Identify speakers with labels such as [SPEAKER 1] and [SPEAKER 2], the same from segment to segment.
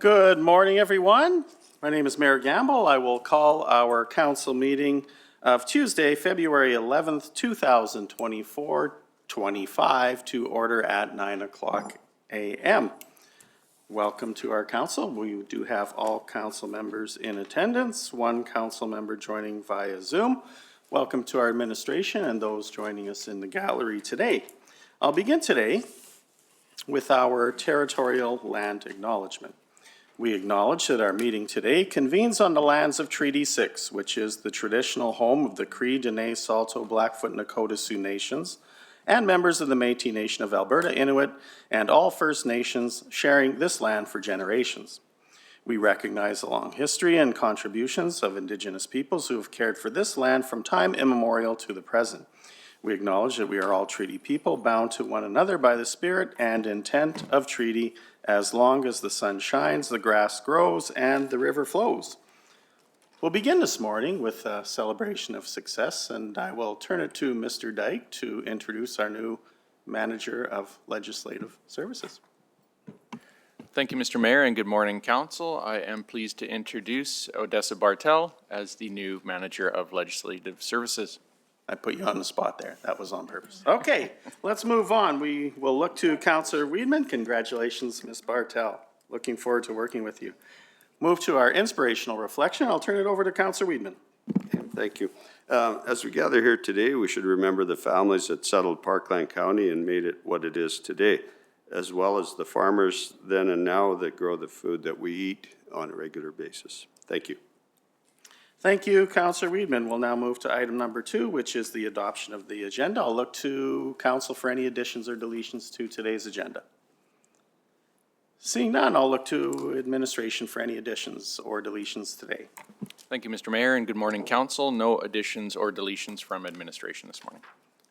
[SPEAKER 1] Good morning, everyone. My name is Mayor Gamble. I will call our council meeting of Tuesday, February 11th, 2024-25 to order at 9 o'clock a.m. Welcome to our council. We do have all council members in attendance, one council member joining via Zoom. Welcome to our administration and those joining us in the gallery today. I'll begin today with our territorial land acknowledgement. We acknowledge that our meeting today convenes on the lands of Treaty 6, which is the traditional home of the Cree, Dene, Saulteaux, Blackfoot, Nakota Sioux nations, and members of the Métis Nation of Alberta, Inuit, and all First Nations sharing this land for generations. We recognize the long history and contributions of Indigenous peoples who have cared for this land from time immemorial to the present. We acknowledge that we are all treaty people bound to one another by the spirit and intent of treaty as long as the sun shines, the grass grows, and the river flows. We'll begin this morning with a celebration of success, and I will turn it to Mr. Dyke to introduce our new Manager of Legislative Services.
[SPEAKER 2] Thank you, Mr. Mayor, and good morning, Council. I am pleased to introduce Odessa Bartel as the new Manager of Legislative Services.
[SPEAKER 1] I put you on the spot there. That was on purpose. Okay, let's move on. We will look to Councillor Wiedemann. Congratulations, Ms. Bartel. Looking forward to working with you. Move to our inspirational reflection. I'll turn it over to Councillor Wiedemann.
[SPEAKER 3] Thank you. As we gather here today, we should remember the families that settled Parkland County and made it what it is today, as well as the farmers then and now that grow the food that we eat on a regular basis. Thank you.
[SPEAKER 1] Thank you, Councillor Wiedemann. We'll now move to item number 2, which is the adoption of the agenda. I'll look to Council for any additions or deletions to today's agenda. Seeing none, I'll look to administration for any additions or deletions today.
[SPEAKER 2] Thank you, Mr. Mayor, and good morning, Council. No additions or deletions from administration this morning.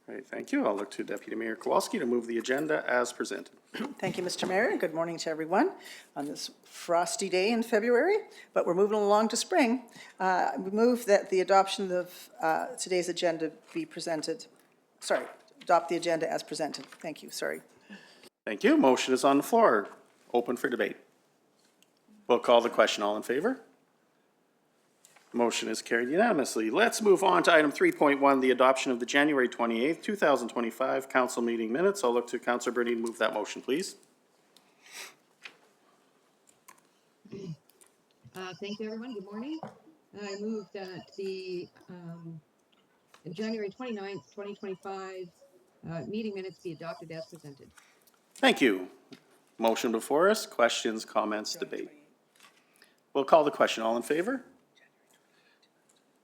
[SPEAKER 1] All right, thank you. I'll look to Deputy Mayor Kowalski to move the agenda as presented.
[SPEAKER 4] Thank you, Mr. Mayor, and good morning to everyone on this frosty day in February, but we're moving along to spring. We move that the adoption of today's agenda be presented, adopt the agenda as presented. Thank you,
[SPEAKER 1] Thank you. Motion is on the floor. Open for debate. We'll call the question. All in favor? Motion is carried unanimously. Let's move on to item 3.1, the adoption of the January 28th, 2025 council meeting minutes. I'll look to Councillor Bernine to move that motion, please.
[SPEAKER 5] Thank you, everyone. Good morning. I move that the January 29th, 2025 meeting minutes be adopted as presented.
[SPEAKER 1] Thank you. Motion before us. Questions, comments, debate. We'll call the question. All in favor?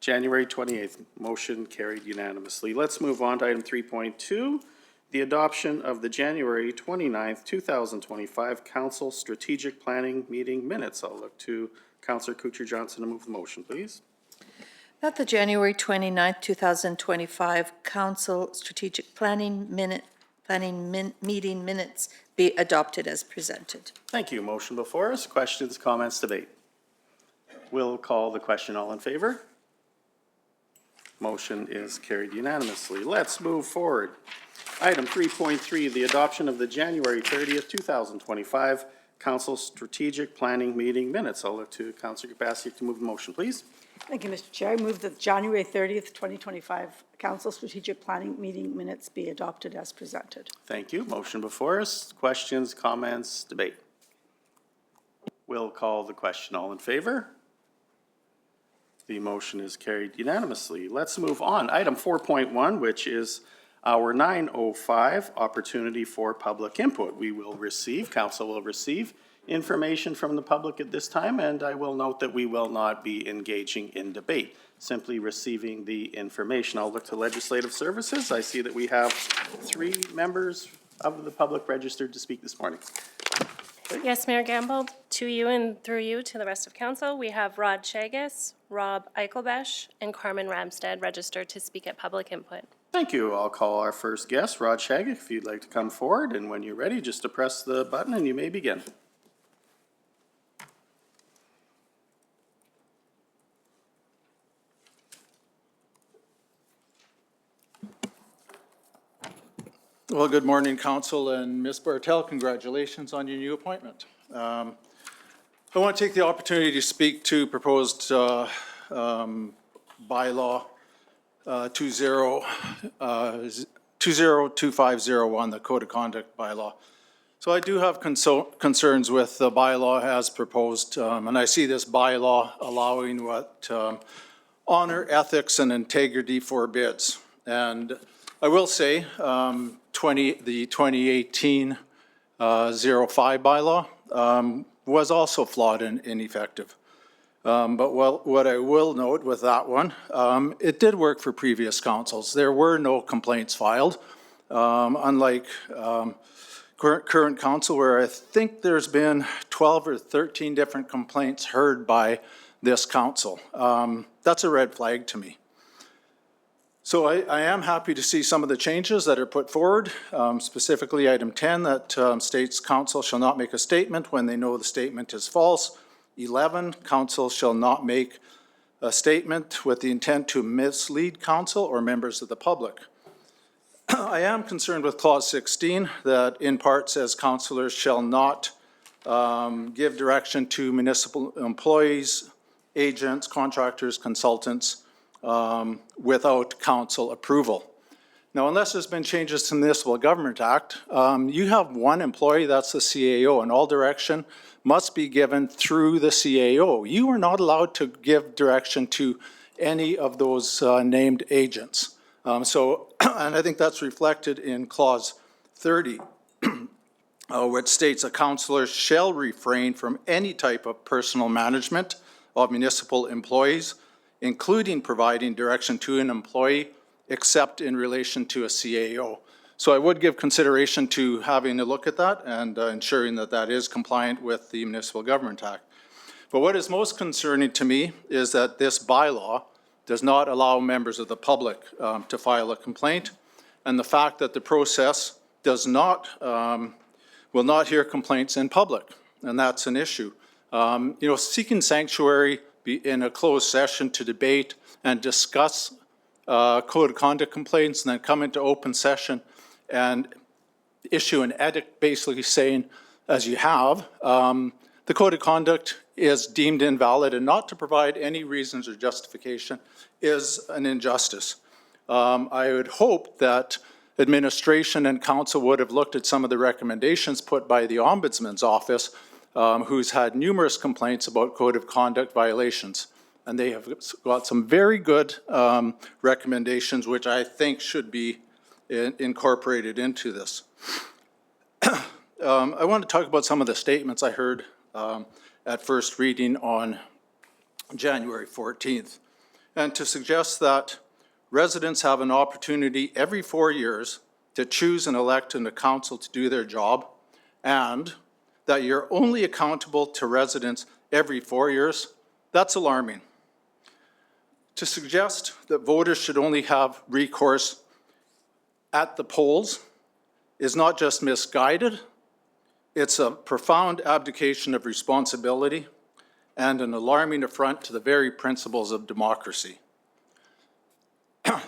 [SPEAKER 1] January 28th, motion carried unanimously. Let's move on to item 3.2, the adoption of the January 29th, 2025 Council Strategic Planning Meeting Minutes. I'll look to Councillor Couture-Johnson to move the motion, please.
[SPEAKER 6] That the January 29th, 2025 Council Strategic Planning Meeting Minutes be adopted as presented.
[SPEAKER 1] Thank you. Motion before us. Questions, comments, debate. We'll call the question. All in favor? Motion is carried unanimously. Let's move forward. Item 3.3, the adoption of the January 30th, 2025 Council Strategic Planning Meeting Minutes. I'll look to Councillor Kapasiuk to move the motion, please.
[SPEAKER 7] Thank you, Mr. Chair. I move that January 30th, 2025 Council Strategic Planning Meeting Minutes be adopted as presented.
[SPEAKER 1] Thank you. Motion before us. Questions, comments, debate. We'll call the question. All in favor? The motion is carried unanimously. Let's move on. Item 4.1, which is our 9:05 opportunity for public input. We will receive, council will receive information from the public at this time, and I will note that we will not be engaging in debate, simply receiving the information. I'll look to Legislative Services. I see that we have 3 members of the public registered to speak this morning.
[SPEAKER 8] Yes, Mayor Gamble, to you and through you to the rest of council, we have Rod Chagas, Rob Eichelbesch, and Carmen Ramstad registered to speak at public input.
[SPEAKER 1] Thank you. I'll call our first guest, Rod Chagas, if you'd like to come forward, and when you're ready, just to press the button and you may begin.
[SPEAKER 9] Well, good morning, Council, and Ms. Bartel, congratulations on your new appointment. I want to take the opportunity to speak to proposed bylaw 202501, the Code of Conduct bylaw. So I do have concerns with the bylaw as proposed, and I see this bylaw allowing what honor, ethics, and integrity forbids. And I will say, the 2018 05 bylaw was also flawed and ineffective. But what I will note with that one, it did work for previous councils. There were no complaints filed, unlike current council, where I think there's been 12 or 13 different complaints heard by this council. That's a red flag to me. So I am happy to see some of the changes that are put forward, specifically item 10 that states council shall not make a statement when they know the statement is false. 11, council shall not make a statement with the intent to mislead council or members of the public. I am concerned with clause 16 that in part says councilors shall not give direction to municipal employees, agents, contractors, consultants without council approval. Now, unless there's been changes to the Municipal Government Act, you have one employee, that's the CAO, and all direction must be given through the CAO. You are not allowed to give direction to any of those named agents. And I think that's reflected in clause 30, which states a councillor shall refrain from any type of personal management of municipal employees, including providing direction to an employee, except in relation to a CAO. So I would give consideration to having a look at that and ensuring that that is compliant with the Municipal Government Act. But what is most concerning to me is that this bylaw does not allow members of the public to file a complaint, and the fact that the process does not, will not hear complaints in public, and that's an issue. Seeking sanctuary in a closed session to debate and discuss code of conduct complaints and then come into open session and issue an edict basically saying, as you have, the code of conduct is deemed invalid and not to provide any reasons or justification is an injustice. I would hope that administration and council would have looked at some of the recommendations put by the Ombudsman's office, who's had numerous complaints about code of conduct violations. And they have got some very good recommendations, which I think should be incorporated into this. I want to talk about some of the statements I heard at first reading on January 14th. And to suggest that residents have an opportunity every 4 years to choose and elect in the council to do their job, and that you're only accountable to residents every 4 years, that's alarming. To suggest that voters should only have recourse at the polls is not just misguided, it's a profound abdication of responsibility and an alarming affront to the very principles of democracy.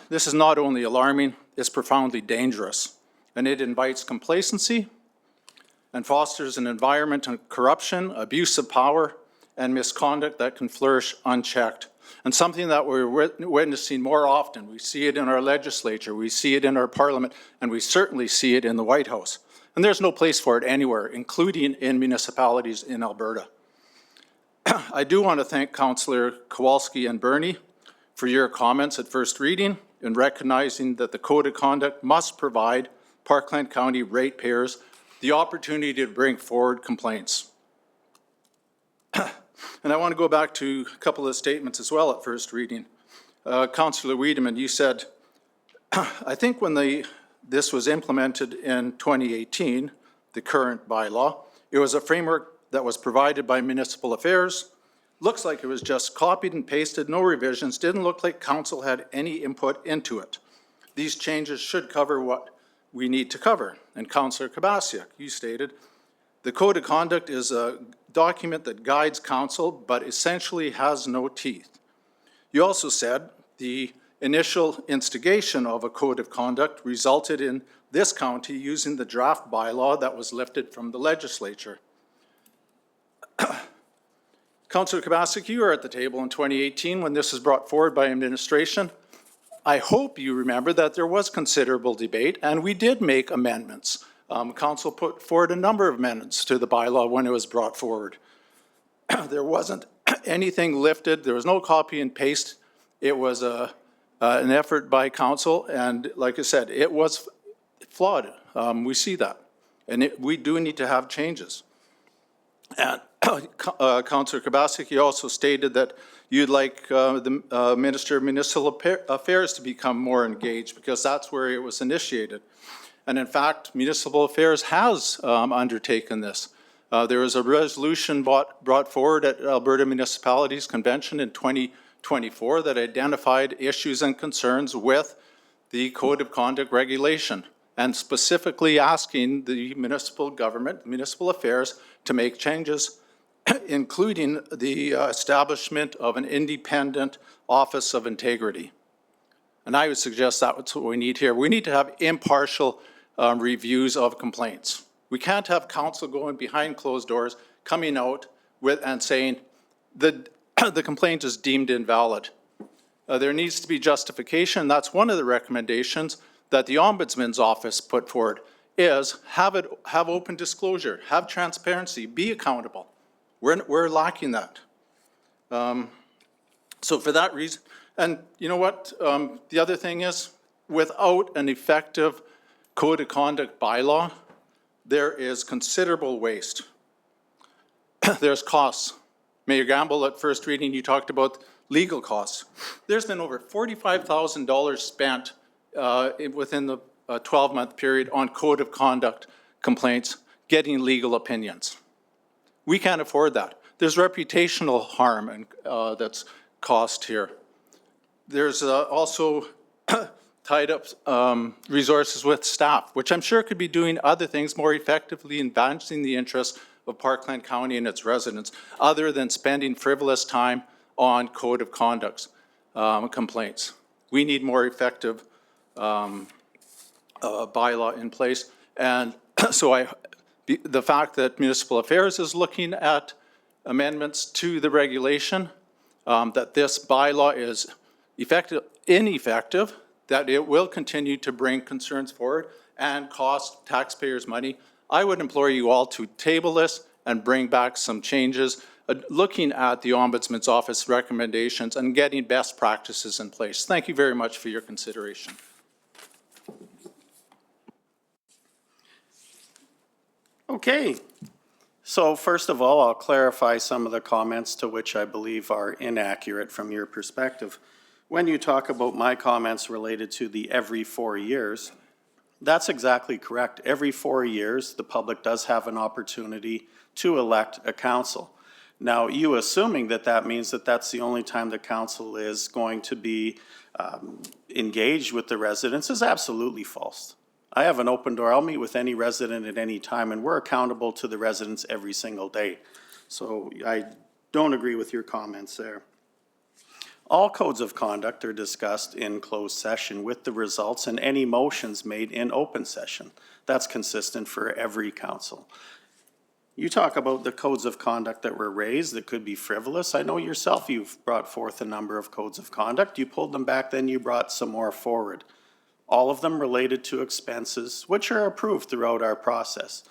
[SPEAKER 9] This is not only alarming, it's profoundly dangerous, and it invites complacency and fosters an environment of corruption, abuse of power, and misconduct that can flourish unchecked. And something that we're witnessing more often. We see it in our legislature, we see it in our parliament, and we certainly see it in the White House. And there's no place for it anywhere, including in municipalities in Alberta. I do want to thank Councillor Kowalski and Bernie for your comments at first reading in recognizing that the Code of Conduct must provide Parkland County ratepayers the opportunity to bring forward complaints. And I want to go back to a couple of statements as well at first reading. Councillor Wiedemann, you said, I think when this was implemented in 2018, the current bylaw, it was a framework that was provided by Municipal Affairs. Looks like it was just copied and pasted, no revisions, didn't look like council had any input into it. These changes should cover what we need to cover. And Councillor Kabasiak, you stated, the Code of Conduct is a document that guides council, but essentially has no teeth. You also said the initial instigation of a Code of Conduct resulted in this county using the draft bylaw that was lifted from the legislature. Councillor Kubasik, you were at the table in 2018 when this was brought forward by administration. I hope you remember that there was considerable debate, and we did make amendments. Council put forward a number of amendments to the bylaw when it was brought forward. There wasn't anything lifted. There was no copy and paste. It was an effort by council, and like I said, it was flawed. We see that, and we do need to have changes. And Councillor Kubasik, you also stated that you'd like the Minister of Municipal Affairs to become more engaged because that's where it was initiated. And in fact, Municipal Affairs has undertaken this. There was a resolution brought forward at Alberta Municipalities Convention in 2024 that identified issues and concerns with the Code of Conduct regulation and specifically asking the municipal government, municipal affairs, to make changes, including the establishment of an independent Office of Integrity. And I would suggest that's what we need here. We need to have impartial reviews of complaints. We can't have council going behind closed doors, coming out with and saying the complaint is deemed invalid. There needs to be justification. That's one of the recommendations that the Ombudsman's office put forward is have open disclosure, have transparency, be accountable. We're lacking that. So for that reason, and you know what, the other thing is, without an effective Code of Conduct bylaw, there is considerable waste. There's costs. Mayor Gamble, at first reading, you talked about legal costs. There's been over $45,000 spent within the 12-month period on Code of Conduct complaints, getting legal opinions. We can't afford that. There's reputational harm and that's cost here. There's also tied up resources with staff, which I'm sure could be doing other things more effectively in advancing the interests of Parkland County and its residents, other than spending frivolous time on Code of Conduct complaints. We need more effective bylaw in place. And so the fact that Municipal Affairs is looking at amendments to the regulation, that this bylaw is ineffective, that it will continue to bring concerns forward and cost taxpayers money. I would implore you all to table this and bring back some changes, looking at the Ombudsman's Office recommendations and getting best practices in place. Thank you very much for your consideration.
[SPEAKER 1] Okay, so first of all, I'll clarify some of the comments to which I believe are inaccurate from your perspective. When you talk about my comments related to the every 4 years, that's exactly correct. Every 4 years, the public does have an opportunity to elect a council. Now, you assuming that that means that that's the only time the council is going to be engaged with the residents is absolutely false. I have an open door. I'll meet with any resident at any time, and we're accountable to the residents every single day. So I don't agree with your comments there. All codes of conduct are discussed in closed session with the results and any motions made in open session. That's consistent for every council. You talk about the codes of conduct that were raised that could be frivolous. I know yourself you've brought forth a number of codes of conduct. You pulled them back, then you brought some more forward. All of them related to expenses, which are approved throughout our process.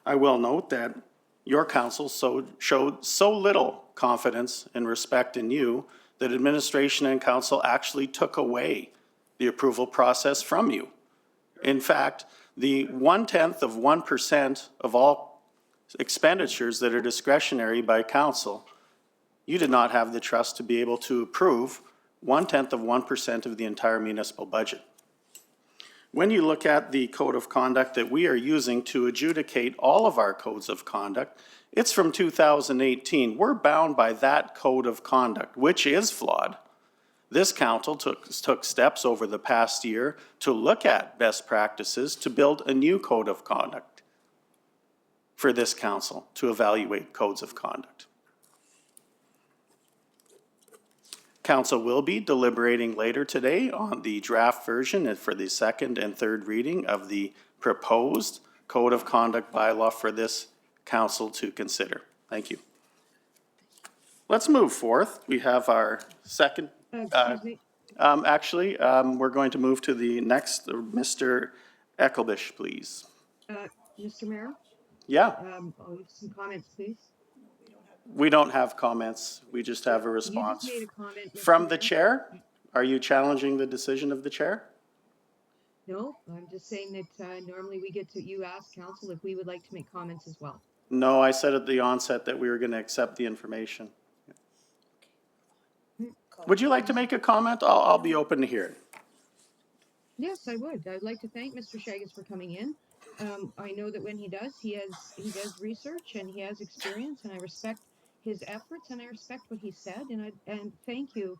[SPEAKER 1] I will note that your council showed so little confidence and respect in you that administration and council actually took away the approval process from you. In fact, the 0.1% of all expenditures that are discretionary by council, you did not have the trust to be able to approve 0.1% of the entire municipal budget. When you look at the code of conduct that we are using to adjudicate all of our codes of conduct, it's from 2018. We're bound by that code of conduct, which is flawed. This council took steps over the past year to look at best practices to build a new code of conduct for this council to evaluate codes of conduct. Council will be deliberating later today on the draft version for the second and third reading of the proposed Code of Conduct bylaw for this council to consider. Thank you. let's move forth. We have our second,
[SPEAKER 5] Excuse me,
[SPEAKER 1] actually, we're going to move to the next, Mr. Ecklebish, please.
[SPEAKER 5] Mr. Mayor,
[SPEAKER 1] Yeah,
[SPEAKER 5] I'll leave some comments, please.
[SPEAKER 1] we don't have comments. We just have a
[SPEAKER 5] You just
[SPEAKER 1] response.
[SPEAKER 5] made a comment, Mr.
[SPEAKER 1] From the
[SPEAKER 5] Mayor.
[SPEAKER 1] chair? Are you challenging the decision of the chair?
[SPEAKER 5] No, I'm just saying that normally you ask council if we would like to make comments as well.
[SPEAKER 1] No, I said at the onset that we were going to accept the information. Would you like to make a comment? I'll be open to hear it.
[SPEAKER 5] Yes, I would. I'd like to thank Mr. Shaggis for coming in. I know that when he does research and he has experience, and I respect his efforts and I respect what he said. And thank you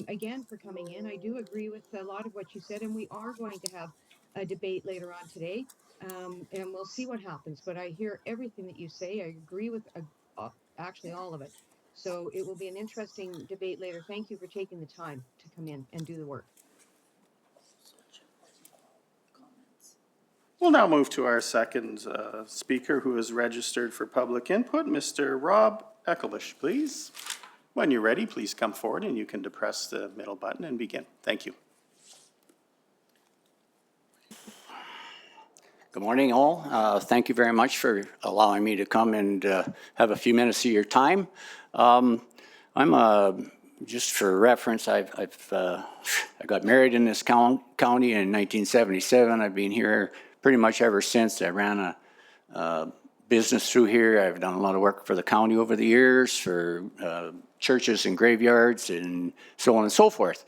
[SPEAKER 5] again for coming in. I do agree with a lot of what you said, and we are going to have a debate later on today, and we'll see what happens. But I hear everything that you say. I agree with actually all of it. So it will be an interesting debate later. Thank you for taking the time to come in and do the work.
[SPEAKER 1] We'll now move to our second speaker who is registered for public input, Mr. Rob Ecklebish, please. When you're ready, please come forward and you can depress the middle button and begin. Thank you.
[SPEAKER 10] Good morning, all. Thank you very much for allowing me to come and have a few minutes of your time. Just for reference, I got married in this county in 1977. I've been here pretty much ever since. I ran a business through here. I've done a lot of work for the county over the years, for churches and graveyards and so on and so forth.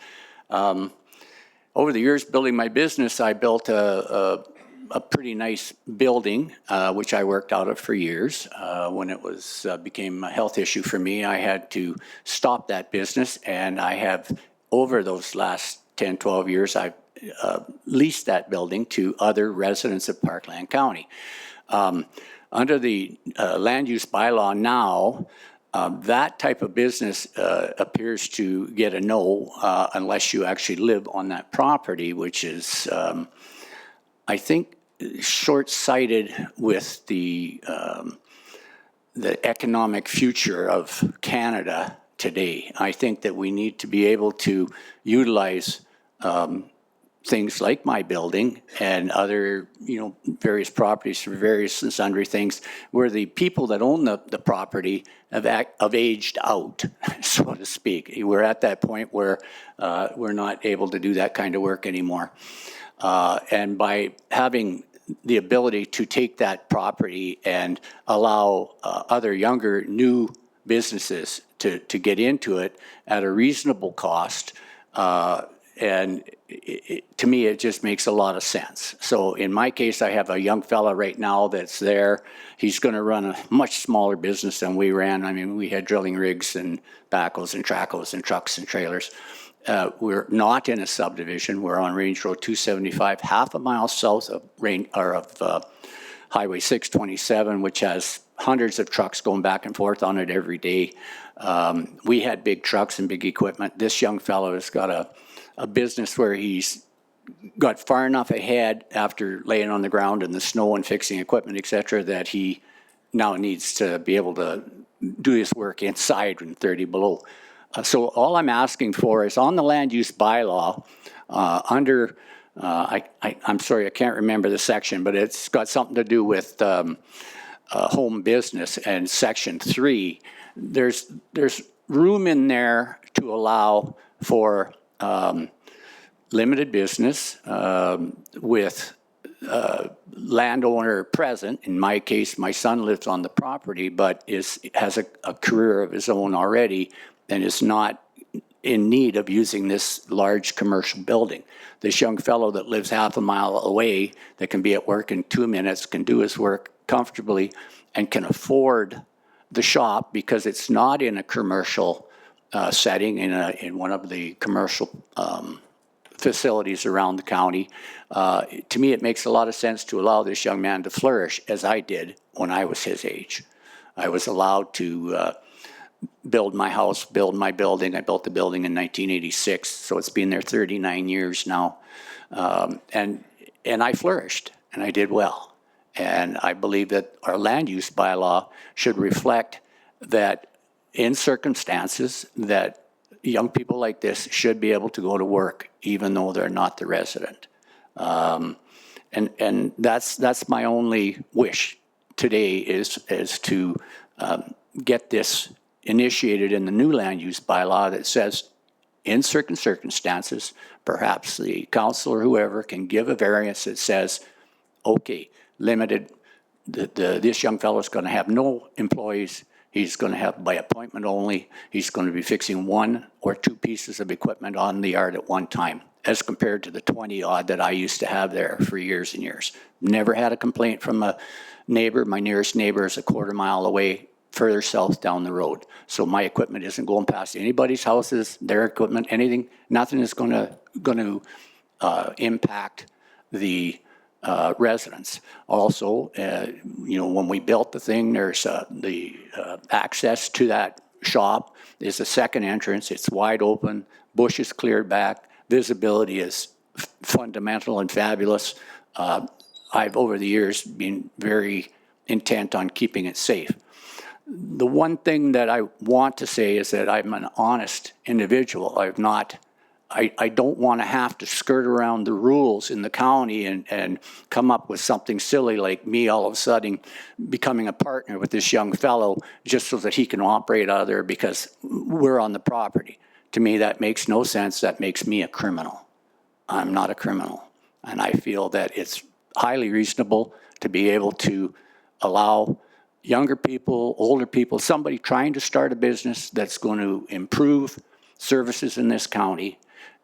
[SPEAKER 10] Over the years building my business, I built a pretty nice building, which I worked out of for years. When it became a health issue for me, I had to stop that business, and I have, over those last 10, 12 years, I've leased that building to other residents of Parkland County. Under the land use bylaw now, that type of business appears to get a no unless you actually live on that property, which is, I think, short-sighted with the economic future of Canada today. I think that we need to be able to utilize things like my building and other, various properties for various and sundry things where the people that own the property have aged out, so to speak. We're at that point where we're not able to do that kind of work anymore. And by having the ability to take that property and allow other younger, new businesses to get into it at a reasonable cost, and to me, it just makes a lot of sense. So in my case, I have a young fella right now that's there. He's going to run a much smaller business than we ran. I mean, we had drilling rigs and backhoes and trackhoes and trucks and trailers. We're not in a subdivision. We're on Range Road 275, half a mile south of Highway 627, which has hundreds of trucks going back and forth on it every day. We had big trucks and big equipment. This young fellow has got a business where he's got far enough ahead after laying on the ground in the snow and fixing equipment, et cetera, that he now needs to be able to do his work inside when 30 below. So all I'm asking for is on the land use bylaw, under, I'm sorry, I can't remember the section, but it's got something to do with home business, and section 3, there's room in there to allow for limited business with landowner present. In my case, my son lives on the property, but has a career of his own already and is not in need of using this large commercial building. This young fellow that lives half a mile away that can be at work in 2 minutes, can do his work comfortably, and can afford the shop because it's not in a commercial setting, in one of the commercial facilities around the county. To me, it makes a lot of sense to allow this young man to flourish as I did when I was his age. I was allowed to build my house, build my building. I built the building in 1986, so it's been there 39 years now. And I flourished, and I did well. And I believe that our land use bylaw should reflect that in circumstances that young people like this should be able to go to work even though they're not the resident. And that's my only wish today is to get this initiated in the new land use bylaw that says in certain circumstances, perhaps the council or whoever can give a variance that says, okay, limited, this young fellow is going to have no employees. He's going to have by appointment only. He's going to be fixing 1 or 2 pieces of equipment on the yard at one time, as compared to the 20 odd that I used to have there for years and years. Never had a complaint from a neighbor. My nearest neighbor is a quarter mile away, further south down the road. So my equipment isn't going past anybody's houses, their equipment, anything. Nothing is going to impact the residents. Also, when we built the thing, there's the access to that shop is a second entrance. It's wide open, bushes cleared back, visibility is fundamental and fabulous. I've over the years been very intent on keeping it safe. The one thing that I want to say is that I'm an honest individual. I don't want to have to skirt around the rules in the county and come up with something silly like me all of a sudden becoming a partner with this young fellow just so that he can operate out of there because we're on the property. To me, that makes no sense. That makes me a criminal. I'm not a criminal. And I feel that it's highly reasonable to be able to allow younger people, older people, somebody trying to start a business that's going to improve services in this county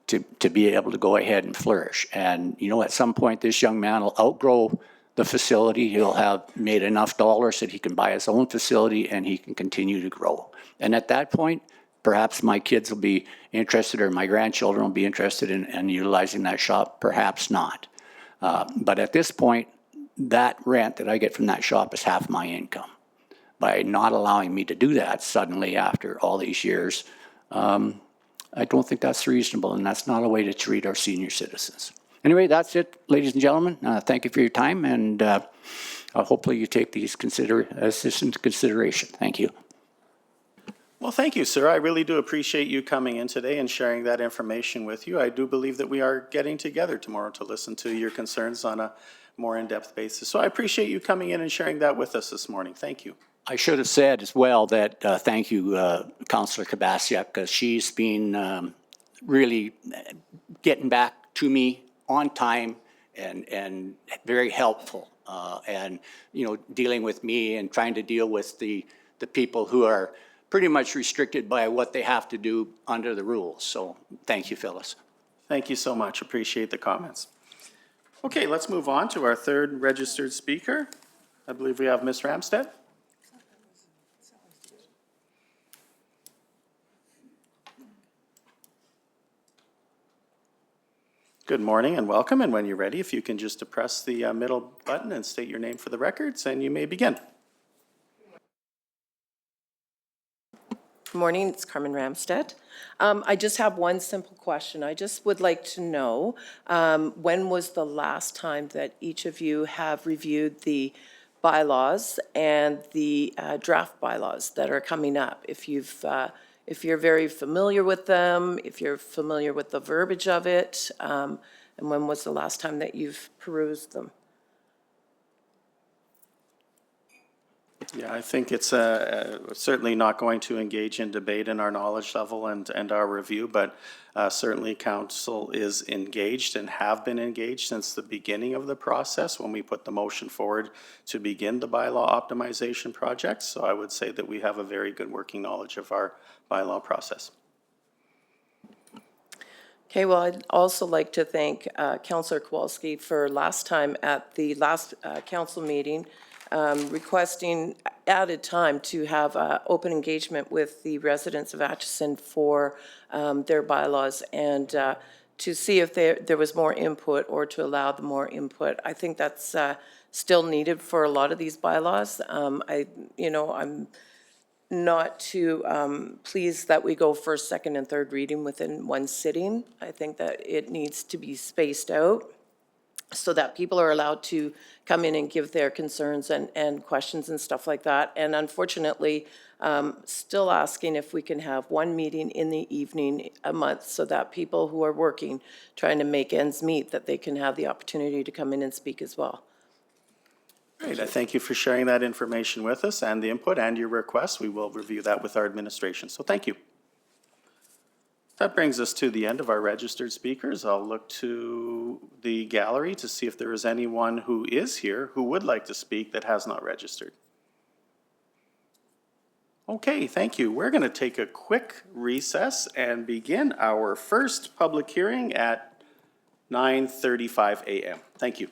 [SPEAKER 10] to be able to go ahead and flourish. And, at some point, this young man will outgrow the facility. He'll have made enough dollars that he can buy his own facility and he can continue to grow. And at that point, perhaps my kids will be interested or my grandchildren will be interested in utilizing that shop, perhaps not. But at this point, that rent that I get from that shop is half my income. By not allowing me to do that suddenly after all these years, I don't think that's reasonable, and that's not a way to treat our senior citizens. Anyway, that's it, ladies and gentlemen. Thank you for your time, and hopefully you take these into consideration. Thank you.
[SPEAKER 1] Well, thank you, sir. I really do appreciate you coming in today and sharing that information with you. I do believe that we are getting together tomorrow to listen to your concerns on a more in-depth basis. So I appreciate you coming in and sharing that with us this morning. Thank you.
[SPEAKER 10] I should have said as well that thank you, Councillor Kabasiak, because she's been really getting back to me on time and very helpful and, dealing with me and trying to deal with the people who are pretty much restricted by what they have to do under the rules. So thank you, Phyllis.
[SPEAKER 1] Thank you so much. Appreciate the comments. Okay, let's move on to our third registered speaker. I believe we have Ms. Ramstad. Good morning and welcome, and when you're ready, if you can just press the middle button and state your name for the records, and you may begin.
[SPEAKER 11] Good morning, it's Carmen Ramstad. I just have one simple question. I just would like to know, when was the last time that each of you have reviewed the bylaws and the draft bylaws that are coming up? If you're very familiar with them, if you're familiar with the verbiage of it, and when was the last time that you've perused them?
[SPEAKER 1] Yeah, I think it's certainly not going to engage in debate in our knowledge level and our review, but certainly council is engaged and have been engaged since the beginning of the process when we put the motion forward to begin the bylaw optimization project. So I would say that we have a very good working knowledge of our bylaw process.
[SPEAKER 11] Okay, well, I'd also like to thank Councillor Kowalski for last time at the last council meeting, requesting added time to have open engagement with the residents of Acheson for their bylaws and to see if there was more input or to allow the more input. I think that's still needed for a lot of these bylaws. I'm not too pleased that we go first, second, and third reading within one sitting. I think that it needs to be spaced out. so that people are allowed to come in and give their concerns and questions and stuff like that. And unfortunately, still asking if we can have one meeting in the evening a month so that people who are working, trying to make ends meet, that they can have the opportunity to come in and speak as well.
[SPEAKER 1] Great, I thank you for sharing that information with us and the input and your request. We will review that with our administration, so thank you. That brings us to the end of our registered speakers. I'll look to the gallery to see if there is anyone who is here who would like to speak that has not registered. Okay, thank you. We're going to take a quick recess and begin our first public hearing at 9:35 a.m. Thank you.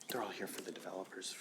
[SPEAKER 1] They're all here for the developers.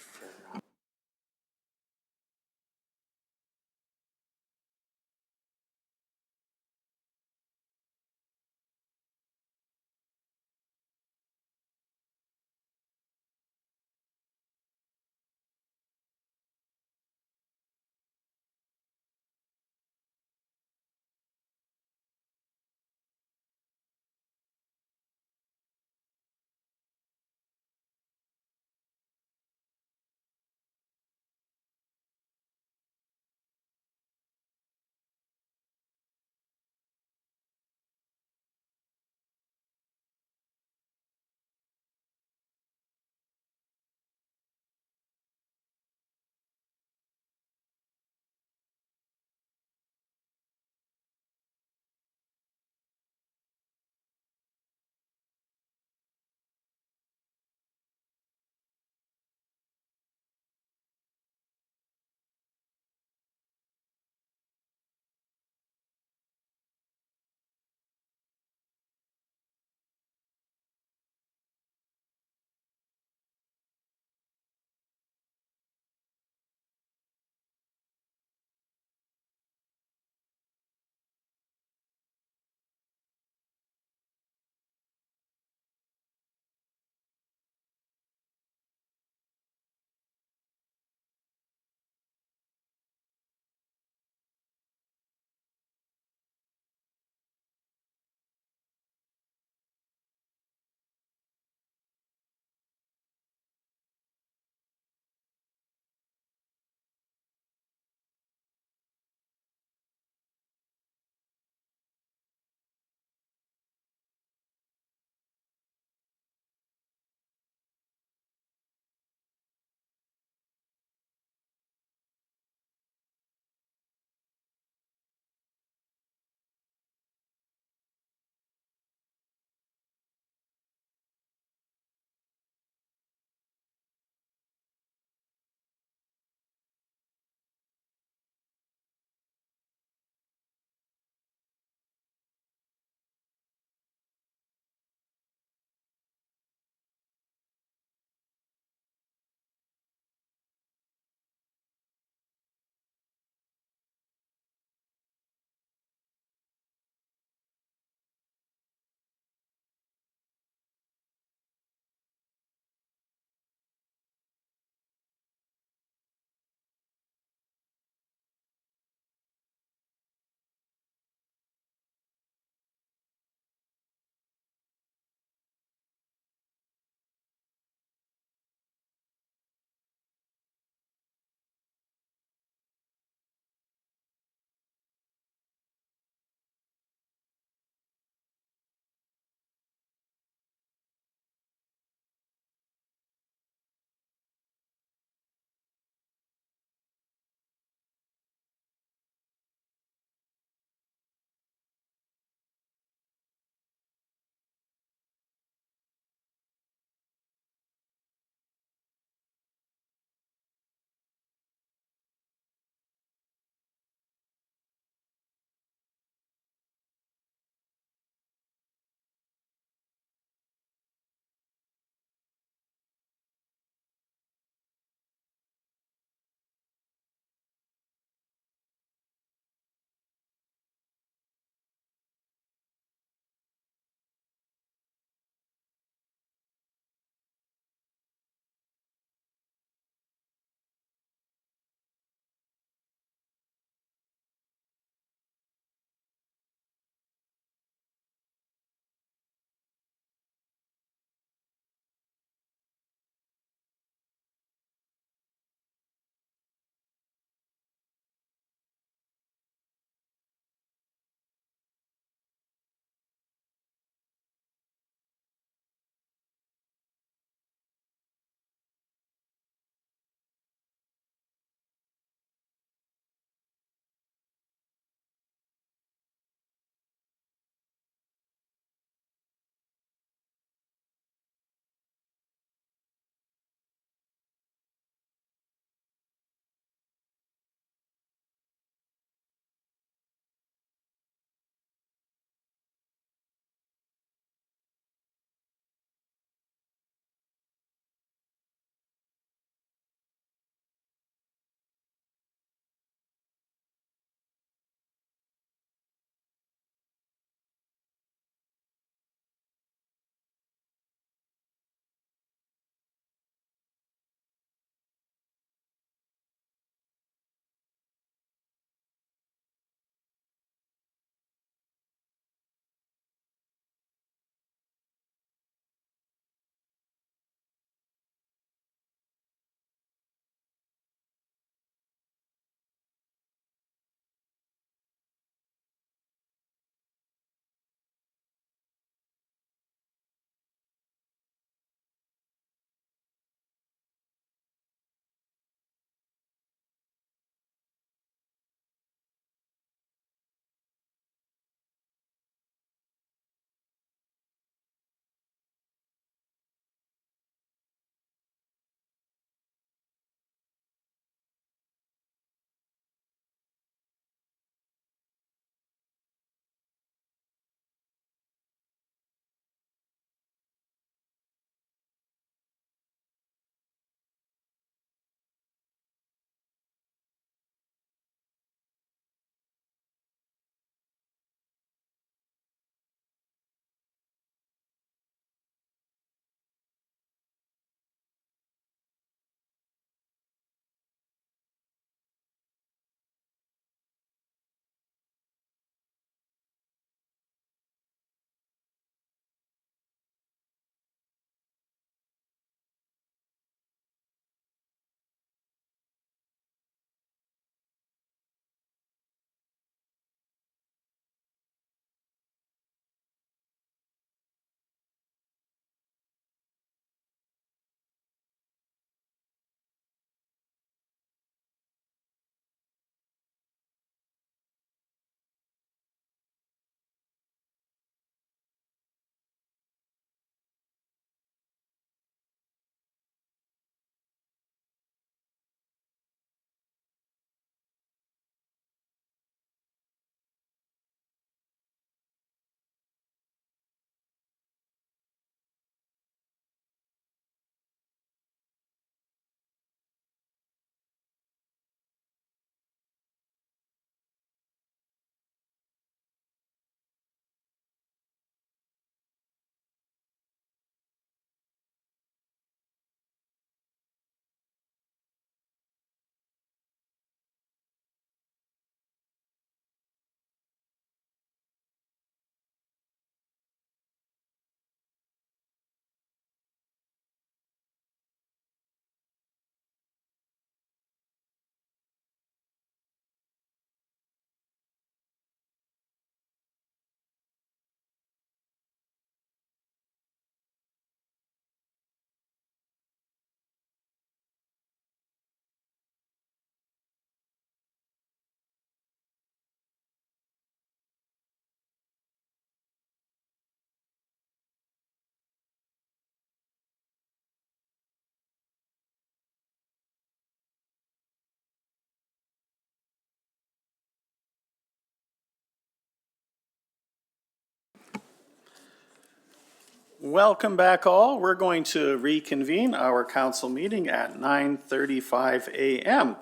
[SPEAKER 1] Welcome back all. We're going to reconvene our council meeting at 9:35 a.m.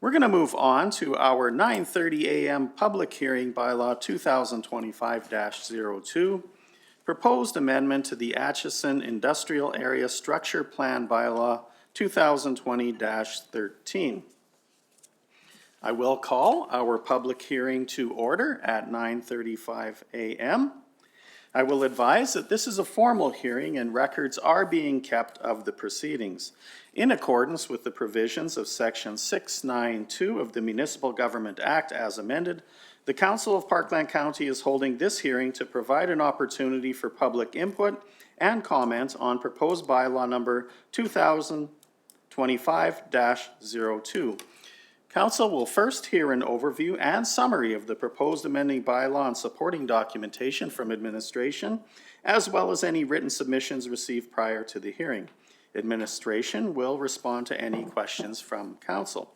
[SPEAKER 1] We're going to move on to our 9:30 a.m. public hearing bylaw 2025-02, proposed amendment to the Atchison Industrial Area Structure Plan bylaw 2020-13. I will call our public hearing to order at 9:35 a.m. I will advise that this is a formal hearing and records are being kept of the proceedings. In accordance with the provisions of Section 692 of the Municipal Government Act as amended, the Council of Parkland County is holding this hearing to provide an opportunity for public input and comment on proposed bylaw number 2025-02. Council will first hear an overview and summary of the proposed amending bylaw and supporting documentation from administration, as well as any written submissions received prior to the hearing. Administration will respond to any questions from council.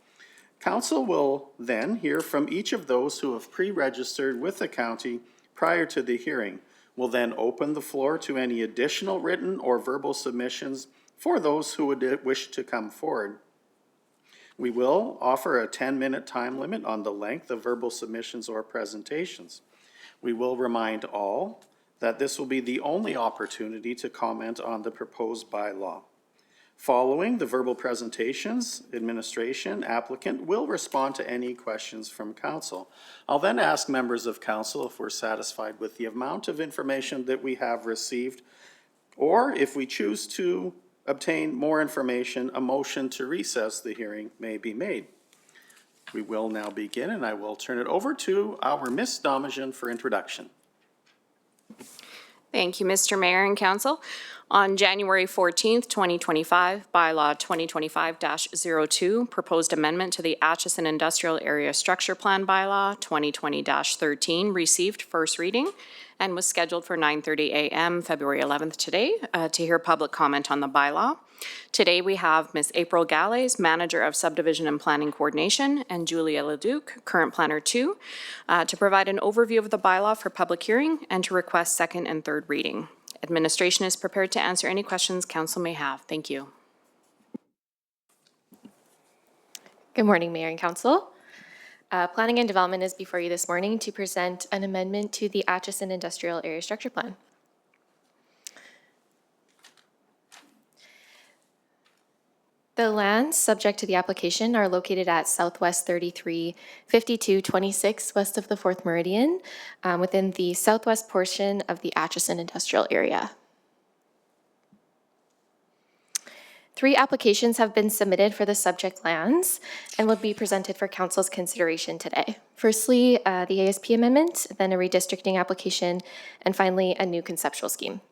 [SPEAKER 1] Council will then hear from each of those who have pre-registered with the county prior to the hearing. We'll then open the floor to any additional written or verbal submissions for those who would wish to come forward. We will offer a 10-minute time limit on the length of verbal submissions or presentations. We will remind all that this will be the only opportunity to comment on the proposed bylaw. Following the verbal presentations, administration applicant will respond to any questions from council. I'll then ask members of council if we're satisfied with the amount of information that we have received, or if we choose to obtain more information, a motion to recess the hearing may be made. We will now begin, and I will turn it over to our Ms. Domijan for introduction.
[SPEAKER 12] Thank you, Mr. Mayor and Council. On January 14th, 2025, bylaw 2025-02, proposed amendment to the Atchison Industrial Area Structure Plan bylaw 2020-13 received first reading and was scheduled for 9:30 a.m. February 11th today to hear public comment on the bylaw. Today we have Ms. April Galles, Manager of Subdivision and Planning Coordination, and Julia Leduc, Current Planner 2, to provide an overview of the bylaw for public hearing and to request second and third reading. Administration is prepared to answer any questions council may have. Thank you.
[SPEAKER 13] Good morning, Mayor and Council. Planning and Development is before you this morning to present an amendment to the Atchison Industrial Area Structure Plan. The lands subject to the application are located at Southwest 335226 west of the 4th Meridian within the southwest portion of the Atchison Industrial Area. 3 applications have been submitted for the subject lands and will be presented for council's consideration today. Firstly, the ASP amendment, then a redistricting application, and finally, a new conceptual scheme.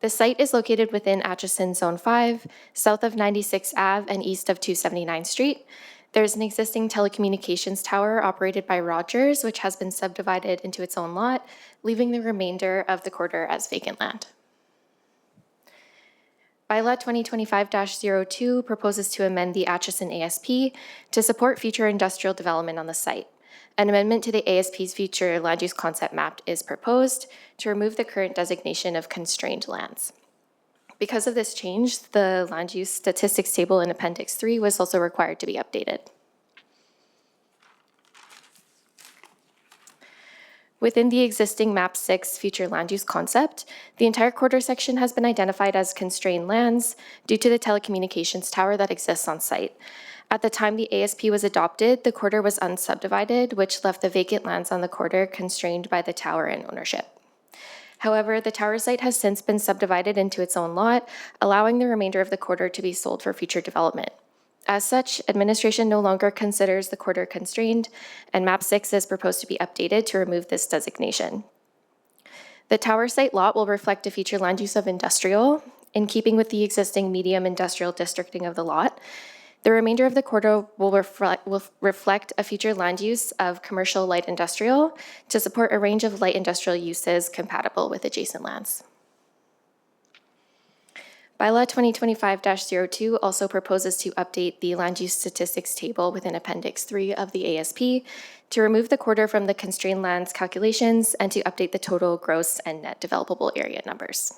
[SPEAKER 13] The site is located within Atchison Zone 5, south of 96 Ave and east of 279 Street. There's an existing telecommunications tower operated by Rogers, which has been subdivided into its own lot, leaving the remainder of the corridor as vacant land. Bylaw 2025-02 proposes to amend the Atchison ASP to support future industrial development on the site. An amendment to the ASP's future land use concept map is proposed to remove the current designation of constrained lands. Because of this change, the land use statistics table in Appendix 3 was also required to be updated. Within the existing Map 6 future land use concept, the entire corridor section has been identified as constrained lands due to the telecommunications tower that exists on site. At the time the ASP was adopted, the corridor was unsubdivided, which left the vacant lands on the corridor constrained by the tower and ownership. However, the tower site has since been subdivided into its own lot, allowing the remainder of the corridor to be sold for future development. As such, administration no longer considers the corridor constrained, and Map 6 is proposed to be updated to remove this designation. The tower site lot will reflect a future land use of industrial, in keeping with the existing medium industrial districting of the lot. The remainder of the corridor will reflect a future land use of commercial light industrial to support a range of light industrial uses compatible with adjacent lands. Bylaw 2025-02 also proposes to update the land use statistics table within Appendix 3 of the ASP to remove the quarter from the constrained lands calculations and to update the total gross and net developable area numbers.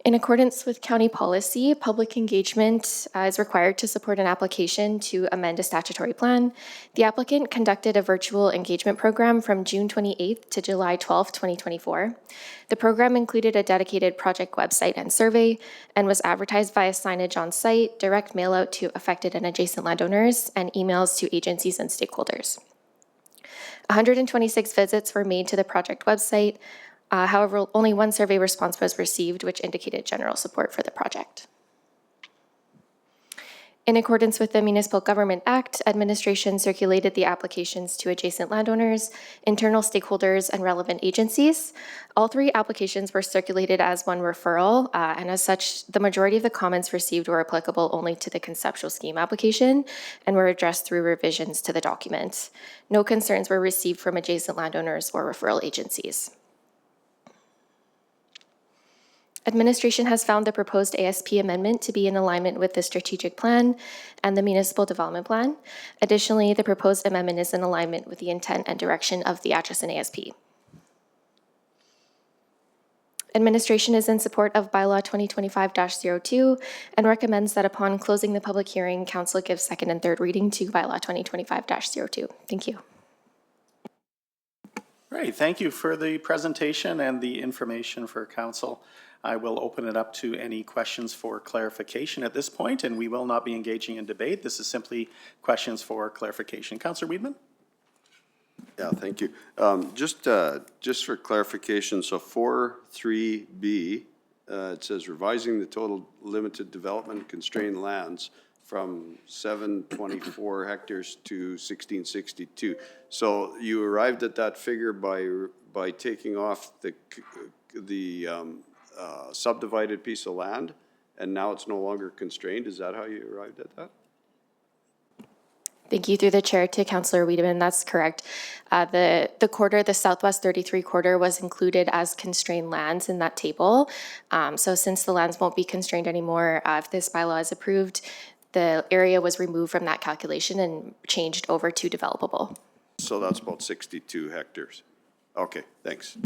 [SPEAKER 13] In accordance with county policy, public engagement is required to support an application to amend a statutory plan. The applicant conducted a virtual engagement program from June 28th to July 12th, 2024. The program included a dedicated project website and survey and was advertised via signage on site, direct mail out to affected and adjacent landowners, and emails to agencies and stakeholders. 126 visits were made to the project website. However, only one survey response was received, which indicated general support for the project. In accordance with the Municipal Government Act, administration circulated the applications to adjacent landowners, internal stakeholders, and relevant agencies. All 3 applications were circulated as one referral, and as such, the majority of the comments received were applicable only to the conceptual scheme application and were addressed through revisions to the document. No concerns were received from adjacent landowners or referral agencies. Administration has found the proposed ASP amendment to be in alignment with the strategic plan and the municipal development plan. Additionally, the proposed amendment is in alignment with the intent and direction of the Acheson ASP. Administration is in support of Bylaw 2025-02 and recommends that upon closing the public hearing, Council gives second and third reading to Bylaw 2025-02. Thank you.
[SPEAKER 1] Great, thank you for the presentation and the information for Council. I will open it up to any questions for clarification at this point, and we will not be engaging in debate. This is simply questions for clarification. Councillor Wiedemann?
[SPEAKER 3] Yeah, thank you. Just for clarification, so 4.3b, it says revising the total limited development constrained lands from 724 hectares to 1662. So you arrived at that figure by taking off the subdivided piece of land, and now it's no longer constrained. Is that how you arrived at that?
[SPEAKER 13] Thank you through the chair to Councillor Wiedemann. That's correct. The quarter, the Southwest 33 quarter, was included as constrained lands in that table. So since the lands won't be constrained anymore, if this bylaw is approved, the area was removed from that calculation and changed over to developable.
[SPEAKER 3] So that's about 62 hectares. Okay, thanks.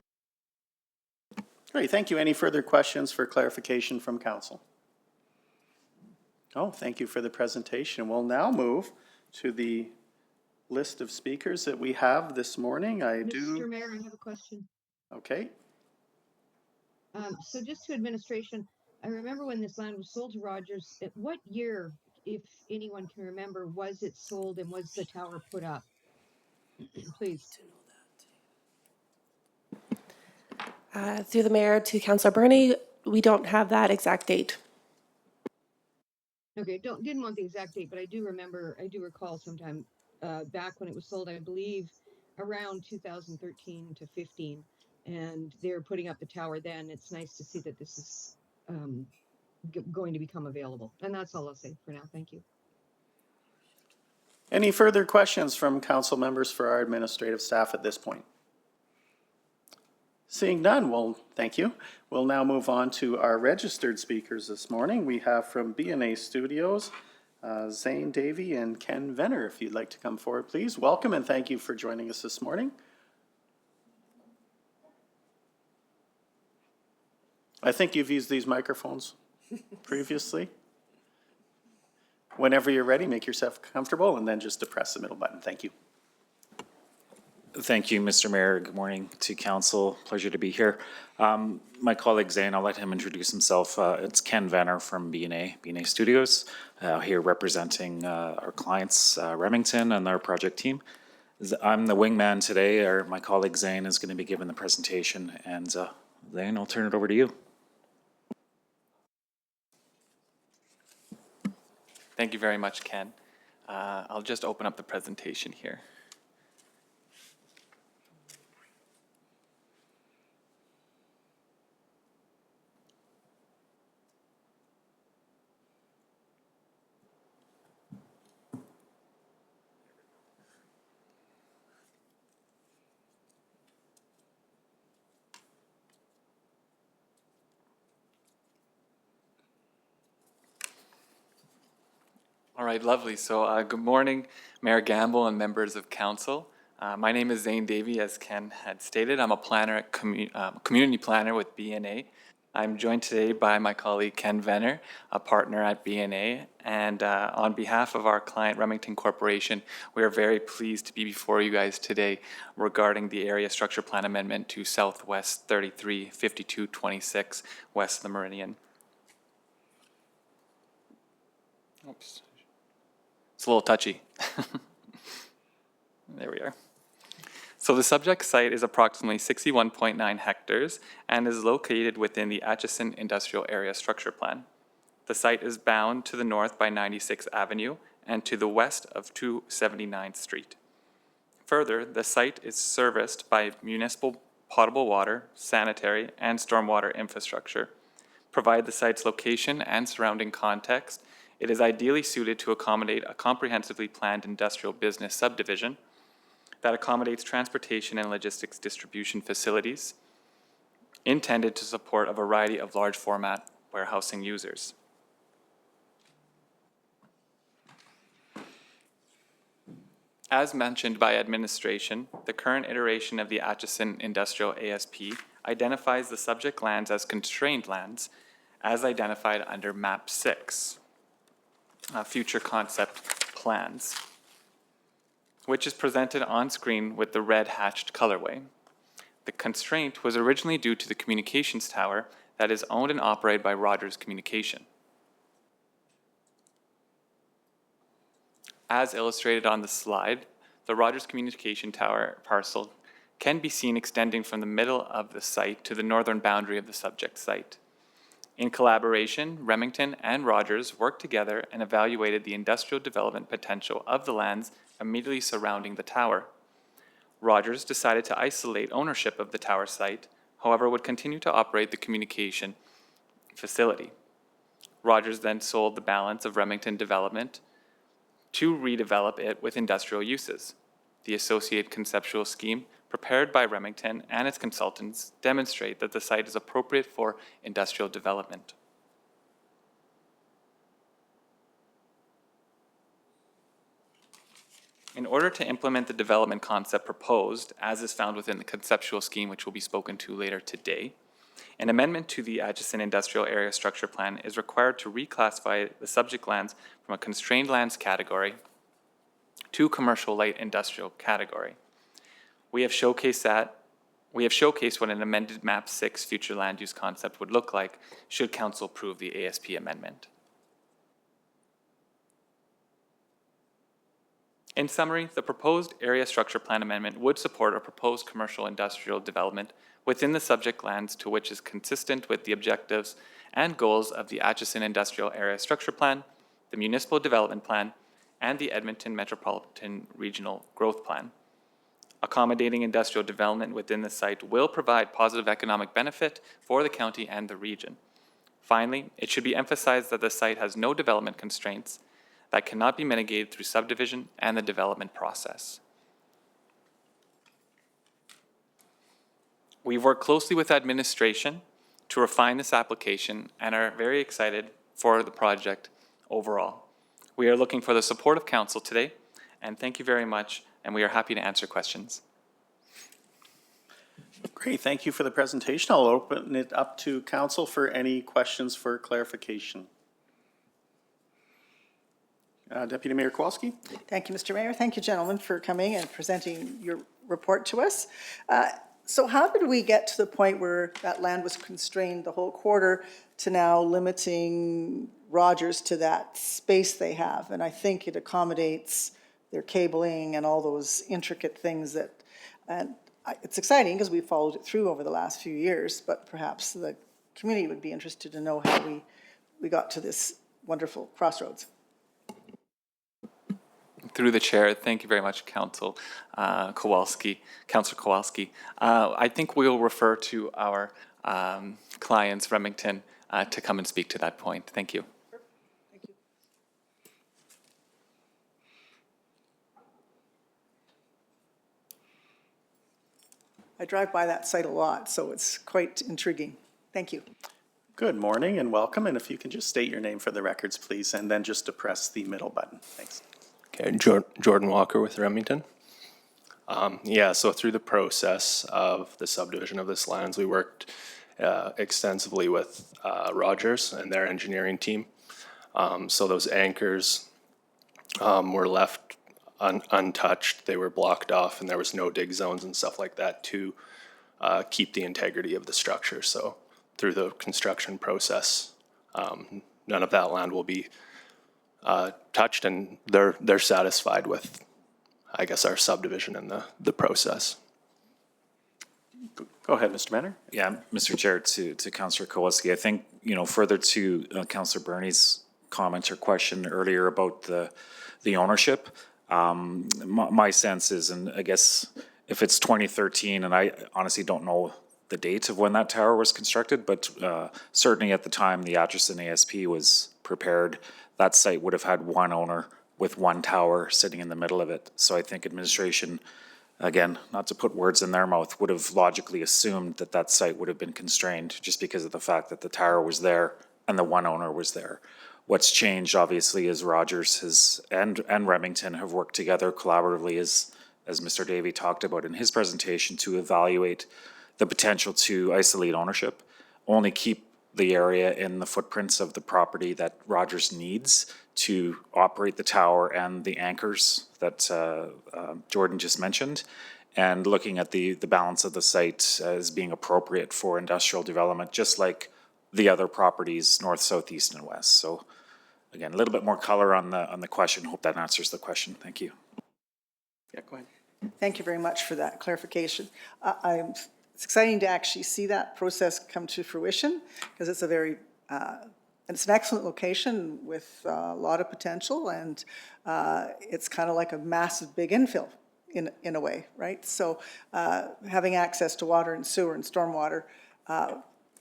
[SPEAKER 1] Great, thank you. Any further questions for clarification from Council? Oh, thank you for the presentation. We'll now move to the list of speakers that we have this morning.
[SPEAKER 5] Mr. Mayor, I have a question.
[SPEAKER 1] Okay.
[SPEAKER 5] So just to administration, I remember when this land was sold to Rogers, at what year, if anyone can remember, was it sold and was the tower put up? Please.
[SPEAKER 14] Through the mayor to Councillor Burney, we don't have that exact date.
[SPEAKER 5] Okay, didn't want the exact date, but I do recall sometime back when it was sold, I believe around 2013 to 15, and they were putting up the tower then. It's nice to see that this is going to become available. And that's all I'll say for now. Thank you.
[SPEAKER 1] Any further questions from council members for our administrative staff at this point? Seeing none, well, thank you. We'll now move on to our registered speakers this morning. We have from BNA Studios, Zane Davey and Ken Venner. If you'd like to come forward, please. Welcome and thank you for joining us this morning. I think you've used these microphones previously. Whenever you're ready, make yourself comfortable and then just depress the middle button. Thank you.
[SPEAKER 15] Thank you, Mr. Mayor. Good morning to council. Pleasure to be here. My colleague Zane, I'll let him introduce himself. It's Ken Venner from BNA Studios, here representing our clients, Remington, and our project team. I'm the wingman today. My colleague Zane is going to be giving the presentation, and Zane, I'll turn it over to you.
[SPEAKER 16] Thank you very much, Ken. I'll just open up the presentation here. All right, lovely. So good morning, Mayor Gamble and members of council. My name is Zane Davey, as Ken had stated. I'm a planner at community planner with BNA. I'm joined today by my colleague Ken Venner, a partner at BNA, and on behalf of our client Remington Corporation, we are very pleased to be before you guys today regarding the area structure plan amendment to Southwest 335226 West of the Meridian. Oops. It's a little touchy. There we are. So the subject site is approximately 61.9 hectares and is located within the Atchison Industrial Area Structure Plan. The site is bound to the north by 96th Avenue and to the west of 279th Street. Further, the site is serviced by municipal potable water, sanitary, and stormwater infrastructure. Provide the site's location and surrounding context, it is ideally suited to accommodate a comprehensively planned industrial business subdivision that accommodates transportation and logistics distribution facilities intended to support a variety of large format warehousing users. As mentioned by administration, the current iteration of the Atchison Industrial ASP identifies the subject lands as constrained lands as identified under Map 6, future concept plans, which is presented on screen with the red hatched colorway. The constraint was originally due to the communications tower that is owned and operated by Rogers Communication. As illustrated on the slide, the Rogers Communication Tower parcel can be seen extending from the middle of the site to the northern boundary of the subject site. In collaboration, Remington and Rogers worked together and evaluated the industrial development potential of the lands immediately surrounding the tower. Rogers decided to isolate ownership of the tower site, however would continue to operate the communication facility. Rogers then sold the balance of Remington development to redevelop it with industrial uses. The associated conceptual scheme prepared by Remington and its consultants demonstrate that the site is appropriate for industrial development. In order to implement the development concept proposed, as is found within the conceptual scheme, which will be spoken to later today, an amendment to the Atchison Industrial Area Structure Plan is required to reclassify the subject lands from a constrained lands category to commercial light industrial category. We have showcased what an amended Map 6 future land use concept would look like should Council approve the ASP amendment. In summary, the proposed area structure plan amendment would support a proposed commercial industrial development within the subject lands to which is consistent with the objectives and goals of the Atchison Industrial Area Structure Plan, the Municipal Development Plan, and the Edmonton Metropolitan Regional Growth Plan. Accommodating industrial development within the site will provide positive economic benefit for the county and the region. Finally, it should be emphasized that the site has no development constraints that cannot be mitigated through subdivision and the development process. We've worked closely with administration to refine this application and are very excited for the project overall. We are looking for the support of council today, and thank you very much, and we are happy to answer questions.
[SPEAKER 1] Great, thank you for the presentation. I'll open it up to council for any questions for clarification. Deputy Mayor Kowalski.
[SPEAKER 4] Thank you, Mr. Mayor. Thank you, gentlemen, for coming and presenting your report to us. So how did we get to the point where that land was constrained the whole quarter to now limiting Rogers to that space they have? And I think it accommodates their cabling and all those intricate things that, and it's exciting because we followed it through over the last few years, but perhaps the community would be interested to know how we got to this wonderful crossroads.
[SPEAKER 16] Through the chair, thank you very much, Councillor Kowalski. I think we'll refer to our clients, Remington, to come and speak to that point. Thank you.
[SPEAKER 4] Thank you. I drive by that site a lot, so it's quite intriguing. Thank you.
[SPEAKER 1] Good morning and welcome, and if you can just state your name for the records, please, and then just depress the middle button. Thanks.
[SPEAKER 17] Okay, Jordan Walker with Remington. Yeah, so through the process of the subdivision of this lands, we worked extensively with Rogers and their engineering team. So those anchors were left untouched. They were blocked off, and there was no dig zones and stuff like that to keep the integrity of the structure. So through the construction process, none of that land will be touched, and they're satisfied with, I guess, our subdivision and the process.
[SPEAKER 1] Go ahead, Mr. Manner.
[SPEAKER 15] Yeah, Mr. Chair, to Councillor Kowalski, I think, further to Councillor Bernie's comment or question earlier about the ownership, my sense is, and I guess if it's 2013, and I honestly don't know the date of when that tower was constructed, but certainly at the time the Acheson ASP was prepared, that site would have had one owner with one tower sitting in the middle of it. So I think administration, again, not to put words in their mouth, would have logically assumed that that site would have been constrained just because of the fact that the tower was there and the one owner was there. What's changed, obviously, is Rogers has and Remington have worked together collaboratively, as Mr. Davey talked about in his presentation, to evaluate the potential to isolate ownership, only keep the area in the footprints of the property that Rogers needs to operate the tower and the anchors that Jordan just mentioned, and looking at the balance of the site as being appropriate for industrial development, just like the other properties north, south, east, and west. So again, a little bit more color on the question. Hope that answers the question. Thank you.
[SPEAKER 1] Yeah, go ahead.
[SPEAKER 4] Thank you very much for that clarification. It's exciting to actually see that process come to fruition, because it's a very, it's an excellent location with a lot of potential, and it's kind of like a massive big infill in a way, right? So having access to water and sewer and stormwater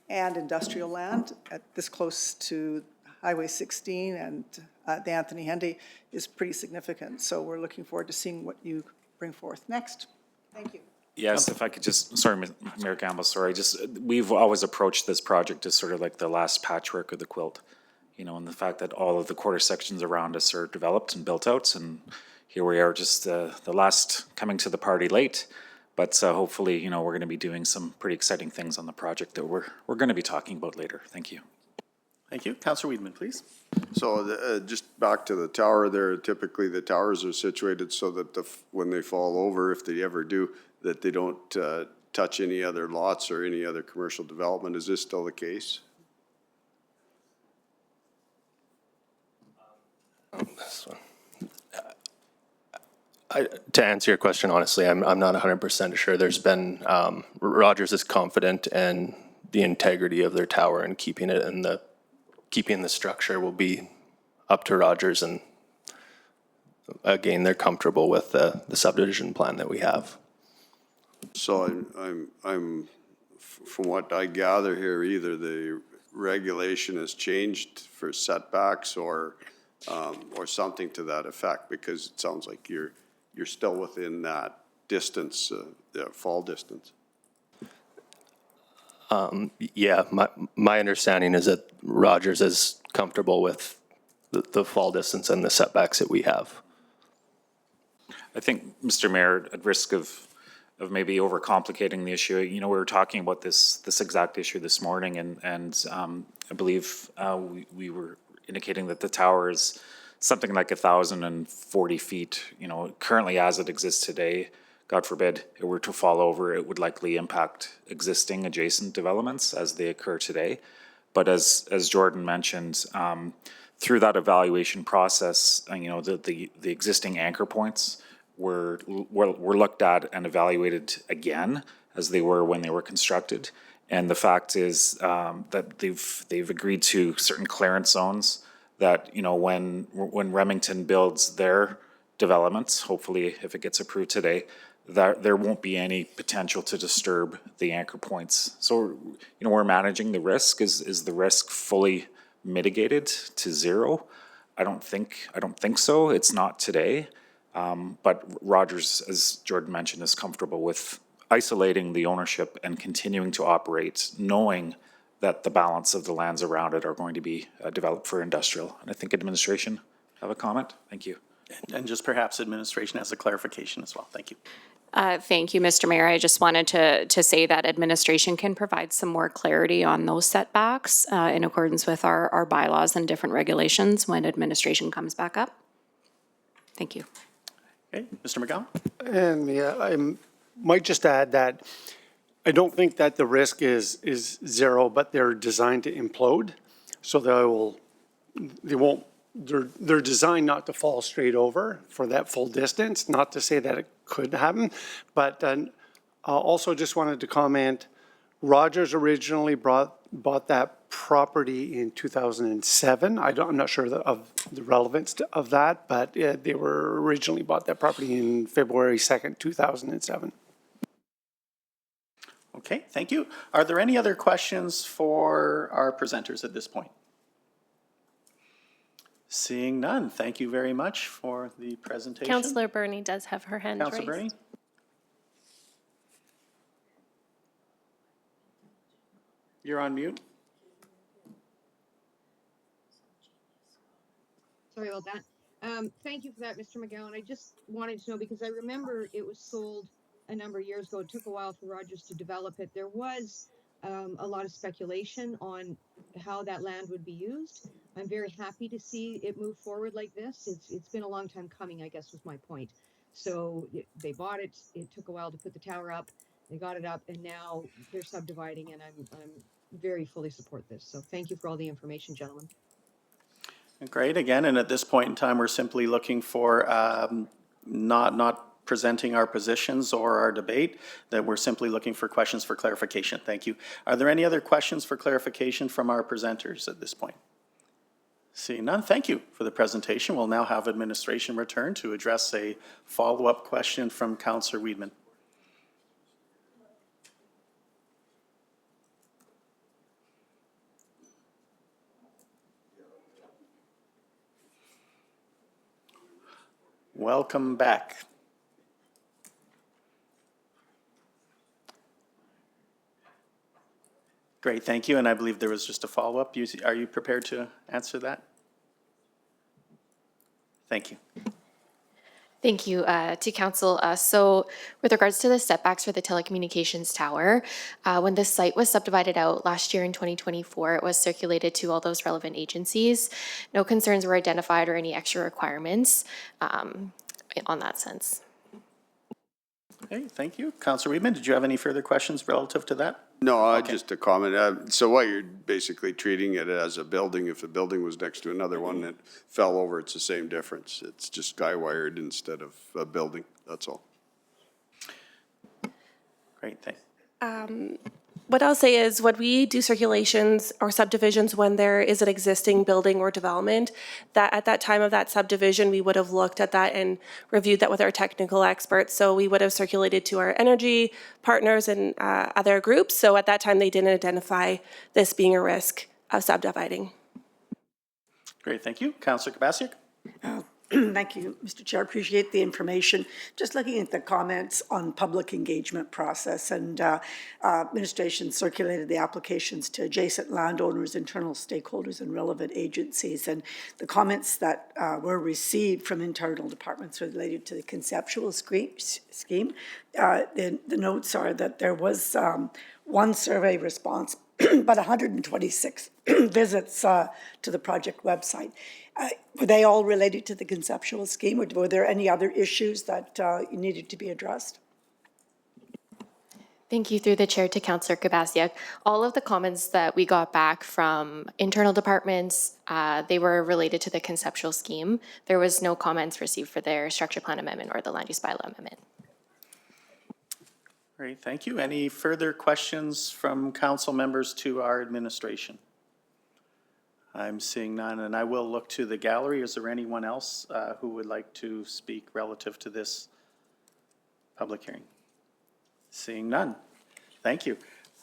[SPEAKER 4] and industrial land at this close to Highway 16 and the Anthony Henday is pretty significant. So we're looking forward to seeing what you bring forth next. Thank you.
[SPEAKER 15] Yes, if I could just, sorry, Mayor Gamble, sorry, we've always approached this project as sort of like the last patchwork of the quilt, and the fact that all of the quarter sections around us are developed and built out, and here we are just the last coming to the party late, but hopefully, we're going to be doing some pretty exciting things on the project that we're going to be talking about later. Thank you.
[SPEAKER 1] Thank you. Councillor Wiedemann, please.
[SPEAKER 3] So just back to the tower there, typically the towers are situated so that when they fall over, if they ever do, that they don't touch any other lots or any other commercial development. Is this still the case?
[SPEAKER 17] This one. To answer your question, honestly, I'm not 100% sure. There's been, Rogers is confident in the integrity of their tower and keeping it in keeping the structure will be up to Rogers, and again, they're comfortable with the subdivision plan that we have.
[SPEAKER 3] So I'm from what I gather here, either the regulation has changed for setbacks or something to that effect, because it sounds like you're still within that distance, the fall distance.
[SPEAKER 17] Yeah, my understanding is that Rogers is comfortable with the fall distance and the setbacks that we have.
[SPEAKER 15] I think, Mr. Mayor, at risk of maybe overcomplicating the issue, we were talking about this exact issue this morning, and I believe we were indicating that the tower is something like 1,040 feet. Currently as it exists today, God forbid it were to fall over, it would likely impact existing adjacent developments as they occur today. But as Jordan mentioned, through that evaluation process, the existing anchor points were looked at and evaluated again as they were when they were constructed. And the fact is that they've agreed to certain clearance zones that, when Remington builds their developments, hopefully if it gets approved today, that there won't be any potential to disturb the anchor points. So, we're managing the risk. Is the risk fully mitigated to zero? I don't think so. It's not today. But Rogers, as Jordan mentioned, is comfortable with isolating the ownership and continuing to operate, knowing that the balance of the lands around it are going to be developed for industrial. And I think administration have a comment. Thank you.
[SPEAKER 1] And just perhaps administration has a clarification as well. Thank you.
[SPEAKER 12] Thank you, Mr. Mayor. I just wanted to say that administration can provide some more clarity on those setbacks in accordance with our bylaws and different regulations when administration comes back up. Thank you.
[SPEAKER 1] Okay, Mr. McGowan?
[SPEAKER 18] And yeah, I might just add that I don't think that the risk is zero, but they're designed to implode. So they're designed not to fall straight over for that full distance, not to say that it could happen. But also just wanted to comment, Rogers originally bought that property in 2007. I'm not sure of the relevance of that, but they were originally bought that property in February 2nd, 2007.
[SPEAKER 1] Okay, thank you. Are there any other questions for our presenters at this point? Seeing none, thank you very much for the presentation.
[SPEAKER 8] Councillor Burney does have her hand raised.
[SPEAKER 1] Councillor Burney? You're on mute.
[SPEAKER 5] Sorry about that. Thank you for that, Mr. McGowan. I just wanted to know, because I remember it was sold a number of years ago. It took a while for Rogers to develop it. There was a lot of speculation on how that land would be used. I'm very happy to see it move forward like this. It's been a long time coming, I guess was my point. So they bought it. It took a while to put the tower up. They got it up, and now they're subdividing, and I'm very fully support this. So thank you for all the information, gentlemen.
[SPEAKER 1] Great, again, and at this point in time, we're simply looking for not presenting our positions or our debate, that we're simply looking for questions for clarification. Thank you. Are there any other questions for clarification from our presenters at this point? Seeing none, thank you for the presentation. We'll now have administration return to address a follow-up question from Councillor Wiedemann. Welcome back. Great, thank you. And I believe there was just a follow-up. Are you prepared to answer that? Thank you.
[SPEAKER 13] Thank you to Council. So with regards to the setbacks for the telecommunications tower, when this site was subdivided out last year in 2024, it was circulated to all those relevant agencies. No concerns were identified or any extra requirements on that sense.
[SPEAKER 1] Okay, thank you. Councillor Wiedemann, did you have any further questions relative to that?
[SPEAKER 3] No, just a comment. So what you're basically treating it as a building. If a building was next to another one that fell over, it's the same difference. It's just guy wired instead of a building. That's all.
[SPEAKER 1] Great, thanks.
[SPEAKER 14] What I'll say is when we do circulations or subdivisions when there is an existing building or development, that at that time of that subdivision, we would have looked at that and reviewed that with our technical experts. So we would have circulated to our energy partners and other groups. So at that time, they didn't identify this being a risk of subdividing.
[SPEAKER 1] Great, thank you. Councillor Kubasiak?
[SPEAKER 7] Thank you, Mr. Chair. Appreciate the information. Just looking at the comments on public engagement process, and administration circulated the applications to adjacent landowners, internal stakeholders, and relevant agencies. And the comments that were received from internal departments related to the conceptual scheme, the notes are that there was one survey response, but 126 visits to the project website. Were they all related to the conceptual scheme, or were there any other issues that needed to be addressed?
[SPEAKER 13] Thank you through the chair to Councillor Kubasiak. All of the comments that we got back from internal departments, they were related to the conceptual scheme. There was no comments received for their structure plan amendment or the land use bylaw amendment.
[SPEAKER 1] Great, thank you. Any further questions from council members to our administration? I'm seeing none, and I will look to the gallery. Is there anyone else who would like to speak relative to this public hearing? Seeing none. Thank you.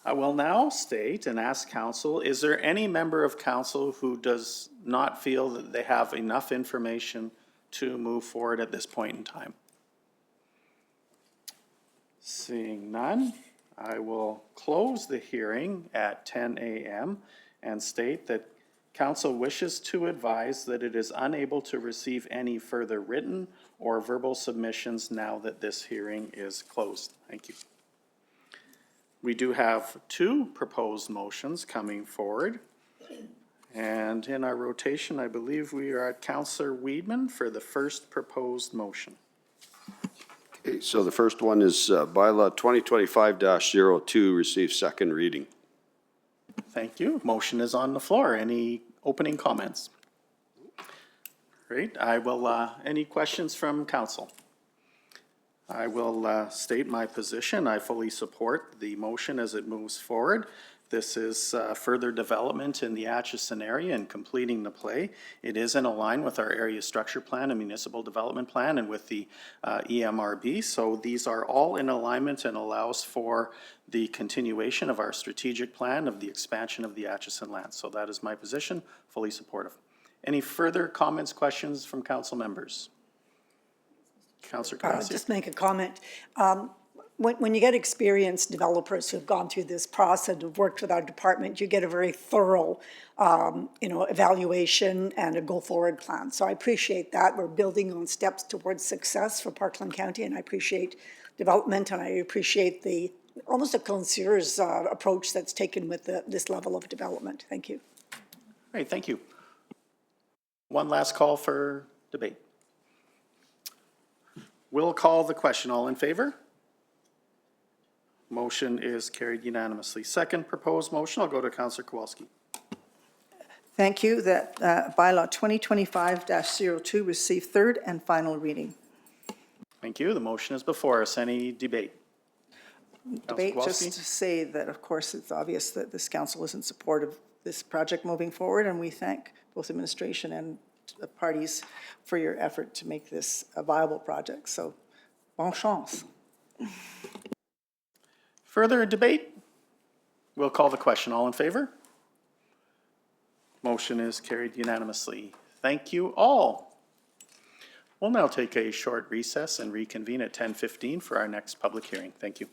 [SPEAKER 1] I will now state and ask council, is there any member of council who does not feel that they have enough information to move forward at this point in time? Seeing none, I will close the hearing at 10 a.m. and state that council wishes to advise that it is unable to receive any further written or verbal submissions now that this hearing is closed. Thank you. We do have two proposed motions coming forward. And in our rotation, I believe we are at Councillor Weedman for the first proposed motion.
[SPEAKER 3] Okay, so the first one is bylaw 2025-02, receive second reading.
[SPEAKER 1] Thank you. Motion is on the floor. Any opening comments? Great. I will, any questions from council? I will state my position. I fully support the motion as it moves forward. This is further development in the Atchison area and completing the play. It is in line with our area structure plan and municipal development plan and with the EMRB. So these are all in alignment and allows for the continuation of our strategic plan of the expansion of the Atchison land. So that is my position, fully supportive. Any further comments, questions from council members? Councillor Carrasco.
[SPEAKER 7] Just make a comment. When you get experienced developers who've gone through this process and have worked with our department, you get a very thorough, evaluation and a go-forward plan. So I appreciate that. We're building on steps towards success for Parkland County, and I appreciate development, and I appreciate the almost a concierge approach that's taken with this level of development. Thank you.
[SPEAKER 1] Great, thank you. One last call for debate. We'll call the question. All in favor? Motion is carried unanimously. Second proposed motion, I'll go to Councillor Kowalski.
[SPEAKER 4] Thank you. That bylaw 2025-02 receive third and final reading.
[SPEAKER 1] Thank you. The motion is before us. Any debate?
[SPEAKER 4] Debate,
[SPEAKER 1] Kowalski?
[SPEAKER 4] just to say that, of course, it's obvious that this council is in support of this project moving forward, and we thank both administration and the parties for your effort to make this a viable project. So, bon chance.
[SPEAKER 1] Further debate? We'll call the question. All in favor? Motion is carried unanimously. Thank you all. We'll now take a short recess and reconvene at 10:15 for our next public hearing. Thank you.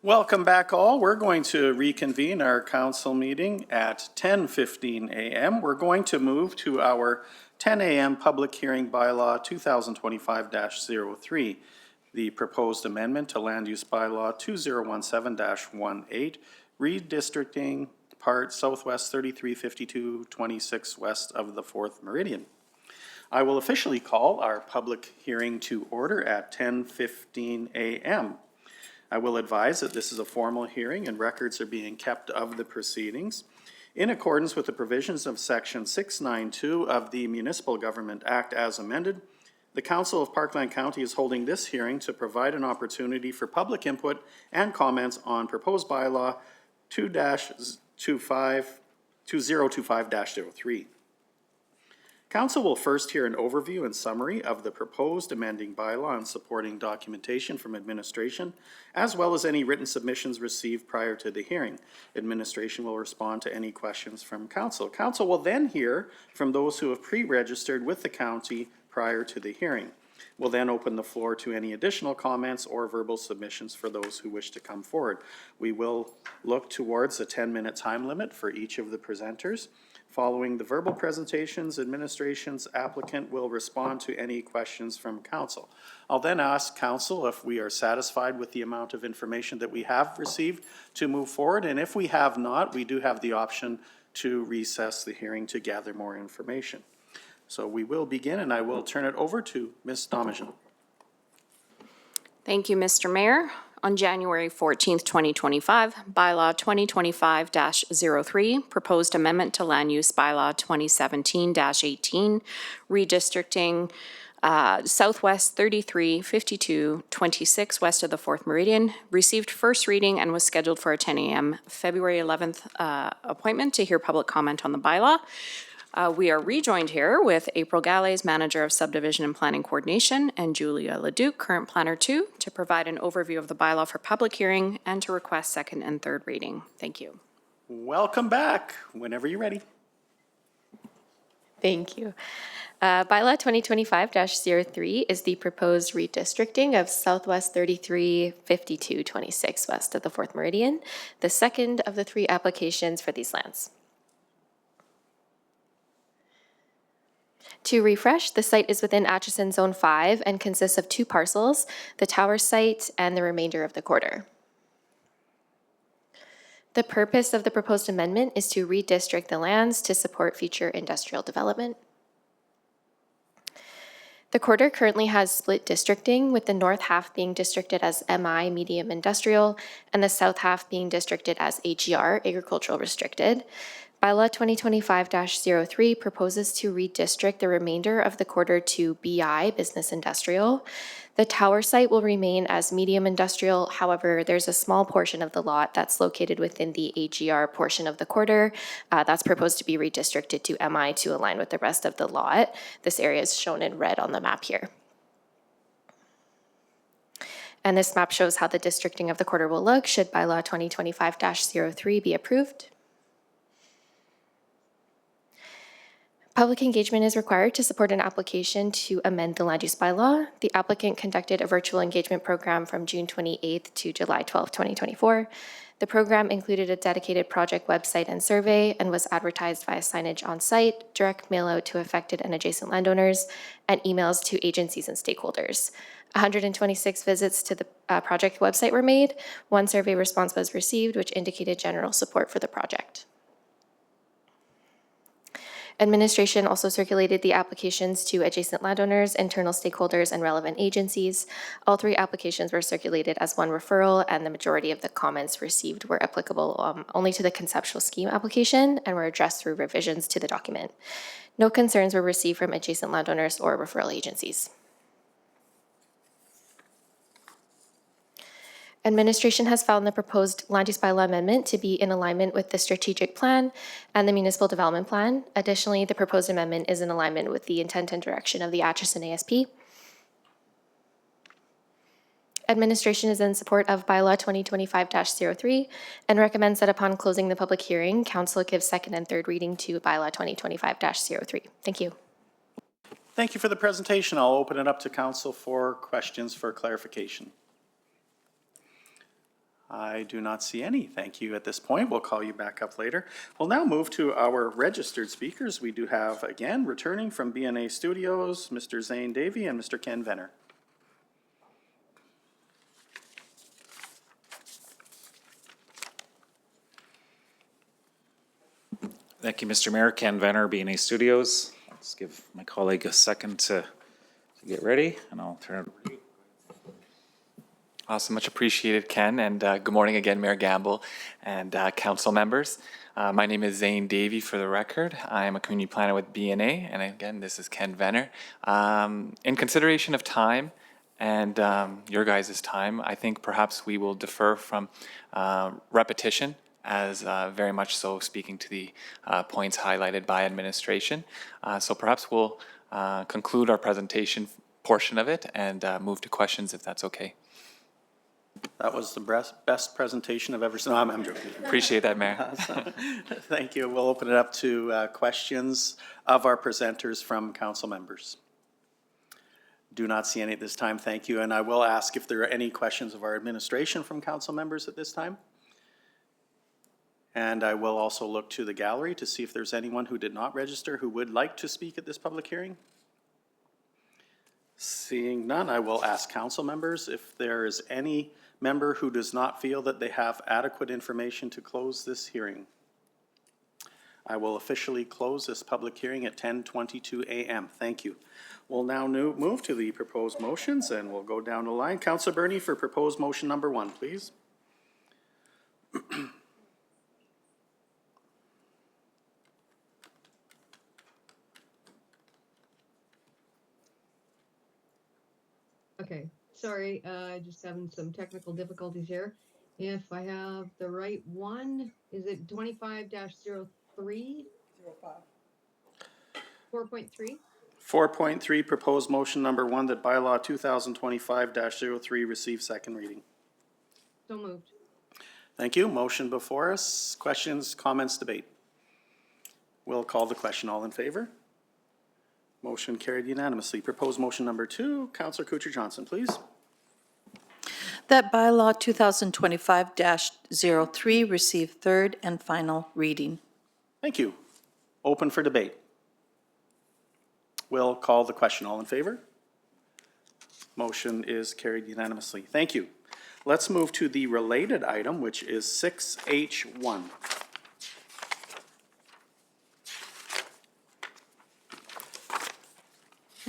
[SPEAKER 1] Welcome back all. We're going to reconvene our council meeting at 10:15 a.m. We're going to move to our 10 a.m. public hearing bylaw 2025-03, the proposed amendment to land use bylaw 2017-18, redistricting part Southwest 335226 west of the 4th Meridian. I will officially call our public hearing to order at 10:15 a.m. I will advise that this is a formal hearing and records are being kept of the proceedings. In accordance with the provisions of Section 692 of the Municipal Government Act as amended, the Council of Parkland County is holding this hearing to provide an opportunity for public input and comments on proposed bylaw 2025-03. Council will first hear an overview and summary of the proposed amending bylaw and supporting documentation from administration, as well as any written submissions received prior to the hearing. Administration will respond to any questions from council. Council will then hear from those who have pre-registered with the county prior to the hearing. We'll then open the floor to any additional comments or verbal submissions for those who wish to come forward. We will look towards a 10-minute time limit for each of the presenters. Following the verbal presentations, administration's applicant will respond to any questions from council. I'll then ask council if we are satisfied with the amount of information that we have received to move forward, and if we have not, we do have the option to recess the hearing to gather more information. So we will begin, and I will turn it over to Ms. Domijan.
[SPEAKER 12] Thank you, Mr. Mayor. On January 14th, 2025, bylaw 2025-03, proposed amendment to land use bylaw 2017-18, redistricting Southwest 335226 west of the 4th Meridian, received first reading and was scheduled for a 10 a.m. February 11th appointment to hear public comment on the bylaw. We are rejoined here with April Galles, Manager of Subdivision and Planning Coordination, and Julia Leduc, Current Planner 2, to provide an overview of the bylaw for public hearing and to request second and third reading. Thank you.
[SPEAKER 1] Welcome back, whenever you're ready.
[SPEAKER 13] Thank you. Bylaw 2025-03 is the proposed redistricting of Southwest 335226 west of the 4th Meridian, the second of the 3 applications for these lands. To refresh, the site is within Atchison Zone 5 and consists of 2 parcels, the tower site and the remainder of the quarter. The purpose of the proposed amendment is to redistrict the lands to support future industrial development. The quarter currently has split districting, with the north half being districted as MI, medium industrial, and the south half being districted as AGR, agricultural restricted. Bylaw 2025-03 proposes to redistrict the remainder of the quarter to BI, business industrial. The tower site will remain as medium industrial. However, there's a small portion of the lot that's located within the AGR portion of the quarter that's proposed to be redistricted to MI to align with the rest of the lot. This area is shown in red on the map here. And this map shows how the districting of the quarter will look should bylaw 2025-03 be approved. Public engagement is required to support an application to amend the land use bylaw. The applicant conducted a virtual engagement program from June 28th to July 12th, 2024. The program included a dedicated project website and survey and was advertised via signage on site, direct mail out to affected and adjacent landowners, and emails to agencies and stakeholders. 126 visits to the project website were made. 1 survey response was received, which indicated general support for the project. Administration also circulated the applications to adjacent landowners, internal stakeholders, and relevant agencies. All 3 applications were circulated as 1 referral, and the majority of the comments received were applicable only to the conceptual scheme application and were addressed through revisions to the document. No concerns were received from adjacent landowners or referral agencies. Administration has found the proposed land use bylaw amendment to be in alignment with the strategic plan and the municipal development plan. Additionally, the proposed amendment is in alignment with the intent and direction of the Atchison ASP. Administration is in support of bylaw 2025-03 and recommends that upon closing the public hearing, council gives second and third reading to bylaw 2025-03. Thank you.
[SPEAKER 1] Thank you for the presentation. I'll open it up to council for questions for clarification. I do not see any. Thank you at this point. We'll call you back up later. We'll now move to our registered speakers. We do have, again, returning from BNA Studios, Mr. Zane Davey and Mr. Ken Venner.
[SPEAKER 15] Thank you, Mr. Mayor. Ken Venner, BNA Studios. I'll just give my colleague a second to get ready, and I'll turn it over to you.
[SPEAKER 16] Awesome, much appreciated, Ken, and good morning again, Mayor Gamble and council members. My name is Zane Davey, for the record. I am a community planner with BNA, and again, this is Ken Venner. In consideration of time and your guys' time, I think perhaps we will defer from repetition, as very much so speaking to the points highlighted by administration. So perhaps we'll conclude our presentation portion of it and move to questions, if that's okay.
[SPEAKER 1] That was the best presentation I've ever seen. No, I'm joking.
[SPEAKER 16] Appreciate that, Mayor.
[SPEAKER 1] Thank you. We'll open it up to questions of our presenters from council members. Do not see any at this time. Thank you. And I will ask if there are any questions of our administration from council members at this time. And I will also look to the gallery to see if there's anyone who did not register who would like to speak at this public hearing. Seeing none, I will ask council members if there is any member who does not feel that they have adequate information to close this hearing. I will officially close this public hearing at 10:22 a.m. Thank you. We'll now move to the proposed motions, and we'll go down the line. Councilor Bernie for proposed motion number 1, please.
[SPEAKER 5] Okay, sorry, just having some technical difficulties here. If I have the right one, is it 25-03? 4.3?
[SPEAKER 1] 4.3, proposed motion number 1, that bylaw 2025-03 receive second reading.
[SPEAKER 5] So moved.
[SPEAKER 1] Thank you. Motion before us. Questions, comments, debate? We'll call the question. All in favor? Motion carried unanimously. Proposed motion number 2, Councillor Kutcher-Johnson, please.
[SPEAKER 6] That bylaw 2025-03 receive third and final reading.
[SPEAKER 1] Thank you. Open for debate. We'll call the question. All in favor? Motion is carried unanimously. Thank you. Let's move to the related item, which is 6H1.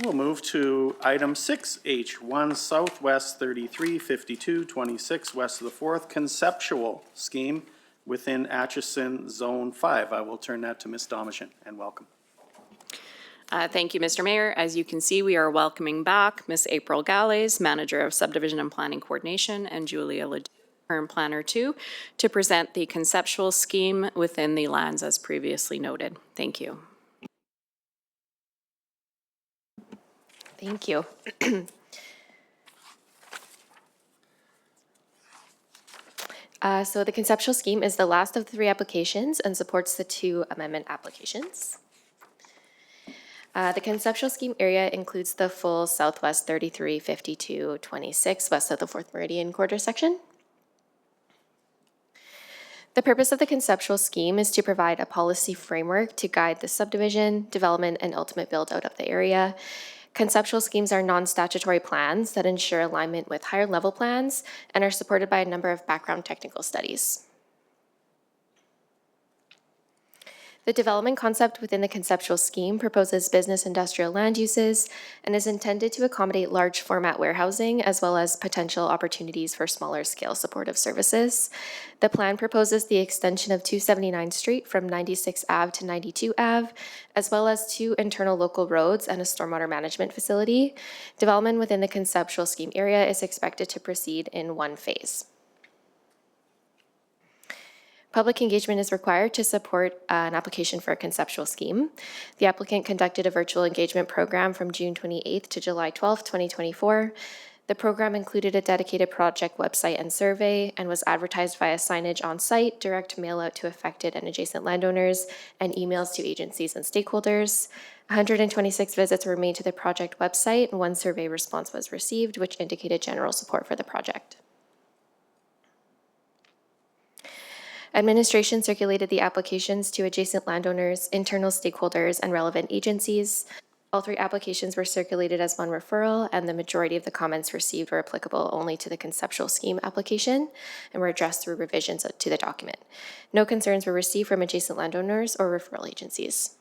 [SPEAKER 1] We'll move to item 6H1, Southwest 335226, west of the 4th, conceptual scheme within Atchison Zone 5. I will turn that to Ms. Domishin, and welcome.
[SPEAKER 12] Thank you, Mr. Mayor. As you can see, we are welcoming back Ms. April Galles, Manager of Subdivision and Planning Coordination, and Julia Ledoux, Term Planner 2, to present the conceptual scheme within the lands as previously noted. Thank you.
[SPEAKER 13] Thank you. So the conceptual scheme is the last of the 3 applications and supports the 2 amendment applications. The conceptual scheme area includes the full Southwest 335226 west of the 4th Meridian Corridor section. The purpose of the conceptual scheme is to provide a policy framework to guide the subdivision, development, and ultimate build-out of the area. Conceptual schemes are non-statutory plans that ensure alignment with higher level plans and are supported by a number of background technical studies. The development concept within the conceptual scheme proposes business industrial land uses and is intended to accommodate large format warehousing as well as potential opportunities for smaller scale supportive services. The plan proposes the extension of 279 Street from 96 Ave to 92 Ave, as well as 2 internal local roads and a stormwater management facility. Development within the conceptual scheme area is expected to proceed in 1 phase. Public engagement is required to support an application for a conceptual scheme. The applicant conducted a virtual engagement program from June 28th to July 12th, 2024. The program included a dedicated project website and survey and was advertised via signage on site, direct mail out to affected and adjacent landowners, and emails to agencies and stakeholders. 126 visits were made to the project website, and 1 survey response was received, which indicated general support for the project. Administration circulated the applications to adjacent landowners, internal stakeholders, and relevant agencies. All 3 applications were circulated as one referral, and the majority of the comments received were applicable only to the conceptual scheme application and were addressed through revisions to the document. No concerns were received from adjacent landowners or referral agencies.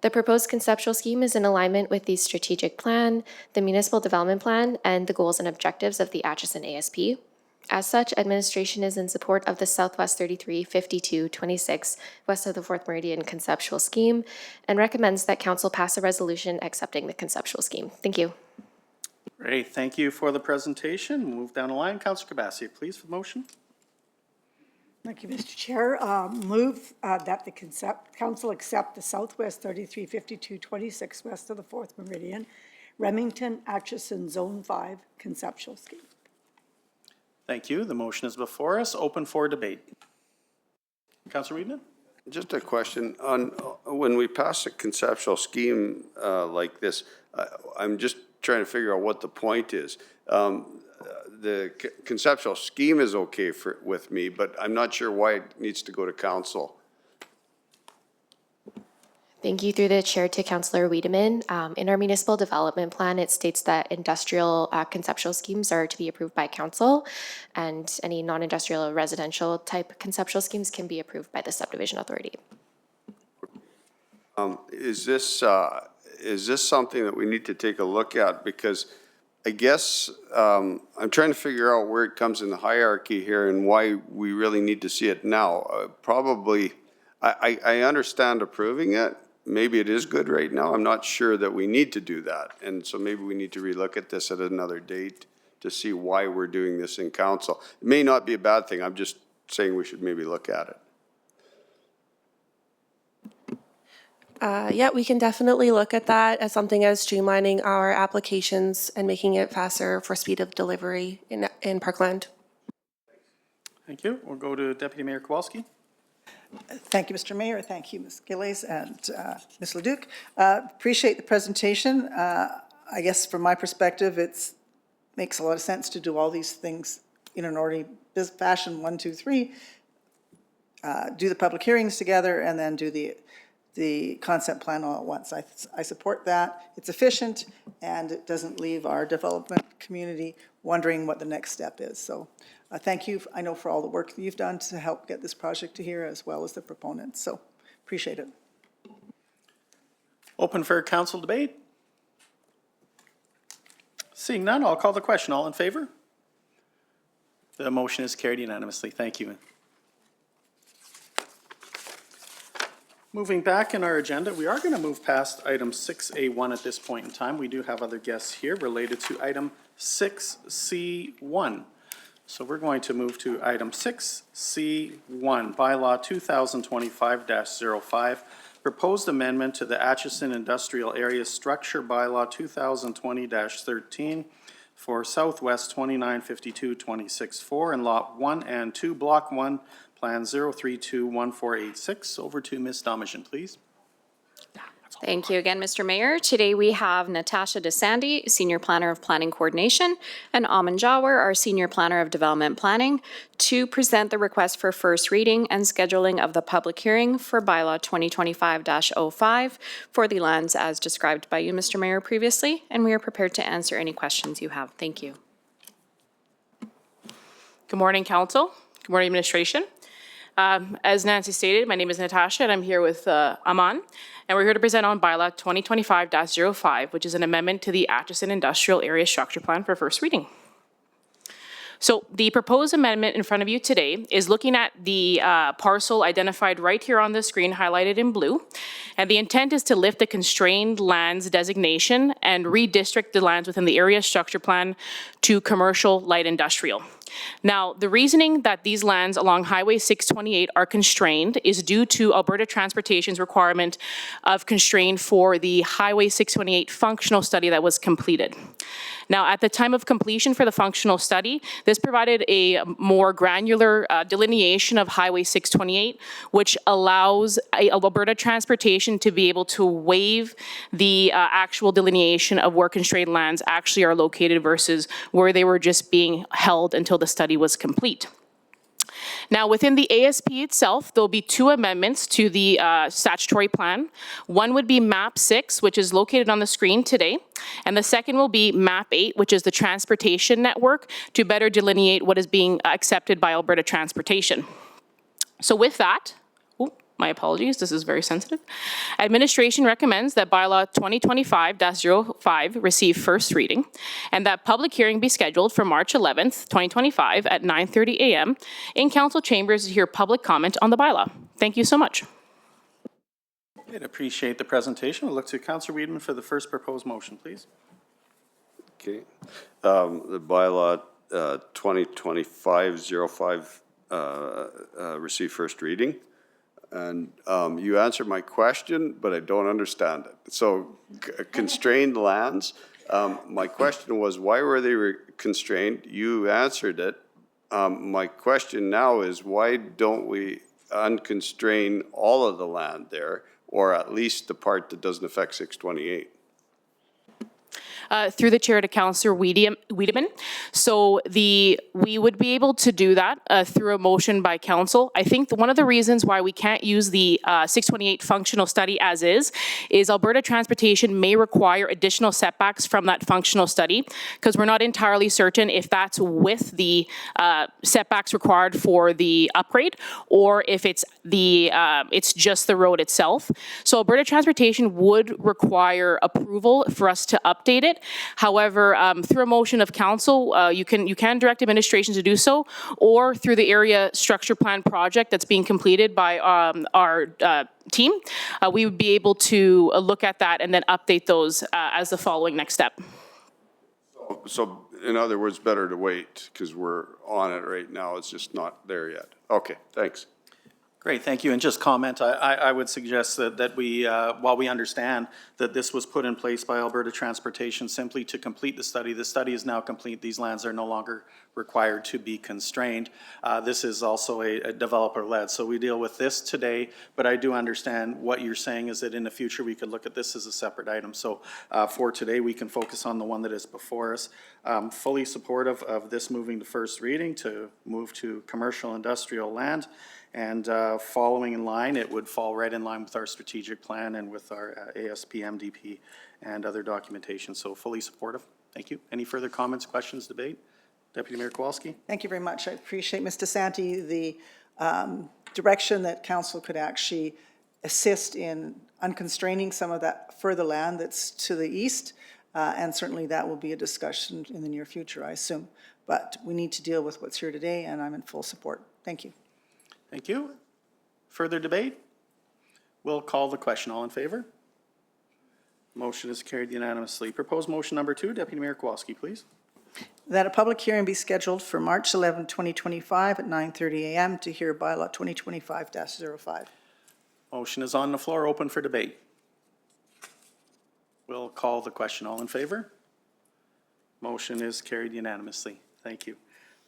[SPEAKER 13] The proposed conceptual scheme is in alignment with the strategic plan, the municipal development plan, and the goals and objectives of the Acheson ASP. As such, administration is in support of the Southwest 335226 west of the 4th Meridian conceptual scheme and recommends that council pass a resolution accepting the conceptual scheme. Thank you.
[SPEAKER 1] Great, thank you for the presentation. Move down the line. Councillor Kabasiak, please, for the motion.
[SPEAKER 7] Thank you, Mr. Chair. Move that the council accept the Southwest 335226 west of the 4th Meridian, Remington Acheson Zone 5 conceptual scheme.
[SPEAKER 1] Thank you. The motion is before us, open for debate. Councillor Weidman?
[SPEAKER 3] Just a question on when we pass a conceptual scheme like this, I'm just trying to figure out what the point is. The conceptual scheme is okay with me, but I'm not sure why it needs to go to council.
[SPEAKER 13] Thank you through the chair to Councillor Wiedemann. In our municipal development plan, it states that industrial conceptual schemes are to be approved by council, and any non-industrial or residential type conceptual schemes can be approved by the subdivision authority.
[SPEAKER 3] Is this something that we need to take a look at? Because I guess I'm trying to figure out where it comes in the hierarchy here and why we really need to see it now. Probably, I understand approving it. Maybe it is good right now. I'm not sure that we need to do that. And so maybe we need to relook at this at another date to see why we're doing this in council. It may not be a bad thing. I'm just saying we should maybe look at it.
[SPEAKER 14] Yeah, we can definitely look at that as something as streamlining our applications and making it faster for speed of delivery in Parkland.
[SPEAKER 1] Thank you. We'll go to Deputy Mayor Kowalski.
[SPEAKER 4] Thank you, Mr. Mayor. Thank you, Ms. Gillies and Ms. Leduc. Appreciate the presentation. I guess from my perspective, it makes a lot of sense to do all these things in an orderly fashion, 1, 2, 3. Do the public hearings together and then do the concept plan all at once. I support that. It's efficient and it doesn't leave our development community wondering what the next step is. So thank you, I know, for all the work that you've done to help get this project to here, as well as the proponents. So appreciate it.
[SPEAKER 1] Open for council debate. Seeing none, I'll call the question. All in favor? The motion is carried unanimously. Thank you. Moving back in our agenda, we are going to move past item 6A1 at this point in time. We do have other guests here related to item 6C1. So we're going to move to item 6C1, Bylaw 2025-05, proposed amendment to the Acheson Industrial Area Structure Bylaw 2020-13 for Southwest 2952-26-4 and Lot 1 and 2, Block 1, Plan 0321486. Over to Ms. Domijan, please.
[SPEAKER 12] Thank you again, Mr. Mayor. Today we have Natasha DeSandy, Senior Planner of Planning Coordination, and Aman Jawar, our Senior Planner of Development Planning, to present the request for first reading and scheduling of the public hearing for Bylaw 2025-05 for the lands as described by you, Mr. Mayor, previously, and we are prepared to answer any questions you have. Thank you.
[SPEAKER 19] Good morning, Council. Good morning, Administration. As Nancy stated, my name is Natasha, and I'm here with Aman, and we're here to present on Bylaw 2025-05, which is an amendment to the Acheson Industrial Area Structure Plan for first reading. So the proposed amendment in front of you today is looking at the parcel identified right here on the screen, highlighted in blue, and the intent is to lift the constrained lands designation and redistrict the lands within the area structure plan to commercial light industrial. Now, the reasoning that these lands along Highway 628 are constrained is due to Alberta Transportation's requirement of constraint for the Highway 628 functional study that was completed. Now, at the time of completion for the functional study, this provided a more granular delineation of Highway 628, which allows Alberta Transportation to be able to waive the actual delineation of where constrained lands actually are located versus where they were just being held until the the study was complete. Now, within the ASP itself, there'll be two amendments to the statutory plan. One would be MAP 6, which is located on the screen today, and the second will be MAP 8, which is the transportation network, to better delineate what is being accepted by Alberta Transportation. So with that, my apologies, this is very sensitive. Administration recommends that bylaw 2025-05 receive first reading and that public hearing be scheduled for March 11th, 2025 at 9:30 a.m. in council chambers to hear public comment on the bylaw. Thank you so much.
[SPEAKER 1] I appreciate the presentation. We'll look to Councillor Wiedemann for the first proposed motion, please.
[SPEAKER 3] Okay. The bylaw 2025-05 receive first reading. And you answered my question, but I don't understand it. So constrained lands, my question was, why were they constrained? You answered it. My question now is, why don't we unconstrain all of the land there, or at least the part that doesn't affect 628?
[SPEAKER 19] Through the chair to Councillor Wiedemann. So we would be able to do that through a motion by council. I think one of the reasons why we can't use the 628 functional study as is Alberta Transportation may require additional setbacks from that functional study, because we're not entirely certain if that's with the setbacks required for the upgrade or if it's just the road itself. So Alberta Transportation would require approval for us to update it. However, through a motion of council, you can direct administration to do so, or through the area structure plan project that's being completed by our team, we would be able to look at that and then update those as the following next step.
[SPEAKER 3] So in other words, better to wait because we're on it right now. It's just not there yet. Okay, thanks.
[SPEAKER 1] Great, thank you. And just comment, I would suggest that we, while we understand that this was put in place by Alberta Transportation simply to complete the study is now complete. These lands are no longer required to be constrained. This is also a developer-led, so we deal with this today, but I do understand what you're saying is that in the future we could look at this as a separate item. So for today, we can focus on the one that is before us. Fully supportive of this moving to first reading to move to commercial industrial land. And following in line, it would fall right in line with our strategic plan and with our ASP, MDP, and other documentation. So fully supportive. Thank you. Any further comments, questions, debate? Deputy Mayor Kowalski.
[SPEAKER 4] Thank you very much. I appreciate, Ms. DeSanti, the direction that council could actually assist in unconstraining some of that further land that's to the east. And certainly that will be a discussion in the near future, I assume. But we need to deal with what's here today, and I'm in full support. Thank you.
[SPEAKER 1] Thank you. Further debate? We'll call the question. All in favor? Motion is carried unanimously. Proposed motion number 2, Deputy Mayor Kowalski, please.
[SPEAKER 4] That a public hearing be scheduled for March 11, 2025 at 9:30 a.m. to hear bylaw 2025-05.
[SPEAKER 1] Motion is on the floor, open for debate. We'll call the question. All in favor? Motion is carried unanimously. Thank you.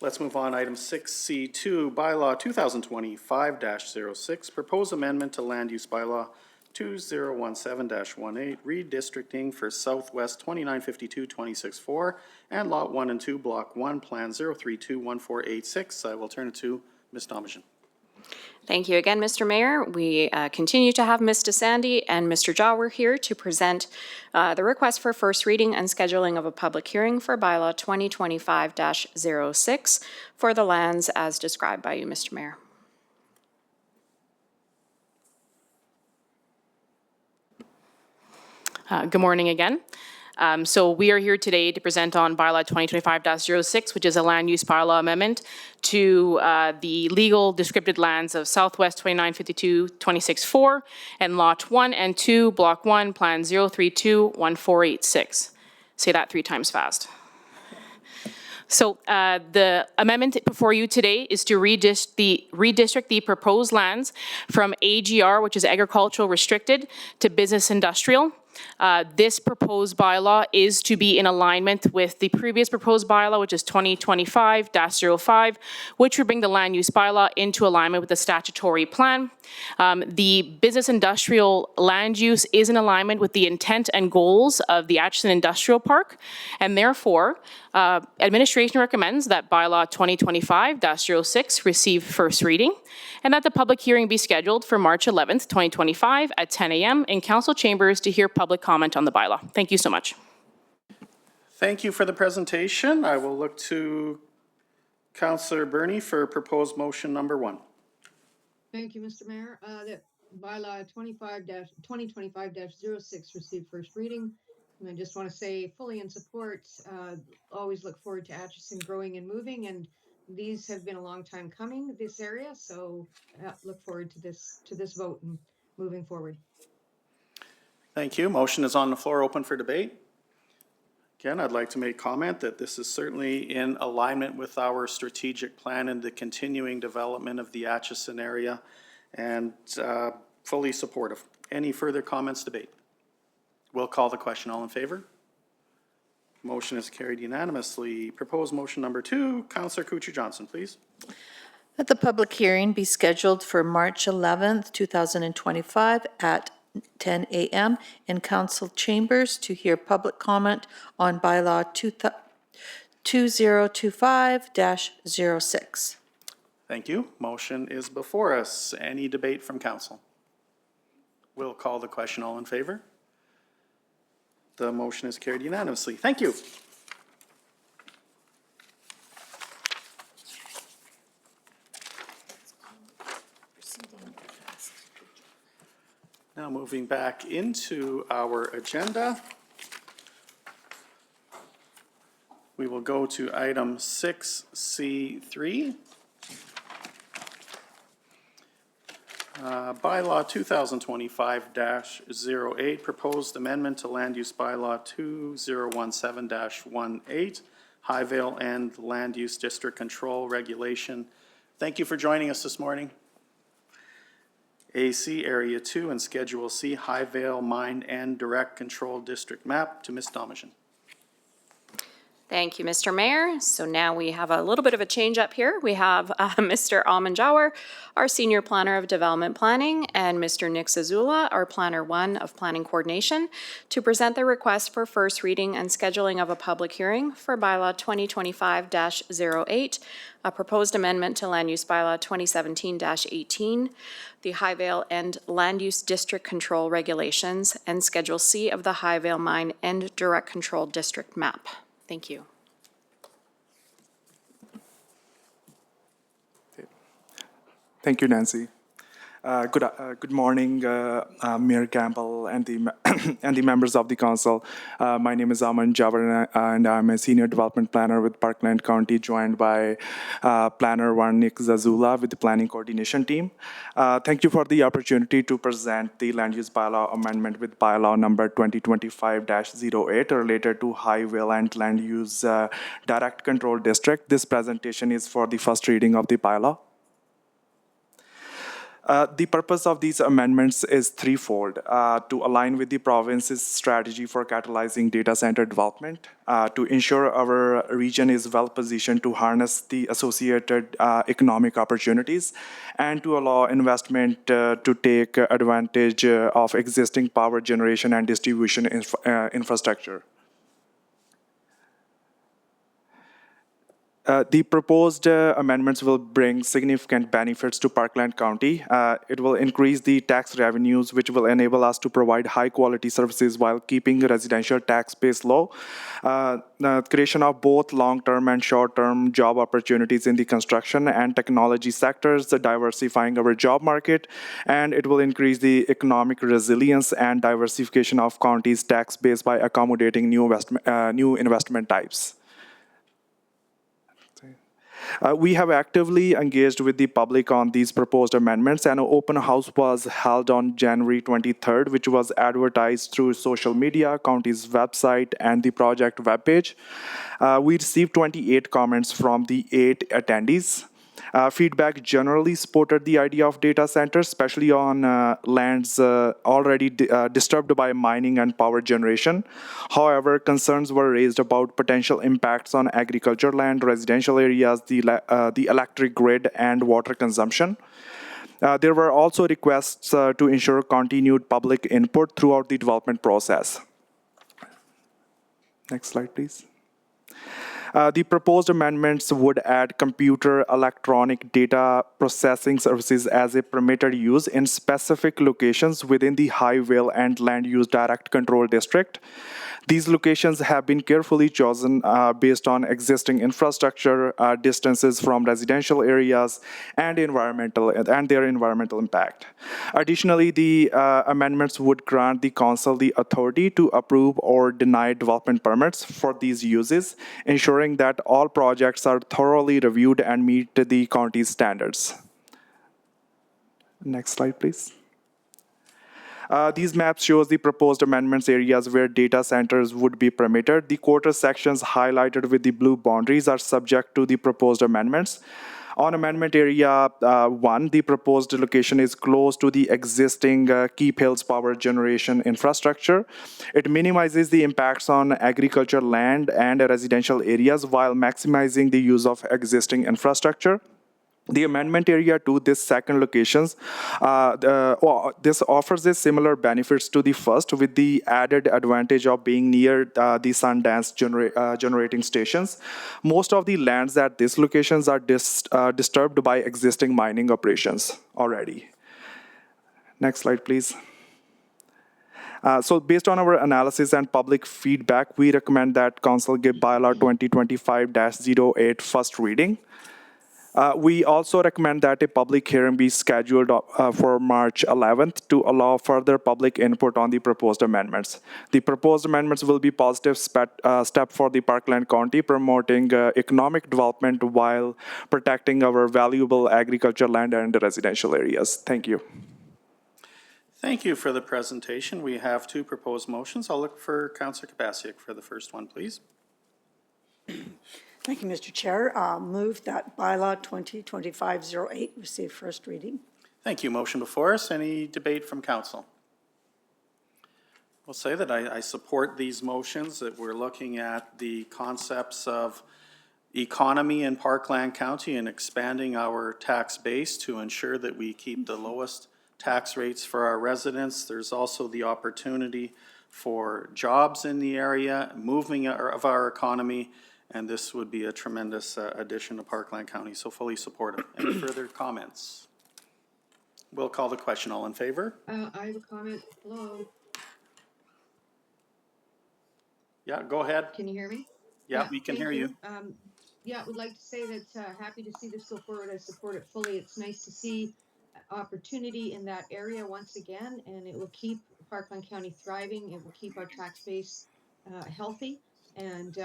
[SPEAKER 1] Let's move on. Item 6C2, bylaw 2025-06, proposed amendment to land use bylaw 2017-18, redistricting for Southwest 2952-26-4 and Lot 1 and 2, Block 1, Plan 0321486. I will turn it to Ms. Domijan.
[SPEAKER 12] Thank you again, Mr. Mayor. We continue to have Ms. DeSanti and Mr. Jawwer here to present the request for first reading and scheduling of a public hearing for bylaw 2025-06 for the lands as described by you, Mr. Mayor.
[SPEAKER 19] Good morning again. So we are here today to present on bylaw 2025-06, which is a land use bylaw amendment to the legal descripted lands of Southwest 2952-26-4 and Lot 1 and 2, Block 1, Plan 0321486. Say that 3 times fast. So the amendment before you today is to redistrict the proposed lands from AGR, which is agricultural restricted, to business industrial. This proposed bylaw is to be in alignment with the previous proposed bylaw, which is 2025-05, which would bring the land use bylaw into alignment with the statutory plan. The business industrial land use is in alignment with the intent and goals of the Acheson Industrial Park, and therefore, Administration recommends that bylaw 2025-06 receive first reading and that the public hearing be scheduled for March 11th, 2025 at 10 a.m. in council chambers to hear public comment on the bylaw. Thank you so much.
[SPEAKER 1] Thank you for the presentation. I will look to Councillor Burney for proposed motion number 1.
[SPEAKER 5] Thank you, Mr. Mayor. That bylaw 2025-06 received first reading. And I just want to say, fully in support, always look forward to Atchison growing and moving. And these have been a long time coming, this area. So look forward to this vote and moving forward.
[SPEAKER 1] Thank you. Motion is on the floor, open for debate. Again, I'd like to make comment that this is certainly in alignment with our strategic plan and the continuing development of the Atchison area, and fully supportive. Any further comments, debate? We'll call the question. All in favor? Motion is carried unanimously. Proposed motion number 2, Councillor Kucher-Johnson, please.
[SPEAKER 6] That the public hearing be scheduled for March 11th, 2025 at 10 a.m. in council chambers to hear public comment on bylaw 2025-06.
[SPEAKER 1] Thank you. Motion is before us. Any debate from council? We'll call the question. All in favor? The motion is carried unanimously. Thank you. Now moving back into our agenda, we will go to item 6C3. Bylaw 2025-08, proposed amendment to land use bylaw 2017-18, Highvale and land use district control regulation. Thank you for joining us this morning. AC Area 2 and Schedule C, Highvale Mine and Direct Control District Map to Ms. Domijan.
[SPEAKER 12] Thank you, Mr. Mayor. So now we have a little bit of a change up here. We have Mr. Aman Jawar, our Senior Planner of Development Planning, and Mr. Nick Zazula, our Planner 1 of Planning Coordination, to present the request for first reading and scheduling of a public hearing for bylaw 2025-08, a proposed amendment to land use bylaw 2017-18, the Highvale and land use district control regulations, and Schedule C of the Highvale Mine and Direct Control District map. Thank you.
[SPEAKER 20] Thank you, Nancy. Good morning, Mayor Campbell and the and the members of the council. My name is Aman Jawar, and I'm a senior development planner with Parkland County, joined by Planner 1 Nick Zazula with the planning coordination team. Thank you for the opportunity to present the land use bylaw amendment with bylaw number 2025-08 related to Highvale and land use direct control district. This presentation is for the first reading of the bylaw. The purpose of these amendments is threefold: to align with the province's strategy for catalyzing data center development, to ensure our region is well positioned to harness the associated economic opportunities, and to allow investment to take advantage of existing power generation and distribution infrastructure. The proposed amendments will bring significant benefits to Parkland County. It will increase the tax revenues, which will enable us to provide high-quality services while keeping residential tax base low. The creation of both long-term and short-term job opportunities in the construction and technology sectors, diversifying our job market, and it will increase the economic resilience and diversification of county's tax base by accommodating new investment types. We have actively engaged with the public on these proposed amendments, and an open house was held on January 23rd, which was advertised through social media, county's website, and the project webpage. We received 28 comments from the 8 attendees. Feedback generally supported the idea of data centers, especially on lands already disturbed by mining and power generation. However, concerns were raised about potential impacts on agriculture land, residential areas, the electric grid, and water consumption. There were also requests to ensure continued public input throughout the development process. Next slide, please. The proposed amendments would add computer electronic data processing services as a permitted use in specific locations within the Highvale and Land Use Direct Control District. These locations have been carefully chosen based on existing infrastructure, distances from residential areas, and their environmental impact. Additionally, the amendments would grant the council the authority to approve or deny development permits for these uses, ensuring that all projects are thoroughly reviewed and meet the county's standards. Next slide, please. These maps shows the proposed amendments areas where data centers would be permitted. The quarter sections highlighted with the blue boundaries are subject to the proposed amendments. On Amendment Area 1, the proposed location is close to the existing Keep Hills power generation infrastructure. It minimizes the impacts on agricultural land and residential areas while maximizing the use of existing infrastructure. The amendment area to this second locations, this offers a similar benefits to the first with the added advantage of being near the Sundance generating stations. Most of the lands at these locations are disturbed by existing mining operations already. Next slide, please. So based on our analysis and public feedback, we recommend that Council give Bylaw 2025-08 first reading. We also recommend that a public hearing be scheduled for March 11th to allow further public input on the proposed amendments. The proposed amendments will be a positive step for the Parkland County, promoting economic development while protecting our valuable agricultural land and residential areas. Thank you.
[SPEAKER 1] Thank you for the presentation. We have two proposed motions. I'll look for Councillor Kapasiak for the first one, please.
[SPEAKER 7] Thank you, Mr. Chair. Move that bylaw 2025-08 receive first reading.
[SPEAKER 1] Thank you. Motion before us. Any debate from council? I'll say that I support these motions, that we're looking at the concepts of economy in Parkland County and expanding our tax base to ensure that we keep the lowest tax rates for our residents. There's also the opportunity for jobs in the area, moving of our economy, and this would be a tremendous addition to Parkland County, so fully supportive. Any further comments? We'll call the question. All in favor?
[SPEAKER 5] I have a comment. Hello,
[SPEAKER 1] Yeah, go ahead.
[SPEAKER 5] can you hear me?
[SPEAKER 1] Yeah, we can
[SPEAKER 5] thank
[SPEAKER 1] hear you.
[SPEAKER 5] Yeah, I would like to say that happy to see this go forward. I support it fully. It's nice to see opportunity in that area once again, and it will keep Parkland County thriving. It will keep our tax base healthy. And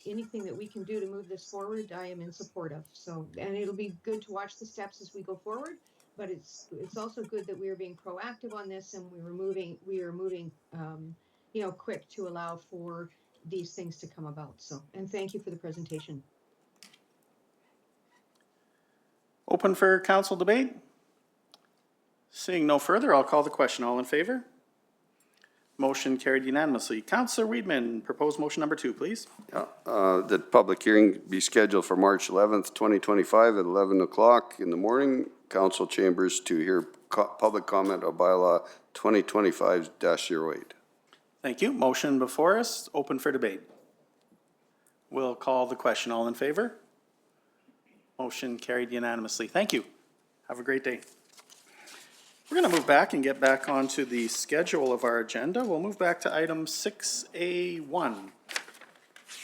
[SPEAKER 5] anything that we can do to move this forward, I am in support of. So, and it'll be good to watch the steps as we go forward. But it's also good that we are being proactive on this, and we are moving, quick to allow for these things to come about. So, and thank you for the presentation.
[SPEAKER 1] Open for council debate? Seeing no further, I'll call the question. All in favor? Motion carried unanimously. Councillor Weidman, proposed motion number 2, please.
[SPEAKER 3] That public hearing be scheduled for March 11th, 2025 at 11 o'clock in the morning. Council chambers to hear public comment on bylaw 2025-08.
[SPEAKER 1] Thank you. Motion before us, open for debate. We'll call the question. All in favor? Motion carried unanimously. Thank you. Have a great day. We're going to move back and get back onto the schedule of our agenda. We'll move back to item 6A1,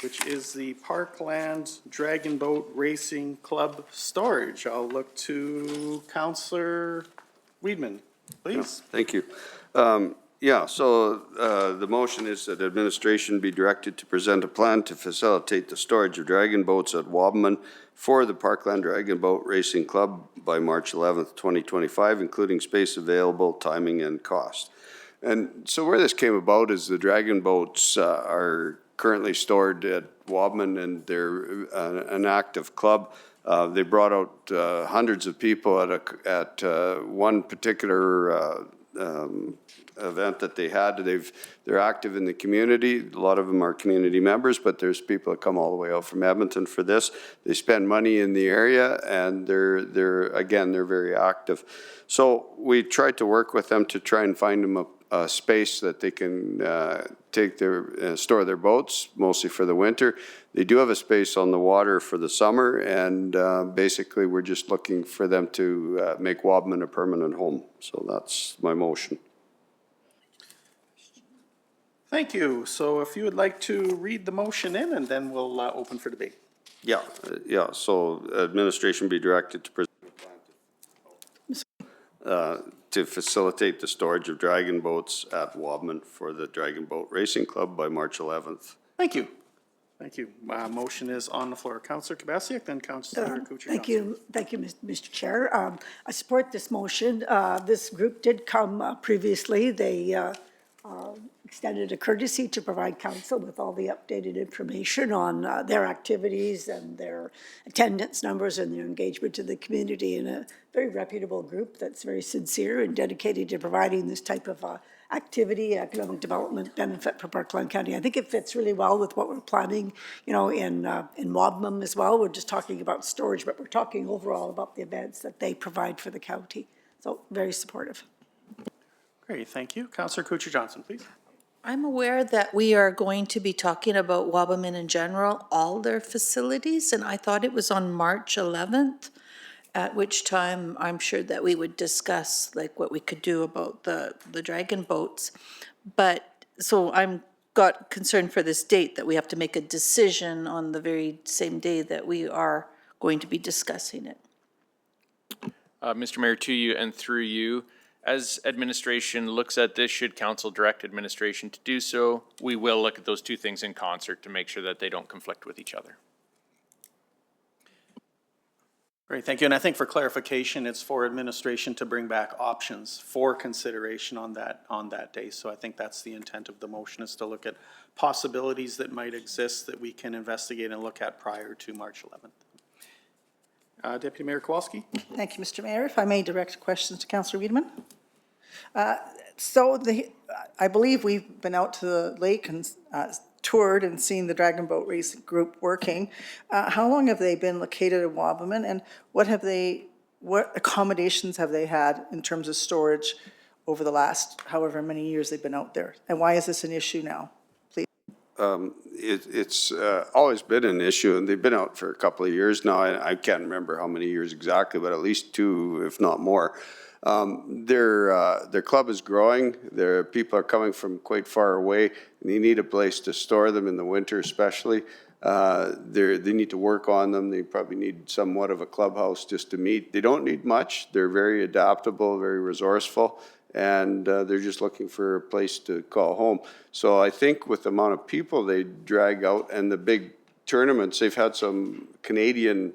[SPEAKER 1] which is the Parkland Dragon Boat Racing Club storage. I'll look to Councillor Weidman, please.
[SPEAKER 3] Thank you. So the motion is that administration be directed to present a plan to facilitate the storage of dragon boats at Wabamun for the Parkland Dragon Boat Racing Club by March 11th, 2025, including space available, timing, and cost. And so where this came about is the dragon boats are currently stored at Wabamun, and they're an active club. They brought out hundreds of people at one particular event that they had. They're active in the community. A lot of them are community members, but there's people that come all the way out from Edmonton for this. They spend money in the area, and they're very active. So we tried to work with them to try and find them space that they can take their, store their boats, mostly for the winter. They do have a space on the water for the summer, and basically we're just looking for them to make Wabamun a permanent home. So that's my motion.
[SPEAKER 1] Thank you. So if you would like to read the motion in, and then we'll open for debate.
[SPEAKER 3] Yeah, so administration be directed to present to facilitate the storage of dragon boats at Wabamun for the Dragon Boat Racing Club by March 11th.
[SPEAKER 1] Thank you. Thank you. Motion is on the floor. Councillor Kubasiak, then Councillor Kucher.
[SPEAKER 7] Thank you, Mr. Chair. I support this motion. This group did come previously. They extended a courtesy to provide council with all the updated information on their activities and their attendance numbers and their engagement in the community, in a very reputable group that's very sincere and dedicated to providing this type of activity, economic development benefit for Parkland County. I think it fits really well with what we're planning, in Wabamun as well. We're just talking about storage, but we're talking overall about the events that they provide for the county. So very supportive.
[SPEAKER 1] Great, thank you. Councillor Kucher Johnson, please.
[SPEAKER 6] I'm aware that we are going to be talking about Wabamun in general, all their facilities, and I thought it was on March 11th, at which time I'm sure that we would discuss like what we could do about the dragon boats. But, so I'm got concerned for this date that we have to make a decision on the very same day that we are going to be discussing it.
[SPEAKER 2] Mr. Mayor, to you and through you, as administration looks at this, should council direct administration to do so, we will look at those two things in concert to make sure that they don't conflict with each other.
[SPEAKER 1] Great, thank you. And I think for clarification, it's for administration to bring back options for consideration on that day. So I think that's the intent of the motion, is to look at possibilities that might exist that we can investigate and look at prior to March 11th. Deputy Mayor Kowalski.
[SPEAKER 4] Thank you, Mr. Mayor. If I may direct questions to Councillor Wiedemann. I believe we've been out to the lake and toured and seen the Dragon Boat Racing Group working. How long have they been located in Wabamun, and what accommodations have they had in terms of storage over the last however many years they've been out there? And why is this an issue now?
[SPEAKER 3] It's always been an issue, and they've been out for a couple of years now. I can't remember how many years exactly, but at least 2, if not more. Their club is growing. Their people are coming from quite far away, and they need a place to store them in the winter especially. They need to work on them. They probably need somewhat of a clubhouse just to meet. They don't need much. They're very adaptable, very resourceful, and they're just looking for a place to call home. So I think with the amount of people they drag out and the big tournaments, they've had some Canadian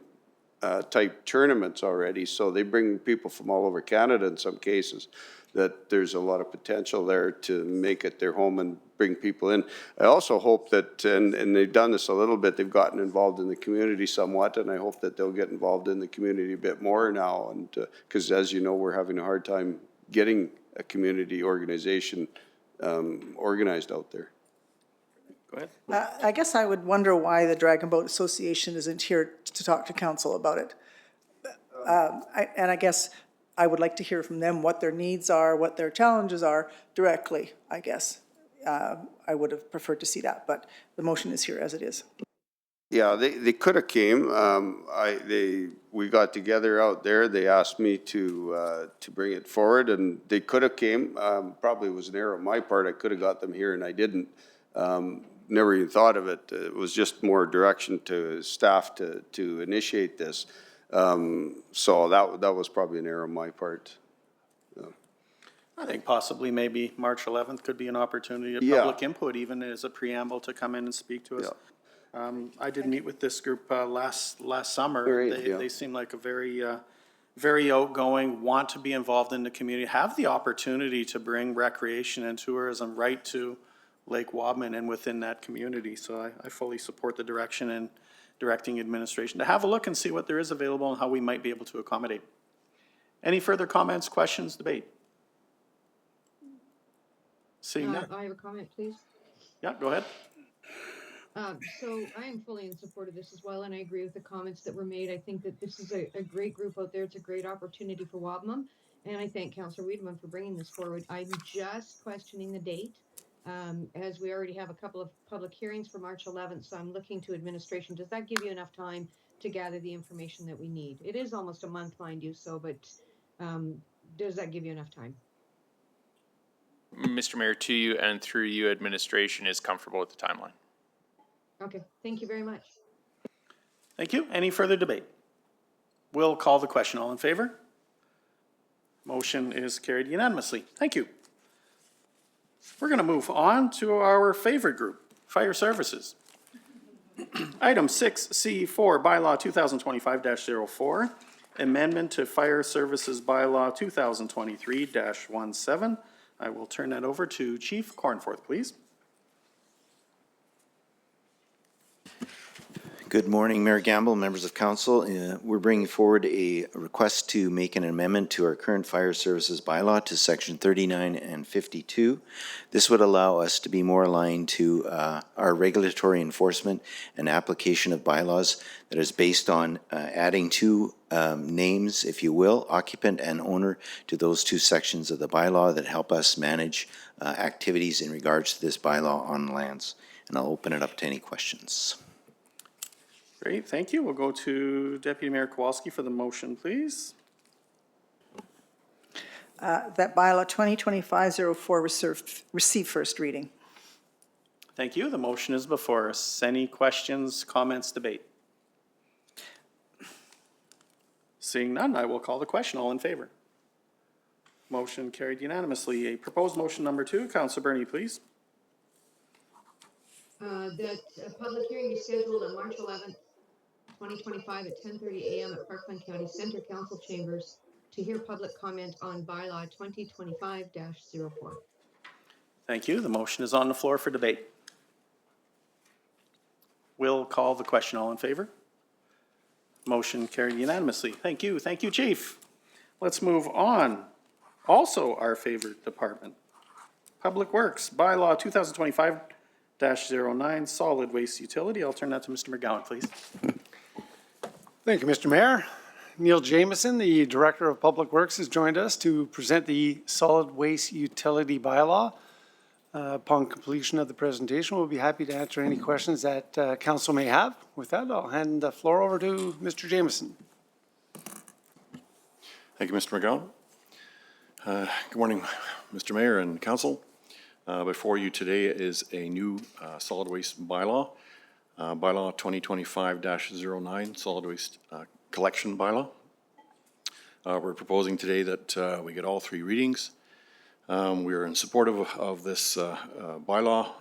[SPEAKER 3] type tournaments already, so they bring people from all over Canada in some cases, that there's a lot of potential there to make it their home and bring people in. I also hope that, and they've done this a little bit, they've gotten involved in the community somewhat, and I hope that they'll get involved in the community a bit more now, and because as you know, we're having a hard time getting a community organization organized out there.
[SPEAKER 1] Go ahead.
[SPEAKER 4] I guess I would wonder why the Dragon Boat Association isn't here to talk to council about it. And I guess I would like to hear from them what their needs are, what their challenges are directly, I guess. I would have preferred to see that, but the motion is here as it is.
[SPEAKER 3] Yeah, they could have came. We got together out there. They asked me to bring it forward, and they could have came. Probably was an error on my part. I could have got them here, and I didn't. Never even thought of it. It was just more direction to staff to initiate this. So that was probably an error on my part.
[SPEAKER 1] I think possibly maybe March 11th could be an opportunity of public input, even as a preamble to come in and speak to us. Yeah. I did meet with this group last summer. They seem like a very outgoing, want to be involved in the community, have the opportunity to bring recreation and tourism right to Lake Wabamun and within that community. So I fully support the direction and directing administration to have a look and see what there is available and how we might be able to accommodate. Any further comments, questions, debate? Seeing none.
[SPEAKER 5] I have a comment, please.
[SPEAKER 1] Yeah, go ahead.
[SPEAKER 5] So I am fully in support of this as well, and I agree with the comments that were made. I think that this is a great group out there. It's a great opportunity for Wabamun, and I thank Councillor Wiedemann for bringing this forward. I'm just questioning the date, as we already have a couple of public hearings for March 11th, so I'm looking to administration. Does that give you enough time to gather the information that we need? It is almost a month, mind you, so, but does that give you enough time?
[SPEAKER 2] Mr. Mayor, to you and through you, administration is comfortable with the timeline.
[SPEAKER 5] Okay, thank you very much.
[SPEAKER 1] Thank you. Any further debate? We'll call the question. All in favor? Motion is carried unanimously. Thank you. We're going to move on to our favorite group, Fire Services. Item 6C4, Bylaw 2025-04, Amendment to Fire Services Bylaw 2023-17. I will turn that over to Chief Cornforth, please.
[SPEAKER 21] Good morning, Mayor Gamble, members of council. We're bringing forward a request to make an amendment to our current fire services bylaw to section 39 and 52. This would allow us to be more aligned to our regulatory enforcement and application of bylaws that is based on adding two names, if you will, occupant and owner, to those two sections of the bylaw that help us manage activities in regards to this bylaw on lands. And I'll open it up to any questions.
[SPEAKER 1] Great, thank you. We'll go to Deputy Mayor Kowalski for the motion, please.
[SPEAKER 4] That bylaw 2025-04 receive first reading.
[SPEAKER 1] Thank you. The motion is before us. Any questions, comments, debate? Seeing none, I will call the question. All in favor? Motion carried unanimously. A proposed motion number 2, Councilor Bernie, please.
[SPEAKER 5] That public hearing is scheduled on March 11th, 2025 at 10:30 a.m. at Parkland County Centre Council Chambers to hear public comment on bylaw 2025-04.
[SPEAKER 1] Thank you. The motion is on the floor for debate. We'll call the question. All in favor? Motion carried unanimously. Thank you. Thank you, Chief. Let's move on. Also our favorite department, Public Works, bylaw 2025-09, solid waste utility. I'll turn that to Mr. McGowan, please.
[SPEAKER 18] Thank you, Mr. Mayor. Neil Jamieson, the Director of Public Works, has joined us to present the solid waste utility bylaw. Upon completion of the presentation, we'll be happy to answer any questions that council may have. With that, I'll hand the floor over to Mr. Jamieson.
[SPEAKER 22] Thank you, Mr. McGowan. Good morning, Mr. Mayor and council. Before you today is a new solid waste bylaw. Bylaw 2025-09, solid waste collection bylaw. We're proposing today that we get all 3 readings. We are in support of this bylaw.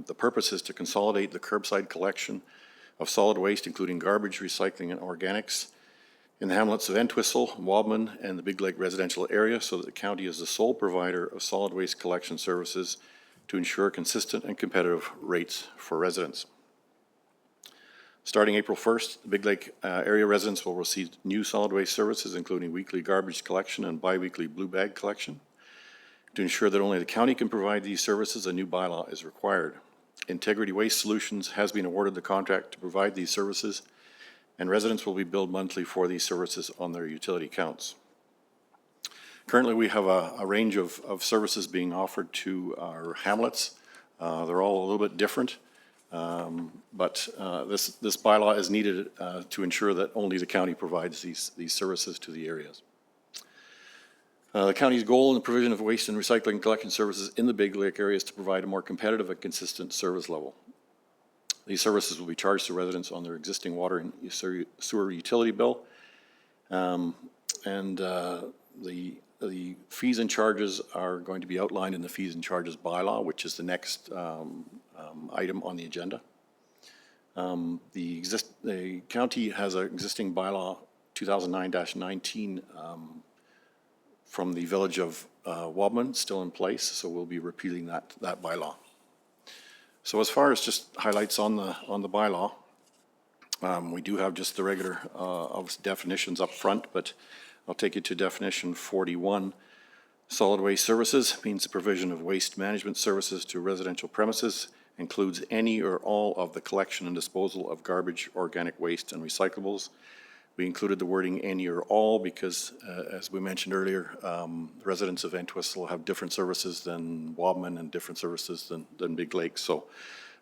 [SPEAKER 22] The purpose is to consolidate the curbside collection of solid waste, including garbage, recycling, and organics, in the hamlets of Entwistle, Wobman, and the Big Lake residential area, so that the county is the sole provider of solid waste collection services to ensure consistent and competitive rates for residents. Starting April 1st, the Big Lake area residents will receive new solid waste services, including weekly garbage collection and bi-weekly blue bag collection. To ensure that only the county can provide these services, a new bylaw is required. Integrity Waste Solutions has been awarded the contract to provide these services, and residents will be billed monthly for these services on their utility accounts. Currently, we have a range of services being offered to our hamlets. They're all a little bit different. But this bylaw is needed to ensure that only the county provides these services to the areas. The county's goal in the provision of waste and recycling collection services in the Big Lake area is to provide a more competitive and consistent service level. These services will be charged to residents on their existing water and sewer utility bill. The fees and charges are going to be outlined in the fees and charges bylaw, which is the next item on the agenda. The county has an existing bylaw 2009-19 from the village of Wobman, still in place, so we'll be repealing that bylaw. So as far as just highlights on the bylaw, we do have just the regular of definitions up front, but I'll take you to definition 41. Solid waste services means the provision of waste management services to residential premises, includes any or all of the collection and disposal of garbage, organic waste, and recyclables, We included the wording any or all because, as we mentioned earlier, residents of Entwistle have different services than Wabman and different services than Big Lake. So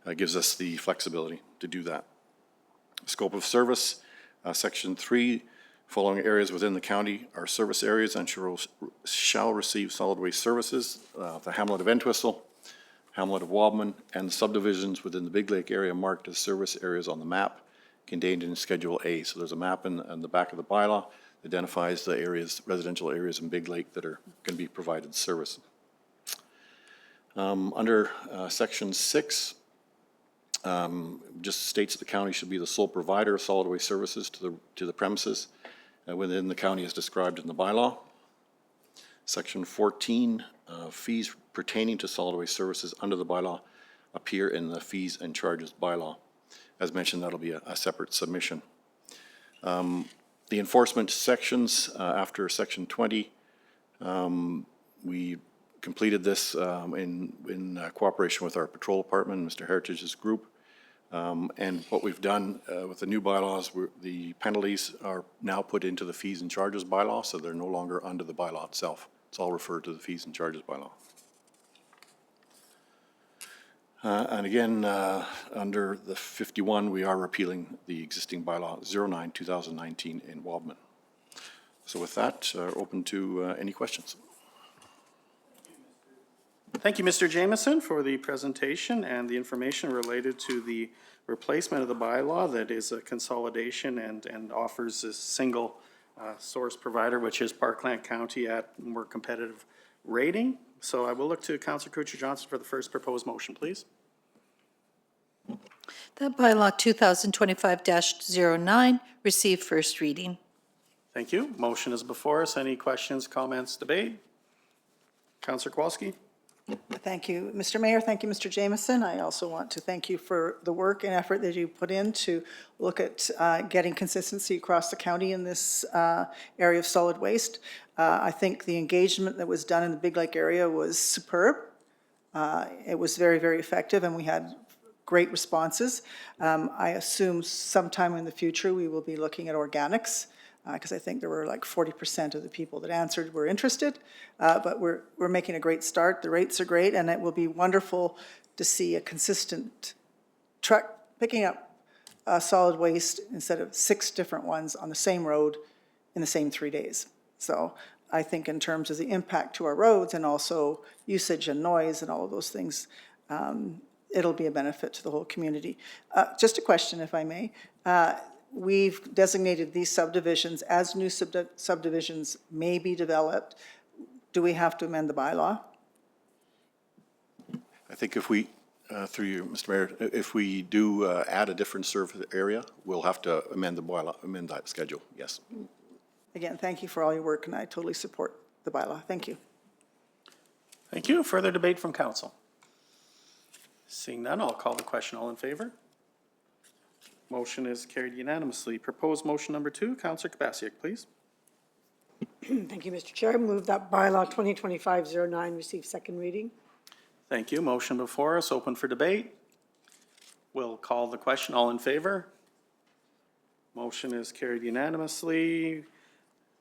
[SPEAKER 22] it gives us the flexibility to do that. Scope of service, Section 3, following areas within the county are service areas and shall receive solid waste services. The hamlet of Entwistle, hamlet of Wabman, and the subdivisions within the Big Lake area marked as service areas on the map contained in Schedule A. So there's a map in the back of the bylaw that identifies the areas, residential areas in Big Lake that are going to be provided service. Under Section 6, just states that the county should be the sole provider of solid waste services to the premises within the county as described in the bylaw. Section 14, fees pertaining to solid waste services under the bylaw appear in the fees and charges bylaw. As mentioned, that'll be a separate submission. The enforcement sections after Section 20, we completed this in cooperation with our patrol department, Mr. Heritage's group. And what we've done with the new bylaws, the penalties are now put into the fees and charges bylaw, so they're no longer under the bylaw itself. It's all referred to the fees and charges bylaw. And again, under the 51, we are repealing the existing bylaw 09-2019 in Wabman. So with that, open to any questions.
[SPEAKER 1] Thank you, Mr. Jameson, for the presentation and the information related to the replacement of the bylaw that is a consolidation and offers a single source provider, which is Parkland County at more competitive rating. So I will look to Councillor Kutcher-Johnson for the first proposed motion, please.
[SPEAKER 6] That bylaw 2025-09 received first reading.
[SPEAKER 1] Thank you. Motion is before us. Any questions, comments, debate? Councillor Kowalski?
[SPEAKER 4] Thank you, Mr. Mayor. Thank you, Mr. Jameson. I also want to thank you for the work and effort that you put in to look at getting consistency across the county in this area of solid waste. I think the engagement that was done in the Big Lake area was superb. It was very, very effective, and we had great responses. I assume sometime in the future we will be looking at organics, because I think there were like 40% of the people that answered were interested. But we're making a great start. The rates are great, and it will be wonderful to see a consistent truck picking up solid waste instead of 6 different ones on the same road in the same 3 days. So I think in terms of the impact to our roads and also usage and noise and all of those things, it'll be a benefit to the whole community. Just a question, if I may. We've designated these subdivisions as new subdivisions may be developed. Do we have to amend the bylaw?
[SPEAKER 22] I think if we, through you, Mr. Mayor, if we do add a different service area, we'll have to amend the bylaw, amend that schedule, yes.
[SPEAKER 4] Again, thank you for all your work, and I totally support the bylaw. Thank you.
[SPEAKER 1] Thank you. Further debate from council? Seeing none, I'll call the question. All in favor? Motion is carried unanimously. Proposed motion number 2, Councillor Kubasiak, please.
[SPEAKER 7] Thank you, Mr. Chair. Move that bylaw 2025-09 receive second reading.
[SPEAKER 1] Thank you. Motion before us, open for debate. We'll call the question. All in favor? Motion is carried unanimously.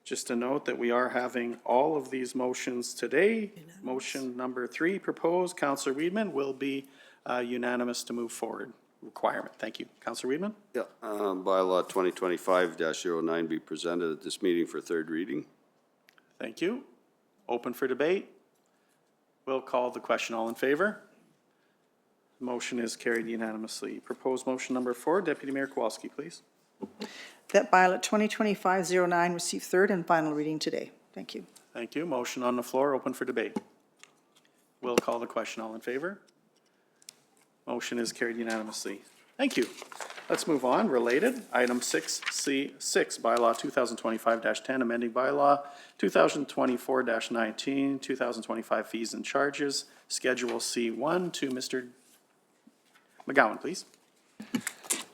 [SPEAKER 1] Just a note that we are having all of these motions today. Motion number 3 proposed, Councillor Wiedemann, will be unanimous to move forward requirement. Thank you. Councillor Wiedemann?
[SPEAKER 3] Yeah, bylaw 2025-09 be presented at this meeting for third reading.
[SPEAKER 1] Thank you. Open for debate. We'll call the question. All in favor? Motion is carried unanimously. Proposed motion number 4, Deputy Mayor Kowalski, please.
[SPEAKER 4] That bylaw 2025-09 receive third and final reading today. Thank you.
[SPEAKER 1] Thank you. Motion on the floor, open for debate. We'll call the question. All in favor? Motion is carried unanimously. Thank you. Let's move on. Related, item 6C6, bylaw 2025-10, amending bylaw 2024-19, 2025 fees and charges, Schedule C1 to Mr. McGowan, please.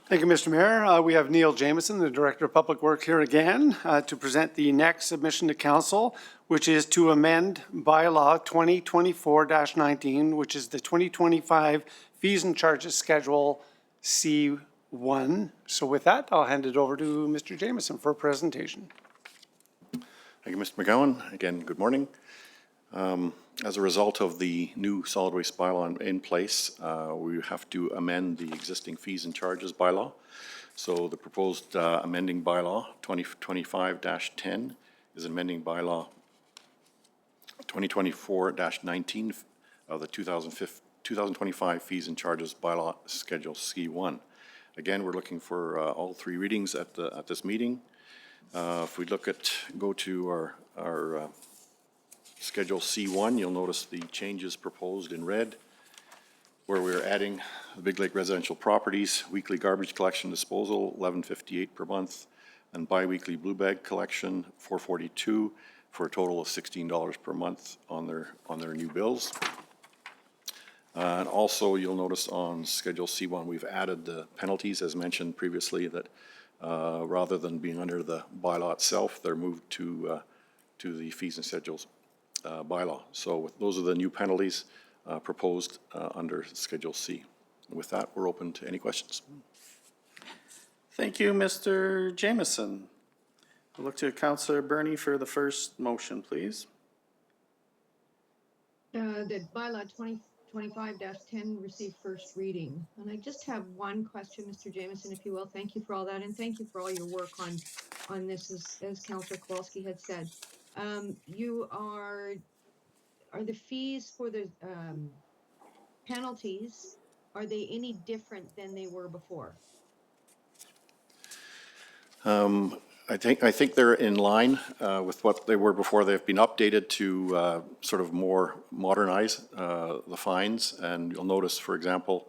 [SPEAKER 18] Thank you, Mr. Mayor. We have Neil Jameson, the Director of Public Works, here again to present the next submission to Council, which is to amend bylaw 2024-19, which is the 2025 fees and charges schedule C1. one. So with that, I'll hand it over to Mr. Jameson for a presentation.
[SPEAKER 22] Thank you, Mr. McGowan. Again, good morning. As a result of the new solid waste bylaw in place, we have to amend the existing fees and charges bylaw. So the proposed amending bylaw 2025-10 is amending bylaw 2024-19 of the 2025 fees and charges bylaw Schedule C1. Again, we're looking for all three readings at this meeting. If we go to our Schedule C1, you'll notice the changes proposed in red, where we're adding the Big Lake residential properties, weekly garbage collection disposal, $11.58 per month, and biweekly blue bag collection, $4.42, for a total of $16 per month on their new bills. And also, you'll notice on Schedule C1, we've added the penalties, as mentioned previously, that rather than being under the bylaw itself, they're moved to the fees and schedules bylaw. So those are the new penalties proposed under Schedule C. With that, we're open to any questions.
[SPEAKER 1] Thank you, Mr. Jameson. I'll look to Councillor Bernie for the first motion, please.
[SPEAKER 5] The bylaw 2025-10 received first reading. And I just have one question, Mr. Jameson, if you will. Thank you for all that, and thank you for all your work on this, as Councillor Kowalski had said. Are the fees for the penalties, are they any different than they were before?
[SPEAKER 22] I think they're in line with what they were before. They've been updated to sort of more modernize the fines. And you'll notice, for example,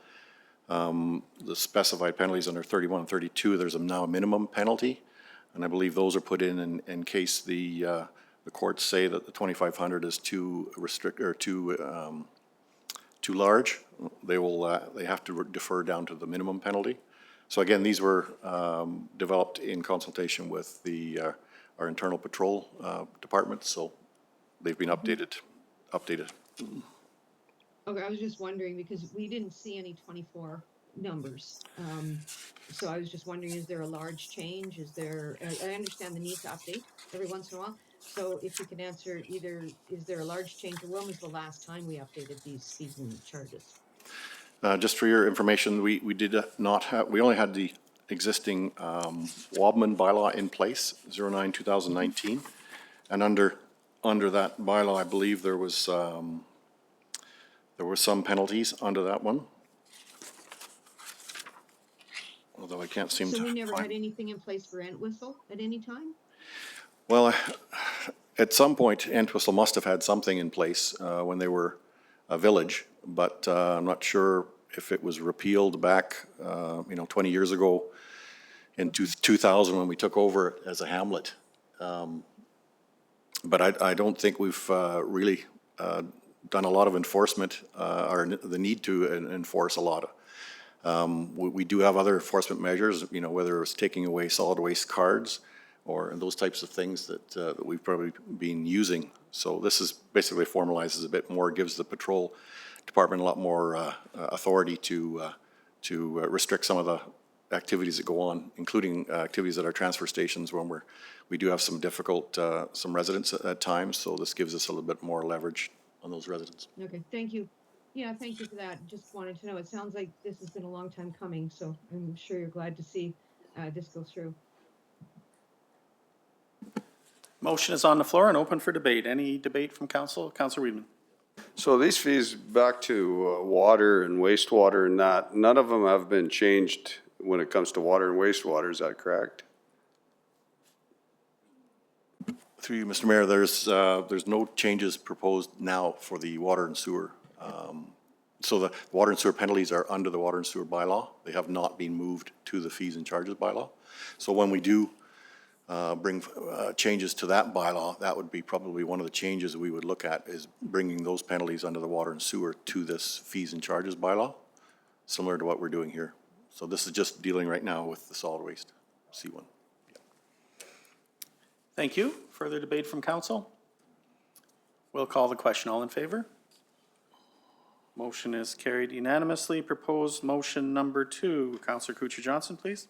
[SPEAKER 22] the specified penalties under 31 and 32, there's now a minimum penalty. And I believe those are put in case the courts say that the 2,500 is too restrict or too large. They have to defer down to the minimum penalty. So again, these were developed in consultation with our internal patrol department, so they've been updated.
[SPEAKER 5] Okay, I was just wondering because we didn't see any 24 numbers. So I was just wondering, is there a large change? I understand the need to update every once in a while. So if you can answer either, is there a large change, or when was the last time we updated these fees and charges?
[SPEAKER 22] Just for your information, we only had the existing Wabman bylaw in place, 09/2019. And under that bylaw, I believe there were some penalties under that one. Although I can't seem to
[SPEAKER 5] So we never
[SPEAKER 22] find.
[SPEAKER 5] had anything in place for Entwistle at any time?
[SPEAKER 22] Well, at some point, Entwistle must have had something in place when they were a village, but I'm not sure if it was repealed back, 20 years ago in 2000 when we took over as a hamlet. But I don't think we've really done a lot of enforcement or the need to enforce a lot. We do have other enforcement measures, whether it's taking away solid waste cards or those types of things that we've probably been using. So this is basically formalizes a bit more, gives the patrol department a lot more authority to restrict some of the activities that go on, including activities at our transfer stations when we do have some difficult, some residents at times. So this gives us a little bit more leverage on those residents.
[SPEAKER 5] Okay, thank you. Yeah, thank you for that. Just wanted to know. It sounds like this has been a long time coming, so I'm sure you're glad to see this go through.
[SPEAKER 1] Motion is on the floor and open for debate. Any debate from council? Councillor Weedman.
[SPEAKER 3] So these fees back to water and wastewater and that, none of them have been changed when it comes to water and wastewater, is that correct?
[SPEAKER 22] Through you, Mr. Mayor, there's no changes proposed now for the water and sewer. So the water and sewer penalties are under the water and sewer bylaw. They have not been moved to the fees and charges bylaw. So when we do bring changes to that bylaw, that would be probably one of the changes we would look at, is bringing those penalties under the water and sewer to this fees and charges bylaw, similar to what we're doing here. So this is just dealing right now with the solid waste C1.
[SPEAKER 1] Thank you. Further debate from council? We'll call the question. All in favor? Motion is carried unanimously. Proposed motion number 2. Counselor Kucher-Johnson, please.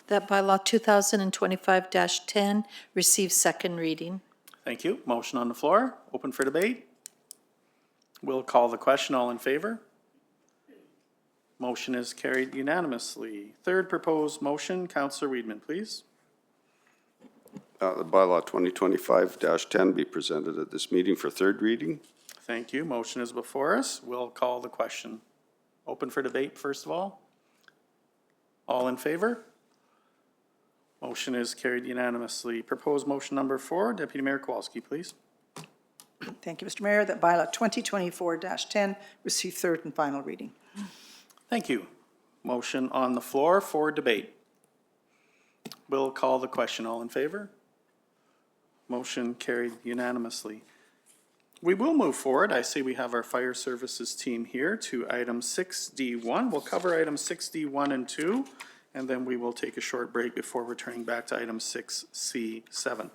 [SPEAKER 6] That bylaw 2025-10 receive second reading.
[SPEAKER 1] Thank you. Motion on the floor, open for debate. We'll call the question. All in favor? Motion is carried unanimously. Third proposed motion, Counselor Weidman, please.
[SPEAKER 3] The bylaw 2025-10 be presented at this meeting for third reading.
[SPEAKER 1] Thank you. Motion is before us. We'll call the question. Open for debate, first of all. All in favor? Motion is carried unanimously. Proposed motion number 4, Deputy Mayor Kowalski, please.
[SPEAKER 4] Thank you, Mr. Mayor, that bylaw 2024-10 receive third and final reading.
[SPEAKER 1] Thank you. Motion on the floor for debate. We'll call the question. All in favor? Motion carried unanimously. We will move forward. I see we have our fire services team here to item 6D1. We'll cover items 6D1 and 2, and then we will take a short break before returning back to item 6C7.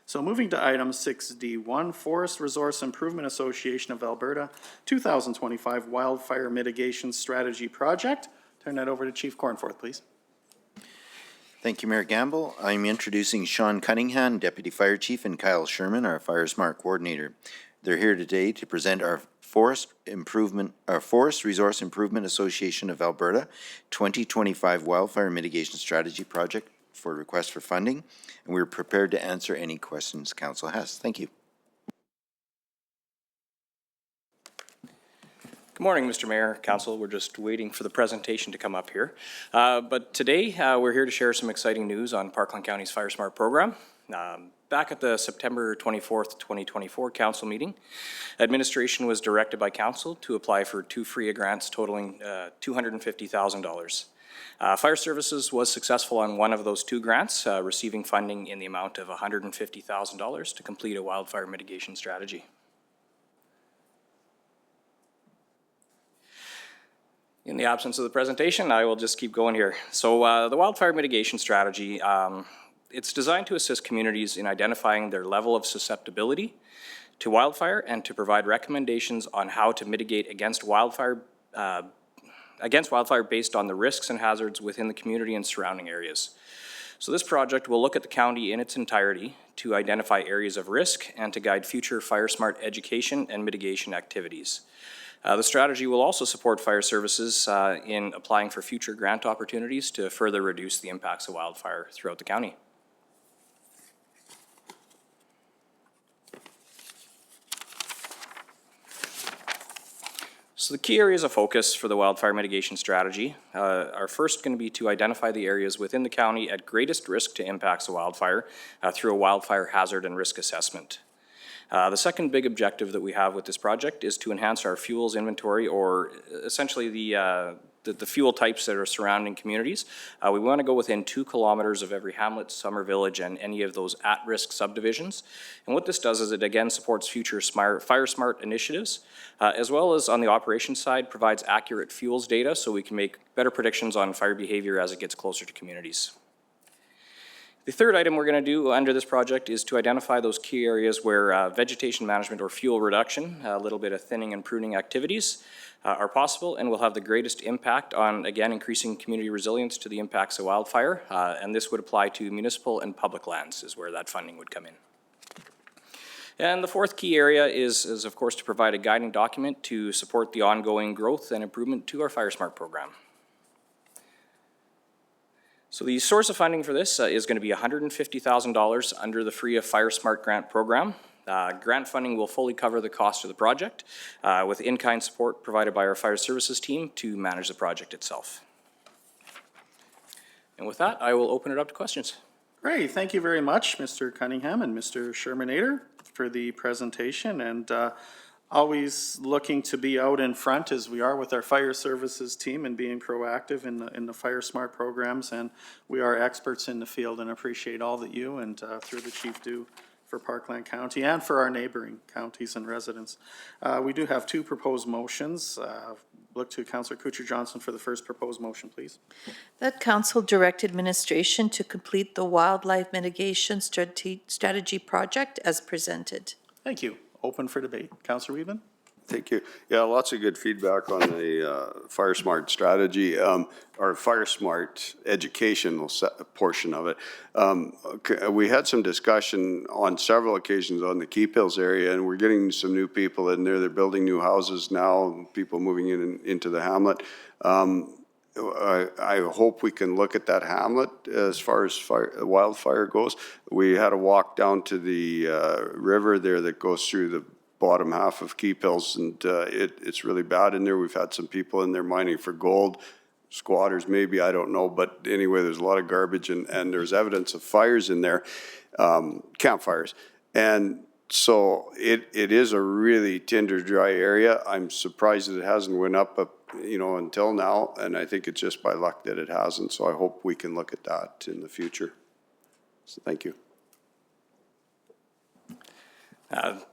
[SPEAKER 1] So moving to item 6D1, Forest Resource Improvement Association of Alberta 2025 Wildfire Mitigation Strategy Project. Turn that over to Chief Cornforth, please.
[SPEAKER 21] Thank you, Mayor Gamble. I'm introducing Sean Cunningham, Deputy Fire Chief, and Kyle Sherman, our Fire Smart Coordinator. They're here today to present our Forest Resource Improvement Association of Alberta 2025 Wildfire Mitigation Strategy Project for request for funding, and we're prepared to answer any questions council has. Thank you.
[SPEAKER 9] Good morning, Mr. Mayor, Council. We're just waiting for the presentation to come up here. But today, we're here to share some exciting news on Parkland County's Fire Smart program. Back at the September 24th, 2024 council meeting, administration was directed by council to apply for 2 FRIA grants totaling $250,000. Fire Services was successful on one of those 2 grants, receiving funding in the amount of $150,000 to complete a wildfire mitigation strategy. In the absence of the presentation, I will just keep going here. So the wildfire mitigation strategy, it's designed to assist communities in identifying their level of susceptibility to wildfire and to provide recommendations on how to mitigate against wildfire based on the risks and hazards within the community and surrounding areas. So this project will look at the county in its entirety to identify areas of risk and to guide future Fire Smart education and mitigation activities. The strategy will also support Fire Services in applying for future grant opportunities to further reduce the impacts of wildfire throughout the county. So the key areas of focus for the wildfire mitigation strategy are first going to be to identify the areas within the county at greatest risk to impacts of wildfire through a wildfire hazard and risk assessment. The second big objective that we have with this project is to enhance our fuels inventory, or essentially the fuel types that are surrounding communities. We want to go within 2 kilometers of every hamlet, summer village, and any of those at-risk subdivisions. And what this does is it again supports future Fire Smart initiatives, as well as on the operations side provides accurate fuels data so we can make better predictions on fire behavior as it gets closer to communities. The third item we're going to do under this project is to identify those key areas where vegetation management or fuel reduction, a little bit of thinning and pruning activities are possible and will have the greatest impact on, again, increasing community resilience to the impacts of wildfire. And this would apply to municipal and public lands is where that funding would come in. And the fourth key area is of course, to provide a guiding document to support the ongoing growth and improvement to our Fire Smart program. So the source of funding for this is going to be $150,000 under the FRIA Fire Smart Grant Program. Grant funding will fully cover the cost of the project with in-kind support provided by our Fire Services team to manage the project itself. And with that, I will open it up to questions.
[SPEAKER 1] Great. Thank you very much, Mr. Cunningham and Mr. Shermanator, for the presentation. And always looking to be out in front as we are with our Fire Services team and being proactive in the Fire Smart programs. And we are experts in the field and appreciate all that you and through the chief do for Parkland County and for our neighboring counties and residents. We do have 2 proposed motions. Look to Councillor Kucher-Johnson for the first proposed motion, please.
[SPEAKER 6] That council direct administration to complete the wildlife mitigation strategy project as presented.
[SPEAKER 1] Thank you. Open for debate. Councillor Weidman.
[SPEAKER 3] Thank you. Yeah, lots of good feedback on the Fire Smart strategy, or Fire Smart educational portion of it. We had some discussion on several occasions on the Keep-Hills area, and we're getting some new people in there. They're building new houses now, people moving into the hamlet. I hope we can look at that hamlet as far as wildfire goes. We had a walk down to the river there that goes through the bottom half of Keep-Hills, and it's really bad in there. We've had some people in there mining for gold, squatters maybe, I don't know, but anyway, there's a lot of garbage, and there's evidence of fires in there, campfires. And so it is a really tinder dry area. I'm surprised that it hasn't went up, until now, and I think it's just by luck that it hasn't, so I hope we can look at that in the future. So thank you.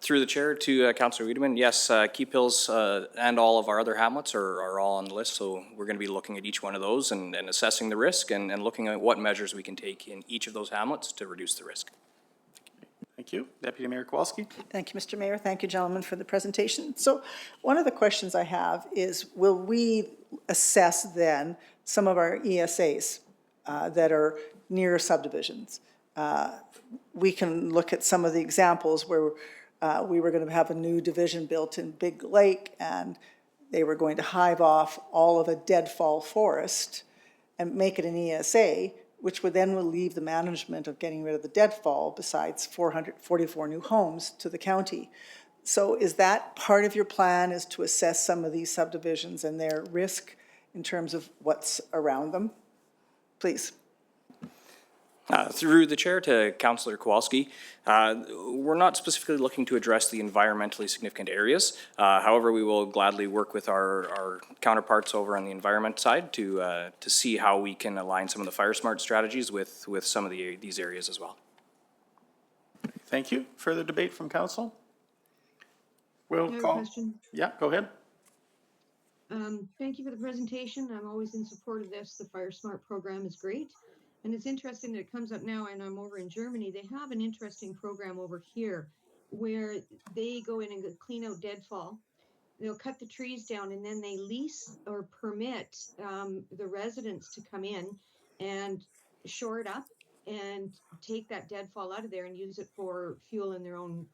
[SPEAKER 9] Through the chair to Councillor Wiedemann, yes, Keep-Hills and all of our other hamlets are all on the list, so we're going to be looking at each one of those and assessing the risk and looking at what measures we can take in each of those hamlets to reduce the risk.
[SPEAKER 1] Thank you. Deputy Mayor Kowalski.
[SPEAKER 4] Thank you, Mr. Mayor. Thank you, gentlemen, for the presentation. So one of the questions I have is, will we assess then some of our ESAs that are near subdivisions? We can look at some of the examples where we were going to have a new division built in Big Lake, and they were going to hive off all of a deadfall forest and make it an ESA, which would then relieve the management of getting rid of the deadfall, besides 444 new homes to the county. So is that part of your plan, is to assess some of these subdivisions and their risk in terms of what's around them? Please.
[SPEAKER 9] Through the chair to Councillor Kowalski, we're not specifically looking to address the environmentally significant areas. However, we will gladly work with our counterparts over on the environment side to see how we can align some of the Fire Smart strategies with some of these areas as well.
[SPEAKER 1] Thank you. Further debate from council?
[SPEAKER 5] I have a question.
[SPEAKER 1] Yeah, go ahead.
[SPEAKER 5] Thank you for the presentation. I'm always in support of this. The Fire Smart program is great. And it's interesting that it comes up now, and I'm over in Germany. They have an interesting program over here where they go in and clean out deadfall. They'll cut the trees down, and then they lease or permit the residents to come in and shore it up and take that deadfall out of there and use it for fuel in their own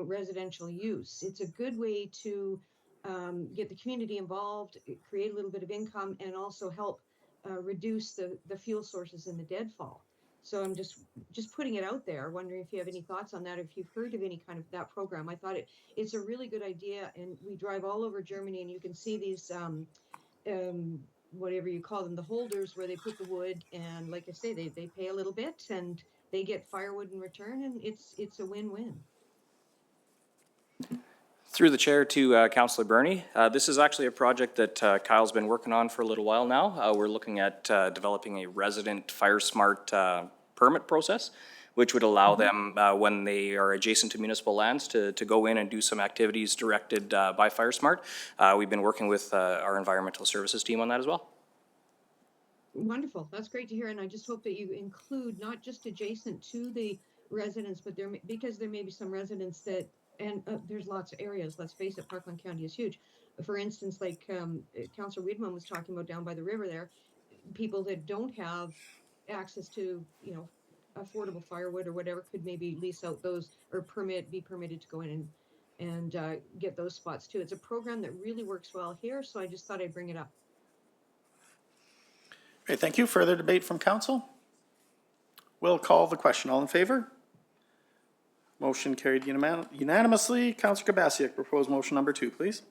[SPEAKER 5] residential use. It's a good way to get the community involved, create a little bit of income, and also help reduce the fuel sources in the deadfall. So I'm just putting it out there, wondering if you have any thoughts on that, if you've heard of any kind of that program. I thought it's a really good idea, and we drive all over Germany, and you can see these, whatever you call them, the holders where they put the wood, and like I say, they pay a little bit, and they get firewood in return, and it's a win-win.
[SPEAKER 9] Through the chair to Councillor Bernie, this is actually a project that Kyle's been working on for a little while now. We're looking at developing a resident Fire Smart permit process, which would allow them, when they are adjacent to municipal lands, to go in and do some activities directed by Fire Smart. We've been working with our environmental services team on that as well.
[SPEAKER 5] Wonderful. That's great to hear. And I just hope that you include not just adjacent to the residents, but because there may be some residents that, and there's lots of areas, let's face it, Parkland County is huge. For instance, like Councillor Wiedemann was talking about down by the river there, people that don't have access to, affordable firewood or whatever could maybe lease out those or be permitted to go in and get those spots too. It's a program that really works well here, so I just thought I'd bring it up.
[SPEAKER 1] Okay, thank you. Further debate from council? We'll call the question. All in favor? Motion carried unanimously. Councillor Kubasiak, proposed motion number 2, please.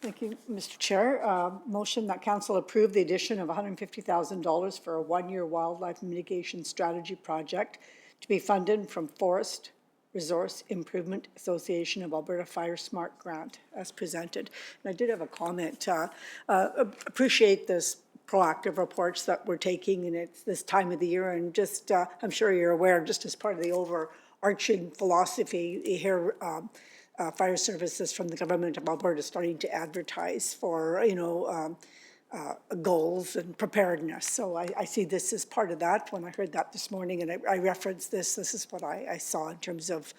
[SPEAKER 7] Thank you, Mr. Chair. Motion that council approve the addition of $150,000 for a one-year wildlife mitigation strategy project to be funded from Forest Resource Improvement Association of Alberta Fire Smart Grant as presented. And I did have a comment. Appreciate this proactive approach that we're taking, and it's this time of the year, and just I'm sure you're aware, just as part of the overarching philosophy, you hear fire services from the government of Alberta starting to advertise for, goals and preparedness. So I see this as part of that. When I heard that this morning and I referenced this is what I saw in terms of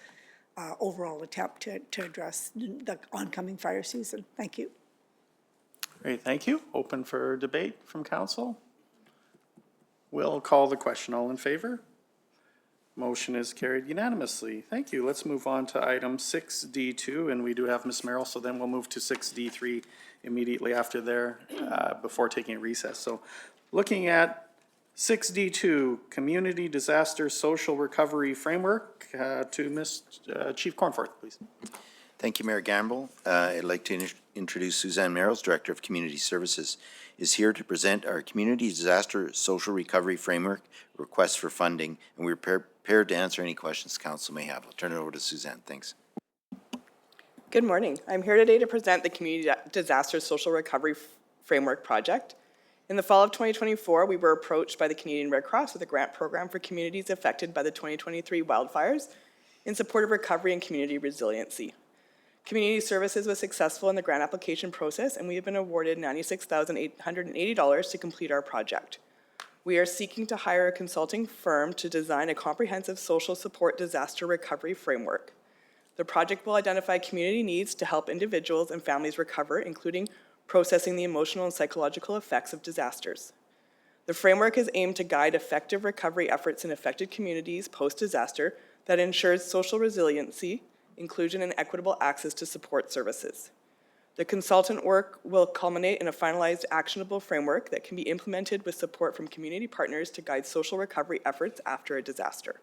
[SPEAKER 7] overall attempt to address the oncoming fire season. Thank you.
[SPEAKER 1] Great, thank you. Open for debate from council. We'll call the question. All in favor? Motion is carried unanimously. Thank you. Let's move on to item 6D2, and we do have Ms. Merrill, so then we'll move to 6D3 immediately after there, before taking a recess. So looking at 6D2, Community Disaster Social Recovery Framework, to Chief Cornforth, please.
[SPEAKER 21] Thank you, Mayor Gamble. I'd like to introduce Suzanne Merrills, Director of Community Services, is here to present our Community Disaster Social Recovery Framework request for funding, and we're prepared to answer any questions council may have. I'll turn it over to Suzanne. Thanks.
[SPEAKER 10] Good morning. I'm here today to present the Community Disaster Social Recovery Framework project. In the fall of 2024, we were approached by the Canadian Red Cross with a grant program for communities affected by the 2023 wildfires in support of recovery and community resiliency. Community Services was successful in the grant application process, and we have been awarded $96,880 to complete our project. We are seeking to hire a consulting firm to design a comprehensive social support disaster recovery framework. The project will identify community needs to help individuals and families recover, including processing the emotional and psychological effects of disasters. The framework is aimed to guide effective recovery efforts in affected communities post-disaster that ensures social resiliency, inclusion, and equitable access to support services. The consultant work will culminate in a finalized actionable framework that can be implemented with support from community partners to guide social recovery efforts after a disaster.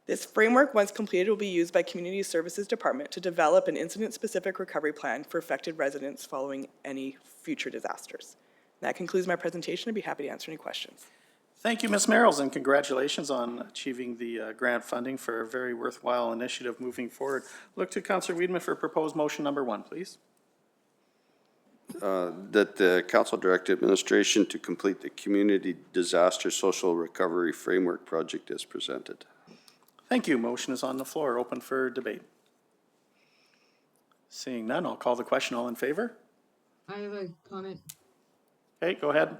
[SPEAKER 10] This framework, once completed, will be used by Community Services Department to develop an incident-specific recovery plan for affected residents following any future disasters. That concludes my presentation. I'd be happy to answer any questions.
[SPEAKER 1] Thank you, Ms. Merrills, and congratulations on achieving the grant funding for a very worthwhile initiative moving forward. Look to Councillor Wiedemann for proposed motion number 1, please.
[SPEAKER 3] That the council direct administration to complete the Community Disaster Social Recovery Framework project as presented.
[SPEAKER 1] Thank you. Motion is on the floor. Open for debate. Seeing none, I'll call the question. All in favor?
[SPEAKER 5] I have a comment.
[SPEAKER 1] Okay, go ahead.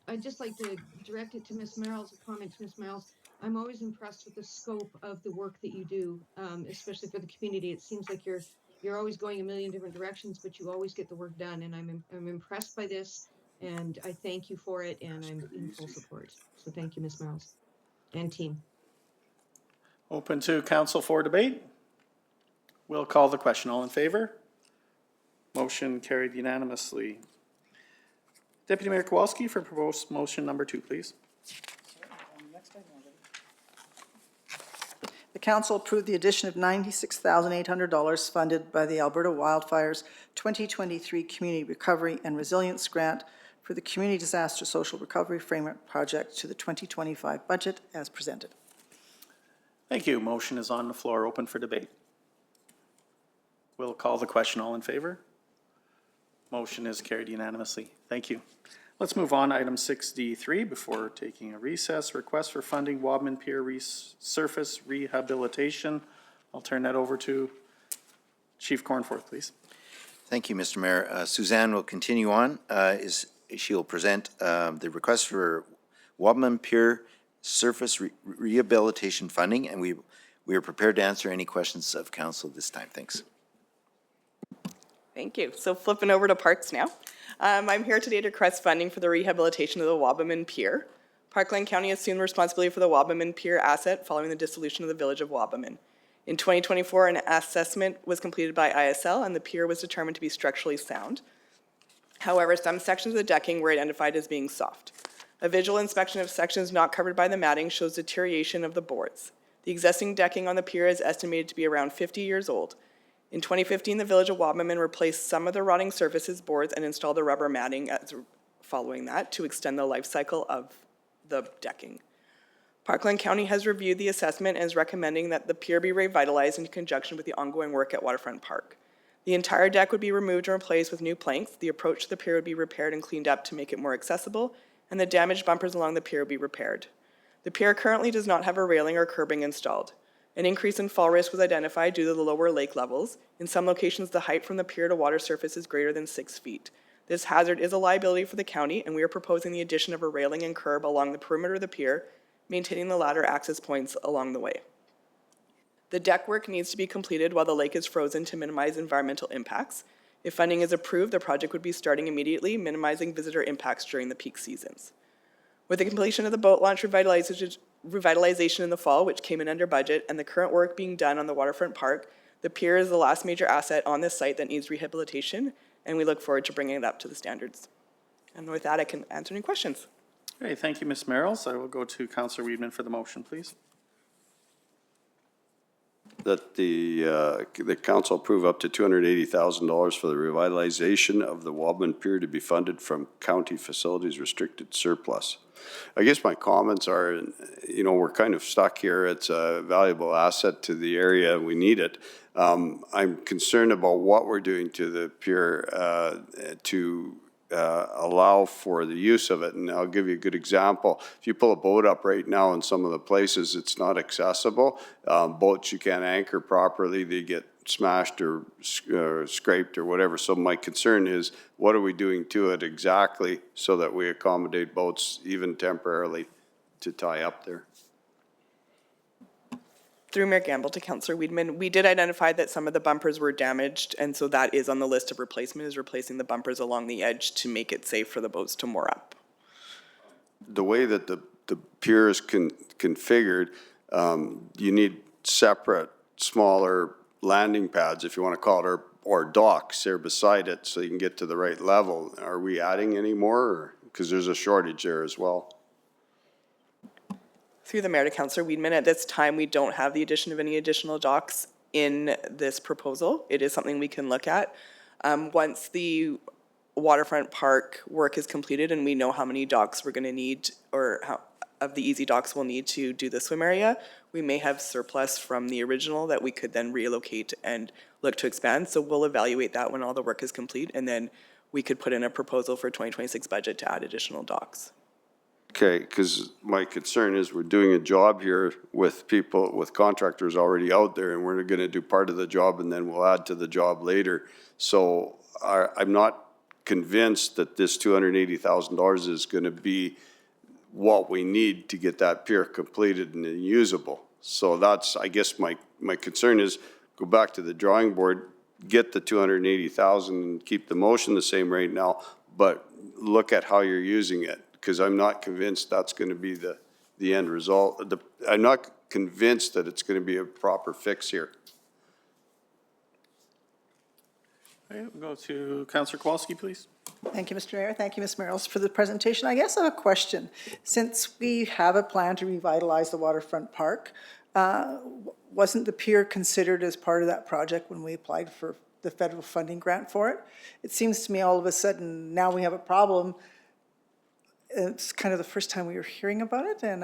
[SPEAKER 5] I'd just like to direct it to Ms. Merrills, a comment to Ms. Merrills. I'm always impressed with the scope of the work that you do, especially for the community. It seems like you're always going a million different directions, but you always get the work done, and I'm impressed by this, and I thank you for it, and I'm in full support. So thank you, Ms. Merrills and team.
[SPEAKER 1] Open to council for debate. We'll call the question. All in favor? Motion carried unanimously. Deputy Mayor Kowalski for proposed motion number 2, please.
[SPEAKER 4] The council approved the addition of $96,800 funded by the Alberta Wildfires 2023 Community Recovery and Resilience Grant for the Community Disaster Social Recovery Framework Project to the 2025 budget as presented.
[SPEAKER 1] Thank you. Motion is on the floor. Open for debate. We'll call the question. All in favor? Motion is carried unanimously. Thank you. Let's move on. Item 6D3 before taking a recess. Request for funding Wadman Pier Surface Rehabilitation. I'll turn that over to Chief Cornforth, please.
[SPEAKER 21] Thank you, Mr. Mayor. Suzanne will continue on. She will present the request for Wadman Pier Surface Rehabilitation funding, and we are prepared to answer any questions of council this time. Thanks.
[SPEAKER 10] Thank you. So flipping over to parks now. I'm here today to request funding for the rehabilitation of the Wabamun Pier. Parkland County assumed responsibility for the Wabamun Pier asset following the dissolution of the village of Wabamun. In 2024, an assessment was completed by ISL, and the pier was determined to be structurally sound. However, some sections of the decking were identified as being soft. A visual inspection of sections not covered by the matting shows deterioration of the boards. The existing decking on the pier is estimated to be around 50 years old. In 2015, the village of Wabamun replaced some of the rotting surfaces boards and installed the rubber matting following that to extend the life cycle of the decking. Parkland County has reviewed the assessment and is recommending that the pier be revitalized in conjunction with the ongoing work at Waterfront Park. The entire deck would be removed and replaced with new planks. The approach to the pier would be repaired and cleaned up to make it more accessible, and the damaged bumpers along the pier would be repaired. The pier currently does not have a railing or curbing installed. An increase in fall risk was identified due to the lower lake levels. In some locations, the height from the pier to water surface is greater than 6 feet. This hazard is a liability for the county, and we are proposing the addition of a railing and curb along the perimeter of the pier, maintaining the ladder access points along the way. The deck work needs to be completed while the lake is frozen to minimize environmental impacts. If funding is approved, the project would be starting immediately, minimizing visitor impacts during the peak seasons. With the completion of the boat launch revitalization in the fall, which came in under budget, and the current work being done on the waterfront park, the pier is the last major asset on this site that needs rehabilitation, and we look forward to bringing it up to the standards. And with that, I can answer any questions.
[SPEAKER 1] Okay, thank you, Ms. Merrills. I will go to Councillor Weidman for the motion, please.
[SPEAKER 3] That the council approve up to $280,000 for the revitalization of the Waldman Pier to be funded from county facilities restricted surplus. I guess my comments are, you know, we're kind of stuck here. It's a valuable asset to the area. We need it. I'm concerned about what we're doing to the pier to allow for the use of it. And I'll give you a good example. If you pull a boat up right now in some of the places, it's not accessible. Boats you can't anchor properly, they get smashed or scraped or whatever. So my concern is, what are we doing to it exactly so that we accommodate boats even temporarily to tie up there?
[SPEAKER 10] Through Mayor Gamble to Councillor Weidman, we did identify that some of the bumpers were damaged, and so that is on the list of replacement, is replacing the bumpers along the edge to make it safe for the boats to moor up.
[SPEAKER 3] The way that the pier is configured, you need separate, smaller landing pads, if you want to call it, or docks there beside it so you can get to the right level. Are we adding any more? Because there's a shortage there as well.
[SPEAKER 10] Through the Mayor to Councillor Weidman, at this time, we don't have the addition of any additional docks in this proposal. It is something we can look at. Once the waterfront park work is completed and we know how many docks we're going to need, or how of the easy docks we'll need to do the swim area, we may have surplus from the original that we could then relocate and look to expand. So we'll evaluate that when all the work is complete, and then we could put in a proposal for 2026 budget to add additional docks.
[SPEAKER 3] Okay, because my concern is we're doing a job here with people, with contractors already out there, and we're going to do part of the job and then we'll add to the job later. So I'm not convinced that this $280,000 is going to be what we need to get that pier completed and usable. So that's, I guess my concern is, go back to the drawing board, get the $280,000 and keep the motion the same right now, but look at how you're using it, because I'm not convinced that's going to be the end result. I'm not convinced that it's going to be a proper fix here.
[SPEAKER 1] Okay, we'll go to Councillor Kowalski, please.
[SPEAKER 4] Thank you, Mr. Mayor. Thank you, Ms. Merrills, for the presentation. I guess I have a question. Since we have a plan to revitalize the waterfront park, wasn't the pier considered as part of that project when we applied for the federal funding grant for it? It seems to me all of a sudden now we have a problem. It's kind of the first time we were hearing about it, and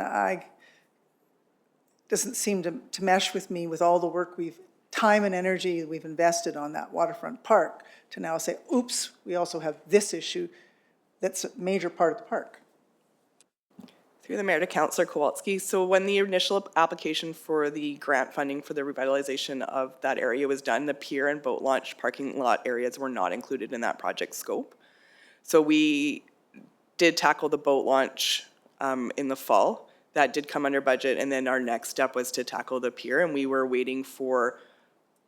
[SPEAKER 4] doesn't seem to mesh with me with all the work time and energy we've invested on that waterfront park to now say, oops, we also have this issue that's a major part of the park.
[SPEAKER 10] Through the Mayor to Councillor Kowalski. So when the initial application for the grant funding for the revitalization of that area was done, the pier and boat launch parking lot areas were not included in that project scope. So we did tackle the boat launch in the fall. That did come under budget, and then our next step was to tackle the pier, and we were waiting for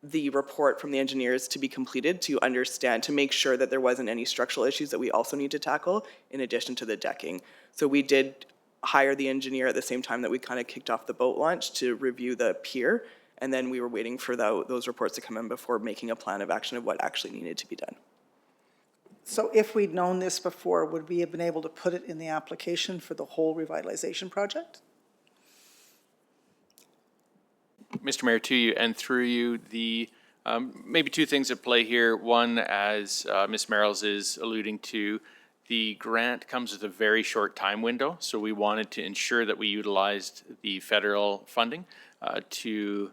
[SPEAKER 10] the report from the engineers to be completed to understand, to make sure that there wasn't any structural issues that we also need to tackle in addition to the decking. So we did hire the engineer at the same time that we kind of kicked off the boat launch to review the pier, and then we were waiting for those reports to come in before making a plan of action of what actually needed to be done.
[SPEAKER 4] So if we'd known this before, would we have been able to put it in the application for the whole revitalization project?
[SPEAKER 2] Mr. Mayor, to you and through you, the maybe two things at play here. One, as Ms. Merrills is alluding to, the grant comes with a very short time window, so we wanted to ensure that we utilized the federal funding to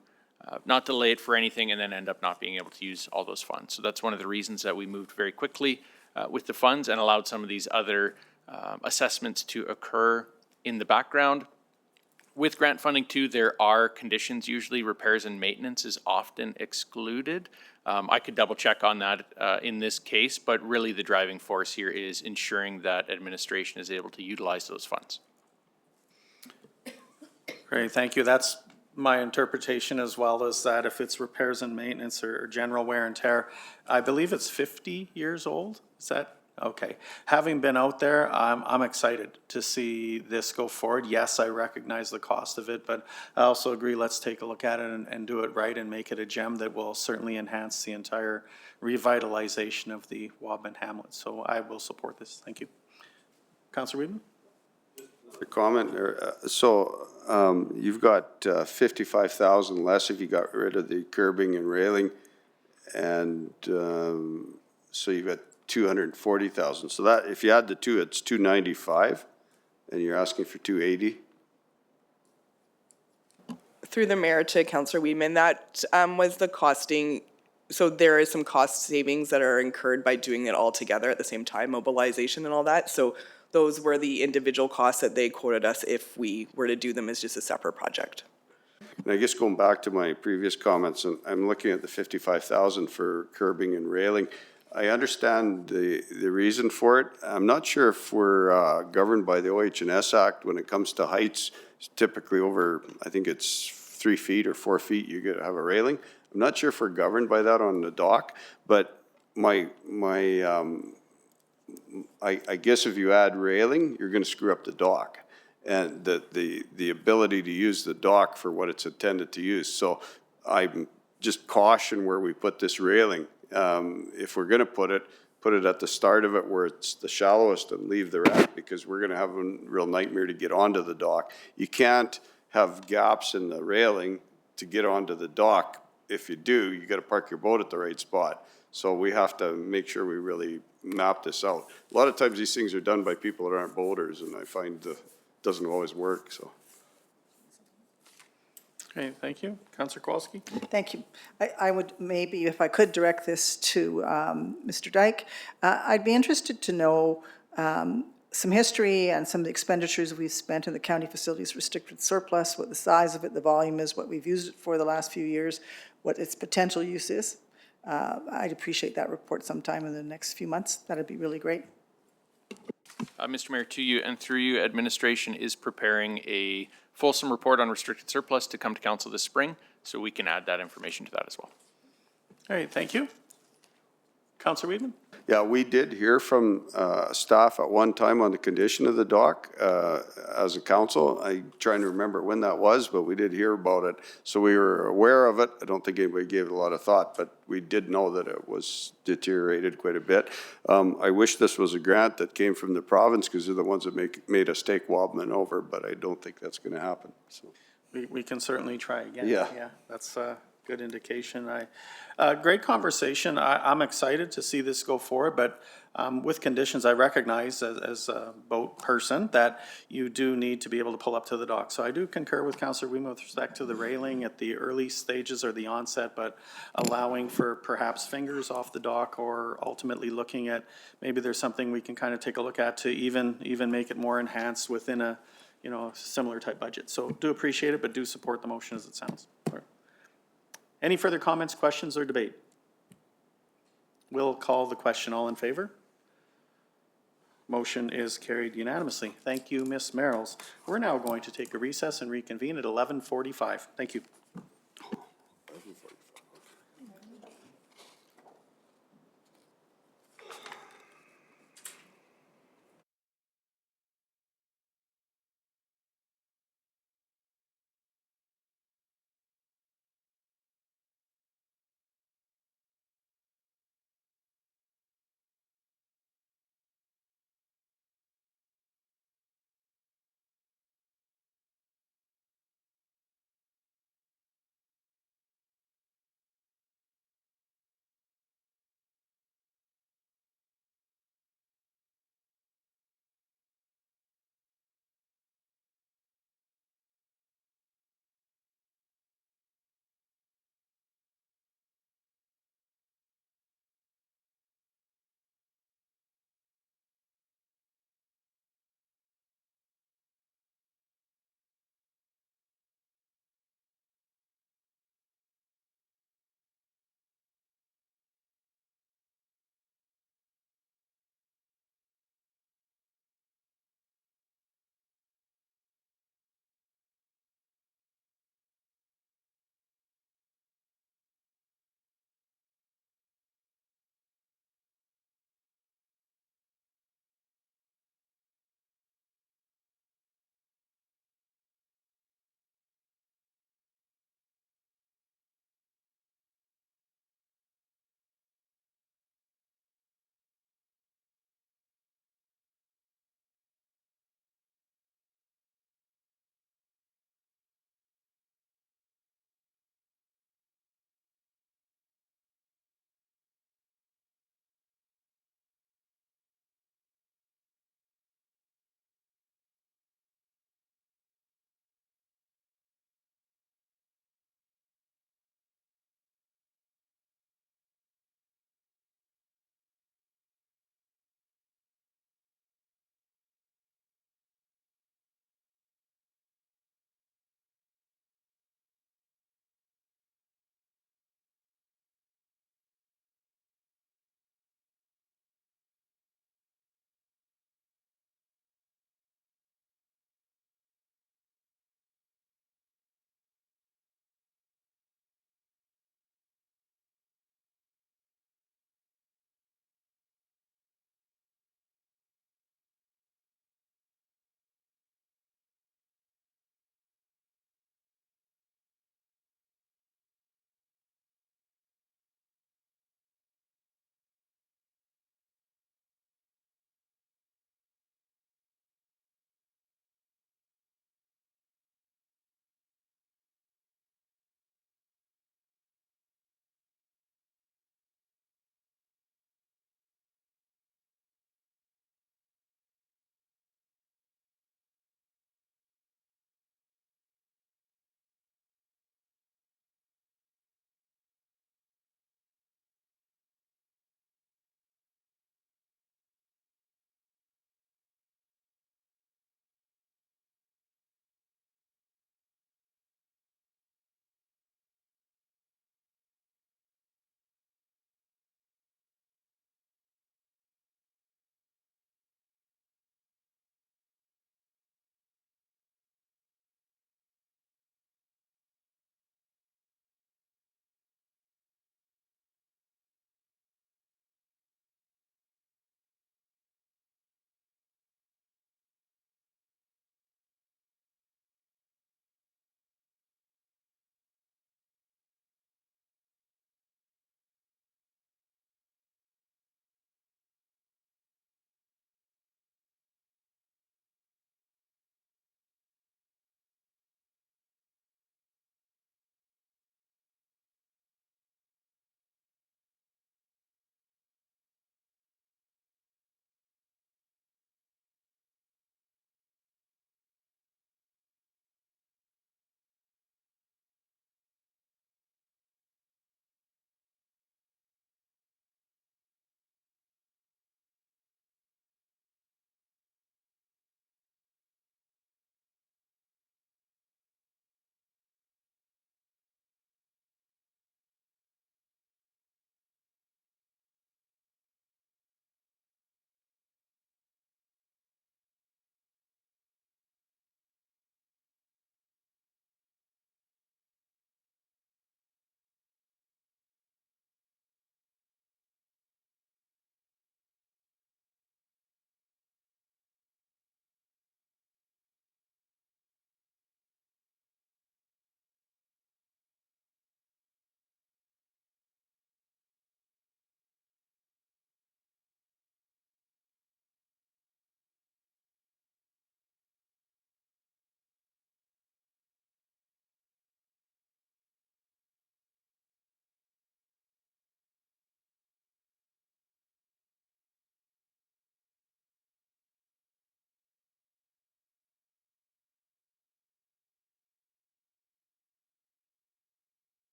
[SPEAKER 2] not delay it for anything and then end up not being able to use all those funds. So that's one of the reasons that we moved very quickly with the funds and allowed some of these other assessments to occur in the background. With grant funding too, there are conditions. Usually repairs and maintenance is often excluded. I could double check on that in this case, but really the driving force here is ensuring that administration is able to utilize those funds.
[SPEAKER 1] Great, thank you. That's my interpretation as well is that if it's repairs and maintenance or general wear and tear, I believe it's 50 years old. Is that, okay. Having been out there, I'm excited to see this go forward. Yes, I recognize the cost of it, but I also agree, let's take a look at it and do it right and make it a gem that will certainly enhance the entire revitalization of the Wadman Hamlet. So I will support this. Thank you. Councilor Weedman?
[SPEAKER 3] A comment there. You've got 55,000 less if you got rid of the curbing and railing, and so you've got 240,000. So that, if you add the two, it's 295, and you're asking for 280.
[SPEAKER 10] Through the mayor to Councillor Weedman, that was the costing. So there is some cost savings that are incurred by doing it all together at the same time, mobilization and all that. So those were the individual costs that they quoted us if we were to do them as just a separate project.
[SPEAKER 3] And I guess going back to my previous comments, and I'm looking at the 55,000 for curbing and railing. I understand the reason for it. I'm not sure if we're governed by the OH&S Act when it comes to heights. It's typically over, I think it's 3 feet or 4 feet, you get to have a railing. I'm not sure if we're governed by that on the dock, but I guess if you add railing, you're going to screw up the dock and the ability to use the dock for what it's intended to use. So I'm just caution where we put this railing. If we're going to put it at the start of it where it's the shallowest and leave the rest, because we're going to have a real nightmare to get onto the dock. You can't have gaps in the railing to get onto the dock. If you do, you got to park your boat at the right spot. So we have to make sure we really map this out. A lot of times these things are done by people that aren't boaters, and I find it doesn't always work, so.
[SPEAKER 1] Okay, thank you. Councillor Kowalski?
[SPEAKER 4] Thank you. I would maybe, if I could direct this to Mr. Dyke, I'd be interested to know some history and some of the expenditures we've spent in the county facilities restricted surplus, what the size of it, the volume is, what we've used it for the last few years, what its potential use is. I'd appreciate that report sometime in the next few months. That'd be really great.
[SPEAKER 2] Mr. Mayor, to you and through you, administration is preparing a fulsome report on restricted surplus to come to council this spring, so we can add that information to that as well.
[SPEAKER 1] All right, thank you. Councillor Weedman?
[SPEAKER 3] Yeah, we did hear from staff at one time on the condition of the dock as a council. I'm trying to remember when that was, but we did hear about it. So we were aware of it. I don't think anybody gave it a lot of thought, but we did know that it was deteriorated quite a bit. I wish this was a grant that came from the province because they're the ones that made us take Wadman over, but I don't think that's going to happen. So
[SPEAKER 1] We can certainly try again.
[SPEAKER 3] Yeah.
[SPEAKER 1] Yeah, that's a good indication. Great conversation. I'm excited to see this go forward, but with conditions, I recognize as a boat person that you do need to be able to pull up to the dock. So I do concur with Councillor Weedman with respect to the railing at the early stages or the onset, but allowing for perhaps fingers off the dock, or ultimately looking at maybe there's something we can kind of take a look at to even make it more enhanced within a similar type budget. So do appreciate it, but do support the motion as it sounds. All right. Any further comments, questions, or debate? We'll call the question. All in favor? Motion is carried unanimously. Thank you, Ms. Merrills. We're now going to take a recess and reconvene at 11:45. Thank you.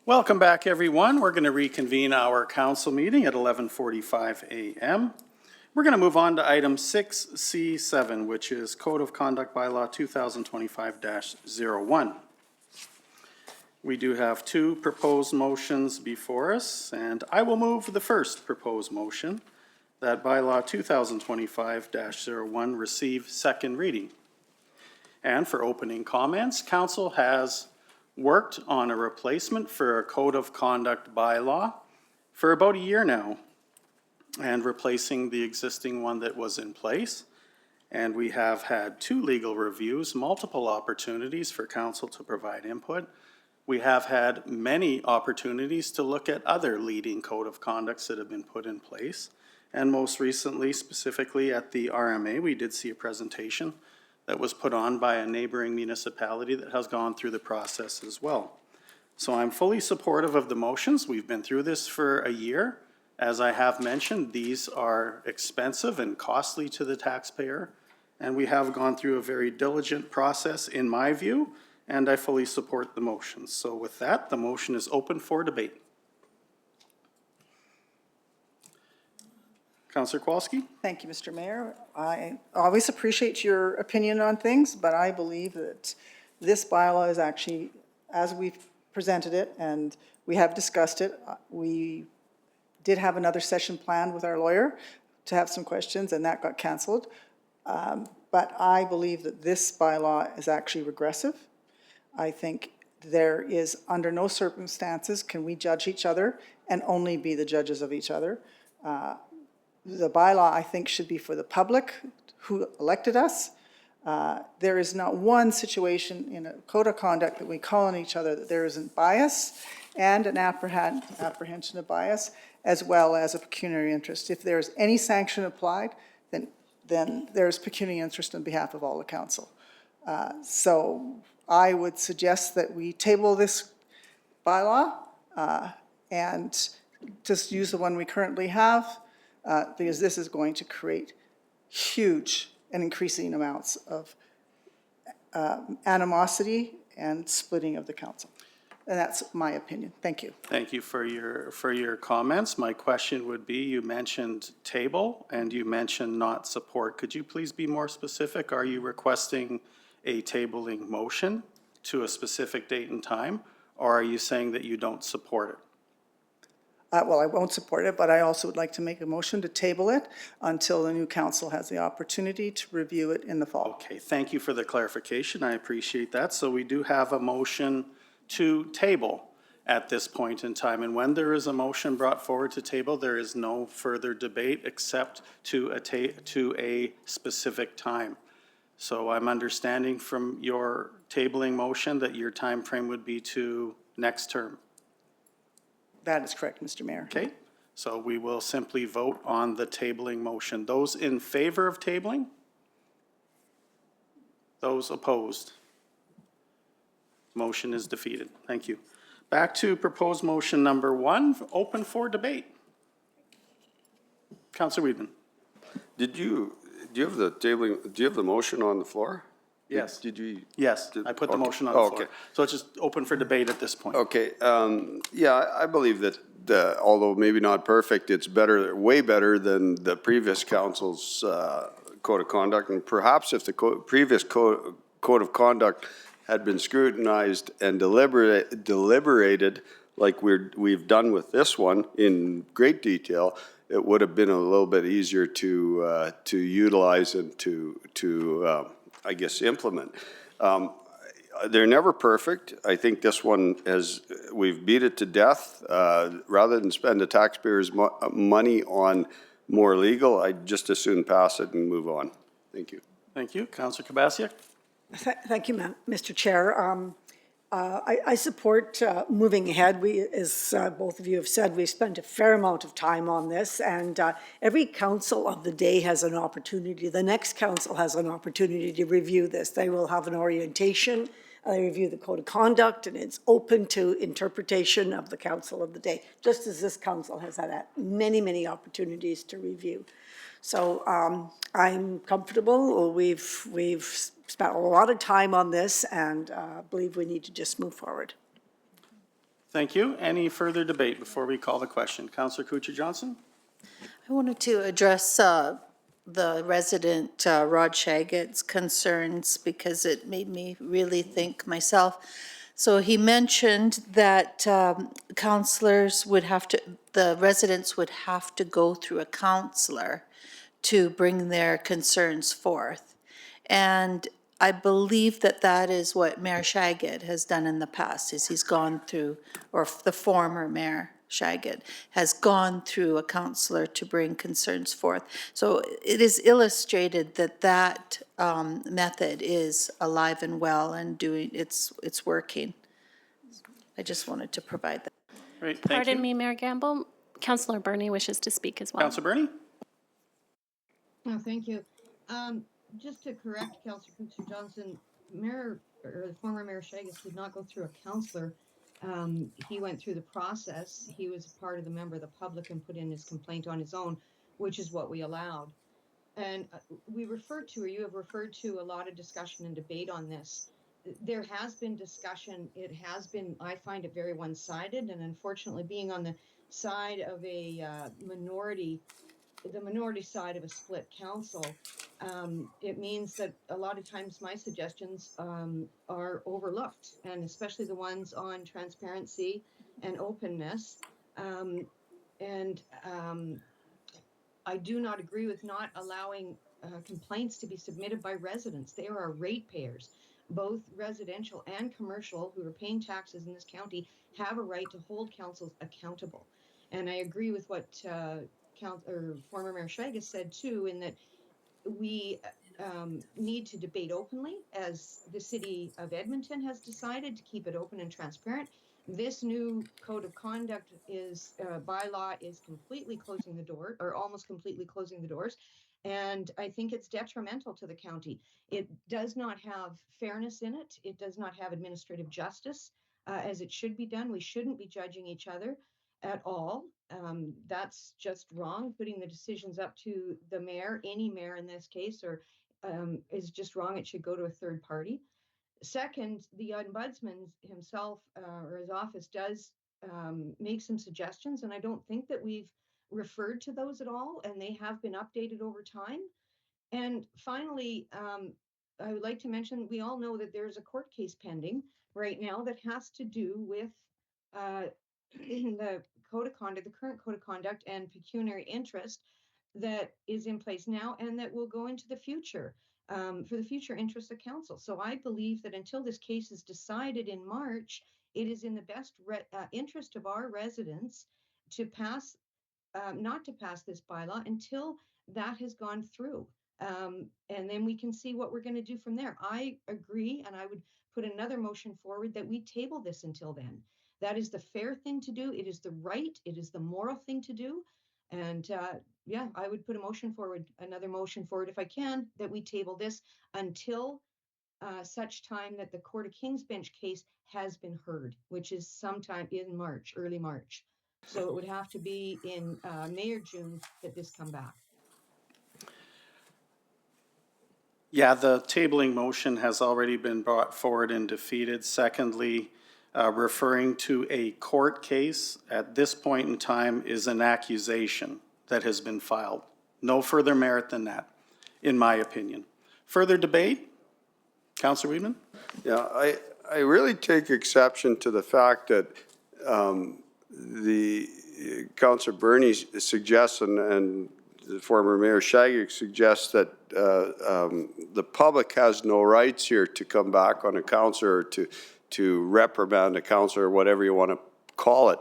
[SPEAKER 1] Welcome back, everyone. We're going to reconvene our council meeting at 11:45 a.m. We're going to move on to item 6C7, which is Code of Conduct Bylaw 2025-01. We do have two proposed motions before us, and I will move the first proposed motion, that Bylaw 2025-01 receive second reading. And for opening comments, council has worked on a replacement for a Code of Conduct bylaw for about a year now, and replacing the existing one that was in place. And we have had two legal reviews, multiple opportunities for council to provide input. We have had many opportunities to look at other leading code of conducts that have been put in place. And most recently, specifically at the RMA, we did see a presentation that was put on by a neighboring municipality that has gone through the process as well. So I'm fully supportive of the motions. We've been through this for a year. As I have mentioned, these are expensive and costly to the taxpayer, and we have gone through a very diligent process, in my view, and I fully support the motions. So with that, the motion is open for debate. Councillor Kowalski?
[SPEAKER 4] Thank you, Mr. Mayor. I always appreciate your opinion on things, but I believe that this bylaw is actually, as we've presented it and we have discussed it, we did have another session planned with our lawyer to have some questions, and that got canceled. But I believe that this bylaw is actually regressive. I think there is, under no circumstances can we judge each other and only be the judges of each other. The bylaw, I think, should be for the public who elected us. There is not one situation in a code of conduct that we call on each other that there isn't bias and an apprehension of bias, as well as a pecuniary interest. If there's any sanction applied, then there's pecuniary interest on behalf of all the council. So I would suggest that we table this bylaw and just use the one we currently have, because this is going to create huge and increasing amounts of animosity and splitting of the council. And that's my opinion. Thank you.
[SPEAKER 1] Thank you for your comments. My question would be, you mentioned table and you mentioned not support. Could you please be more specific? Are you requesting a tabling motion to a specific date and time, or are you saying that you don't support it?
[SPEAKER 4] Well, I won't support it, but I also would like to make a motion to table it until the new council has the opportunity to review it in the fall.
[SPEAKER 1] Okay, thank you for the clarification. I appreciate that. So we do have a motion to table at this point in time. And when there is a motion brought forward to table, there is no further debate except to a specific time. So I'm understanding from your tabling motion that your time frame would be to next term.
[SPEAKER 4] That is correct, Mr. Mayor.
[SPEAKER 1] Okay, so we will simply vote on the tabling motion. Those in favor of tabling? Those opposed? Motion is defeated. Thank you. Back to proposed motion number 1, open for debate. Councillor Weedman.
[SPEAKER 3] Do you have the tabling, do you have the motion on the floor?
[SPEAKER 1] Yes.
[SPEAKER 3] Did you?
[SPEAKER 1] Yes, I put the
[SPEAKER 3] Okay.
[SPEAKER 1] motion on the
[SPEAKER 3] Oh,
[SPEAKER 1] floor.
[SPEAKER 3] okay.
[SPEAKER 1] So it's just open for debate at this point.
[SPEAKER 3] Okay, yeah, I believe that, although maybe not perfect, it's better, way better than the previous council's code of conduct. And perhaps if the previous code of conduct had been scrutinized and deliberated like we've done with this one in great detail, it would have been a little bit easier to utilize and to I guess, implement. They're never perfect. I think this one we've beat it to death. Rather than spend the taxpayers' money on more legal, I'd just as soon pass it and move on. Thank you.
[SPEAKER 1] Thank you. Councillor Kubasiak.
[SPEAKER 7] Thank you, Mr. Chair. I support moving ahead. As both of you have said, we spent a fair amount of time on this, and every council of the day has an opportunity. The next council has an opportunity to review this. They will have an orientation, they review the code of conduct, and it's open to interpretation of the council of the day, just as this council has had many, many opportunities to review. So I'm comfortable. We've spent a lot of time on this, and believe we need to just move forward.
[SPEAKER 1] Thank you. Any further debate before we call the question? Councillor Kuchar-Johnson?
[SPEAKER 6] I wanted to address the resident Rod Shaggett's concerns because it made me really think myself. So he mentioned that counselors would have to, the residents would have to go through a counselor to bring their concerns forth. And I believe that that is what Mayor Shaggett has done in the past, is he's gone through, or the former Mayor Shaggett has gone through a counselor to bring concerns forth. So it is illustrated that that method is alive and well and doing, it's working. I just wanted to provide that.
[SPEAKER 1] Great, thank you.
[SPEAKER 8] Pardon me, Mayor Gamble. Councillor Bernie wishes to speak as well.
[SPEAKER 1] Councillor Bernie?
[SPEAKER 5] Oh, thank you. Just to correct Councillor Kuchar-Johnson, the former Mayor Shaggett did not go through a counselor. He went through the process. He was part of the member of the public and put in his complaint on his own, which is what we allowed. And we referred to, or you have referred to, a lot of discussion and debate on this. There has been discussion. It has been, I find it very one-sided, and unfortunately being on the side of a minority, the minority side of a split council, it means that a lot of times my suggestions are overlooked, and especially the ones on transparency and openness. I do not agree with not allowing complaints to be submitted by residents. They are our ratepayers. Both residential and commercial who are paying taxes in this county have a right to hold councils accountable. And I agree with what former Mayor Shaggett said too, in that we need to debate openly, as the city of Edmonton has decided to keep it open and transparent. This new code of conduct is bylaw is completely closing the door, or almost completely closing the doors. And I think it's detrimental to the county. It does not have fairness in it. It does not have administrative justice as it should be done. We shouldn't be judging each other at all. That's just wrong. Putting the decisions up to the mayor, any mayor in this case, or is just wrong. It should go to a third party. Second, the ombudsman himself or his office does make some suggestions, and I don't think that we've referred to those at all, and they have been updated over time. And finally, I would like to mention, we all know that there's a court case pending right now that has to do with the code of conduct, the current code of conduct, and pecuniary interest that is in place now and that will go into the future for the future interest of council. So I believe that until this case is decided in March, it is in the best interest of our residents to pass, not to pass this bylaw until that has gone through. And then we can see what we're going to do from there. I agree, and I would put another motion forward that we table this until then. That is the fair thing to do. It is the right, it is the moral thing to do. And yeah, I would put a motion forward, another motion forward if I can, that we table this until such time that the Court of King's Bench case has been heard, which is sometime in March, early March. So it would have to be in May or June that this come back.
[SPEAKER 1] Yeah, the tabling motion has already been brought forward and defeated. Secondly, referring to a court case at this point in time is an accusation that has been filed. No further merit than that, in my opinion. Further debate? Councillor Weidman?
[SPEAKER 3] Yeah, I really take exception to the fact that the Councillor Bernie suggests and the former Mayor Shaggett suggests that the public has no rights here to come back on a councillor or to reprimand a councillor or whatever you want to call it.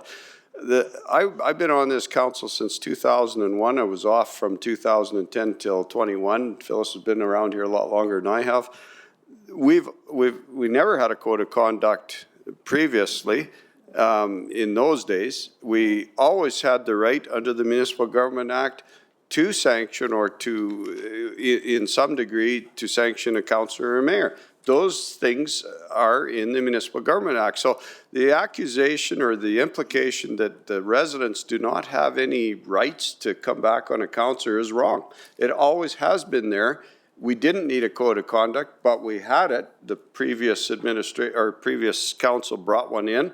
[SPEAKER 3] I've been on this council since 2001. I was off from 2010 till 21. Phyllis has been around here a lot longer than I have. We never had a code of conduct previously. In those days, we always had the right under the Municipal Government Act to sanction or to, in some degree, to sanction a councillor or mayor. Those things are in the Municipal Government Act. So the accusation or the implication that the residents do not have any rights to come back on a councillor is wrong. It always has been there. We didn't need a code of conduct, but we had it. The previous previous council brought one in,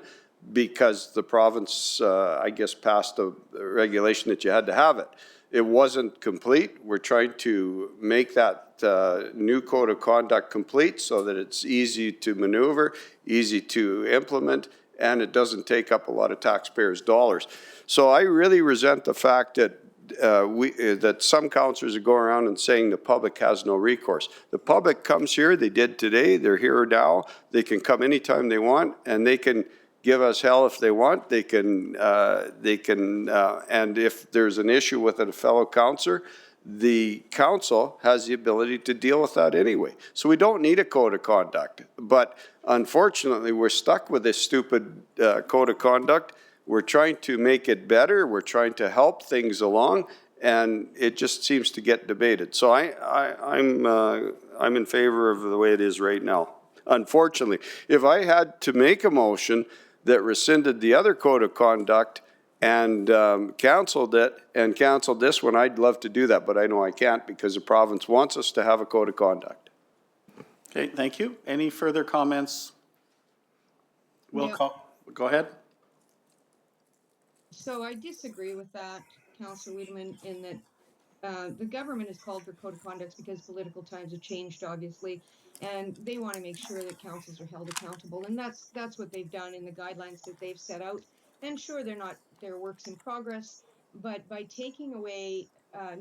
[SPEAKER 3] because the province, I guess, passed a regulation that you had to have it. It wasn't complete. We're trying to make that new code of conduct complete so that it's easy to maneuver, easy to implement, and it doesn't take up a lot of taxpayers' dollars. So I really resent the fact that that some councillors are going around and saying the public has no recourse. The public comes here, they did today, they're here now, they can come anytime they want, and they can give us hell if they want. They can, and if there's an issue with a fellow councillor, the council has the ability to deal with that anyway. So we don't need a code of conduct. But unfortunately, we're stuck with this stupid code of conduct. We're trying to make it better. We're trying to help things along, and it just seems to get debated. So I'm in favor of the way it is right now. Unfortunately, if I had to make a motion that rescinded the other code of conduct and canceled it and canceled this one, I'd love to do that, but I know I can't because the province wants us to have a code of conduct.
[SPEAKER 1] Okay, thank you. Any further comments? Go ahead.
[SPEAKER 5] So I disagree with that, Councillor Wiedemann, in that the government has called for code of conducts because political times have changed, obviously, and they want to make sure that councils are held accountable, and that's what they've done in the guidelines that they've set out. And sure, they're works in progress, but by taking away,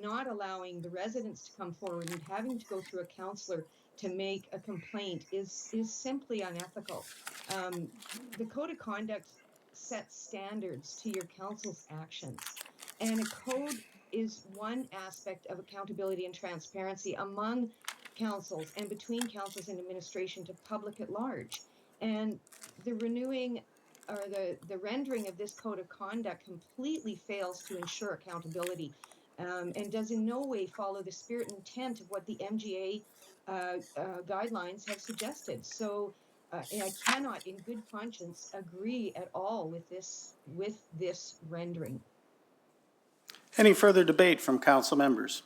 [SPEAKER 5] not allowing the residents to come forward and having to go through a councillor to make a complaint is simply unethical. The code of conduct sets standards to your council's actions, and a code is one aspect of accountability and transparency among councils and between councils and administration to public at large. And the renewing or the rendering of this code of conduct completely fails to ensure accountability, and does in no way follow the spirit and intent of what the MGA guidelines have suggested. So I cannot in good conscience agree at all with this rendering.
[SPEAKER 1] Any further debate from council members?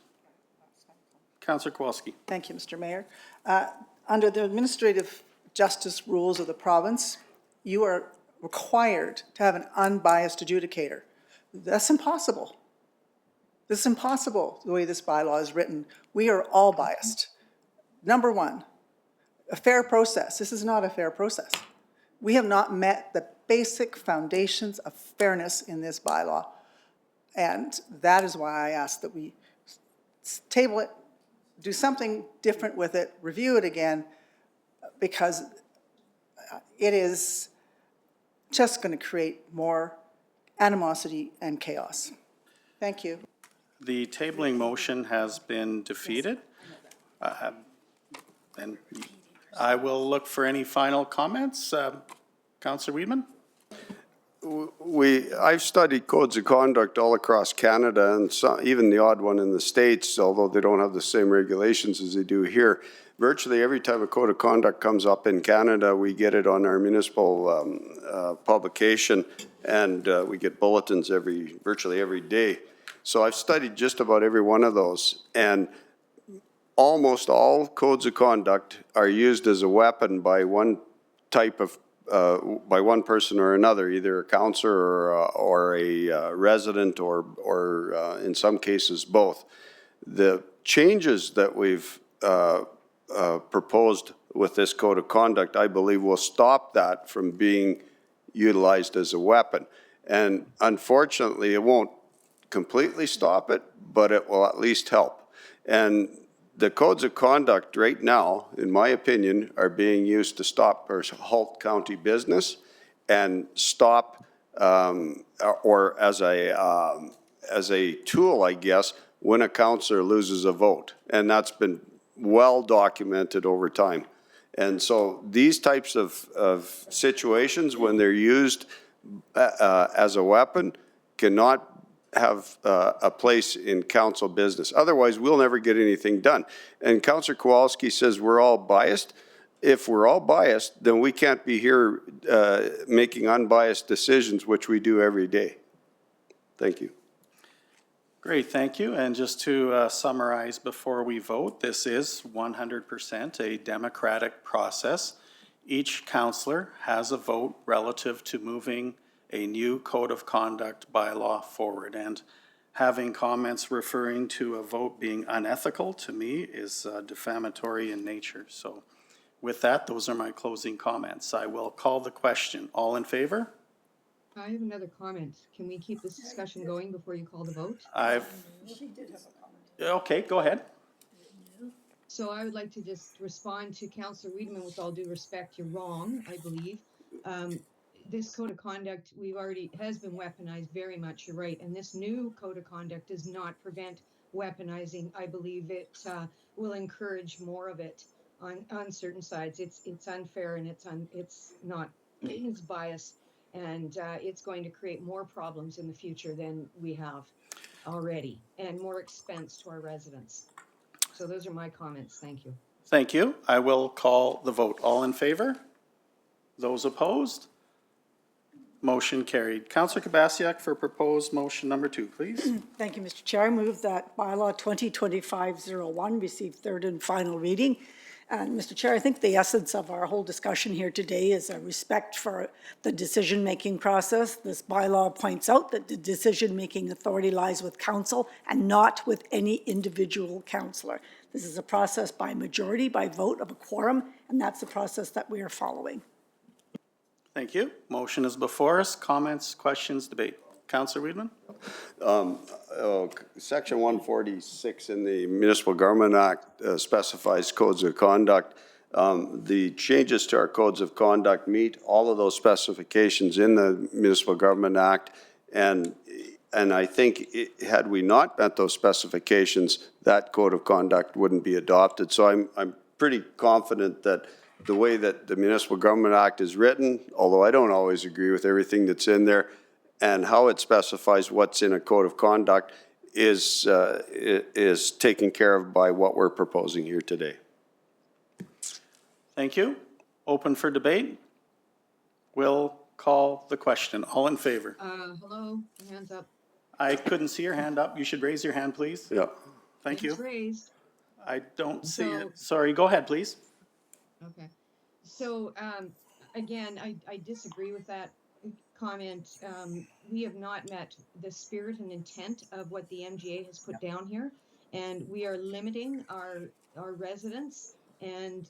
[SPEAKER 1] Councillor Kowalski.
[SPEAKER 4] Thank you, Mr. Mayor. Under the administrative justice rules of the province, you are required to have an unbiased adjudicator. That's impossible. This is impossible the way this bylaw is written. We are all biased. Number one, a fair process. This is not a fair process. We have not met the basic foundations of fairness in this bylaw. And that is why I ask that we table it, do something different with it, review it again, because it is just going to create more animosity and chaos. Thank you.
[SPEAKER 1] The tabling motion has been defeated. And I will look for any final comments. Councillor Wiedemann?
[SPEAKER 3] I've studied codes of conduct all across Canada and even the odd one in the States, although they don't have the same regulations as they do here. Virtually every time a code of conduct comes up in Canada, we get it on our municipal publication, and we get bulletins virtually every day. So I've studied just about every one of those, and almost all codes of conduct are used as a weapon by one type of by one person or another, either a councillor or a resident, or in some cases both. The changes that we've proposed with this code of conduct, I believe, will stop that from being utilized as a weapon. And unfortunately, it won't completely stop it, but it will at least help. And the codes of conduct right now, in my opinion, are being used to stop or halt county business and stop, or as a tool, I guess, when a councillor loses a vote. And that's been well documented over time. And so these types of situations, when they're used as a weapon, cannot have a place in council business. Otherwise, we'll never get anything done. And Councillor Kowalski says we're all biased. If we're all biased, then we can't be here making unbiased decisions, which we do every day. Thank you.
[SPEAKER 1] Great, thank you. And just to summarize before we vote, this is 100% a democratic process Each counselor has a vote relative to moving a new code of conduct bylaw forward. And having comments referring to a vote being unethical, to me, is defamatory in nature. So with that, those are my closing comments. I will call the question. All in favor?
[SPEAKER 5] I have another comment. Can we keep this discussion going before you call the vote?
[SPEAKER 1] Okay, go ahead.
[SPEAKER 5] So I would like to just respond to Councillor Wiedemann with all due respect. You're wrong, I believe. This code of conduct, has been weaponized very much, you're right. And this new code of conduct does not prevent weaponizing. I believe it will encourage more of it on certain sides. It's unfair and it's biased. And it's going to create more problems in the future than we have already, and more expense to our residents. So those are my comments. Thank you.
[SPEAKER 1] Thank you. I will call the vote. All in favor? Those opposed? Motion carried. Councillor Kubasiak for proposed motion number 2, please.
[SPEAKER 7] Thank you, Mr. Chair. I move that bylaw 2025-01 receive third and final reading. And Mr. Chair, I think the essence of our whole discussion here today is a respect for the decision-making process. This bylaw points out that the decision-making authority lies with council and not with any individual councillor. This is a process by majority, by vote of a quorum, and that's the process that we are following.
[SPEAKER 1] Thank you. Motion is before us. Comments, questions, debate. Councillor Wiedemann?
[SPEAKER 3] Section 146 in the Municipal Government Act specifies codes of conduct. The changes to our codes of conduct meet all of those specifications in the Municipal Government Act, and I think had we not met those specifications, that code of conduct wouldn't be adopted. So I'm pretty confident that the way that the Municipal Government Act is written, although I don't always agree with everything that's in there, and how it specifies what's in a code of conduct is taken care of by what we're proposing here today.
[SPEAKER 1] Thank you. Open for debate. Will call the question. All in favor?
[SPEAKER 5] Hello, hands up.
[SPEAKER 1] I couldn't see your hand up. You should raise your hand, please.
[SPEAKER 3] Yeah.
[SPEAKER 1] Thank you.
[SPEAKER 5] It's raised.
[SPEAKER 1] I don't see
[SPEAKER 5] So-
[SPEAKER 1] it. Sorry, go ahead, please.
[SPEAKER 5] Okay. So, again, I disagree with that comment. We have not met the spirit and intent of what the MGA has put down here, and we are limiting our residents, and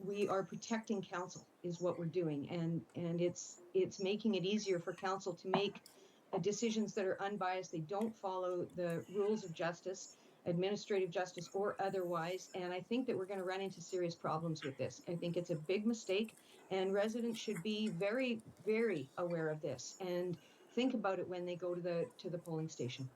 [SPEAKER 5] we are protecting council is what we're doing, and it's making it easier for council to make decisions that are unbiased. They don't follow the rules of justice, administrative justice or otherwise, and I think that we're going to run into serious problems with this. I think it's a big mistake, and residents should be very, very aware of this and think about it when they go to the polling station.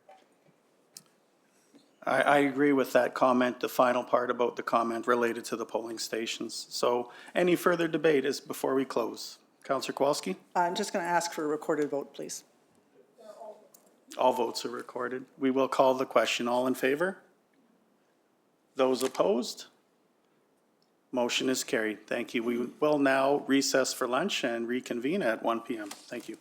[SPEAKER 1] I agree with that comment, the final part about the comment related to the polling stations. So any further debate is before we close. Councillor Kowalski?
[SPEAKER 4] I'm just going to ask for a recorded vote, please.
[SPEAKER 1] All votes are recorded. We will call the question. All in favor? Those opposed? Motion is carried. Thank you. We will now recess for lunch and reconvene at 1 p.m. Thank you.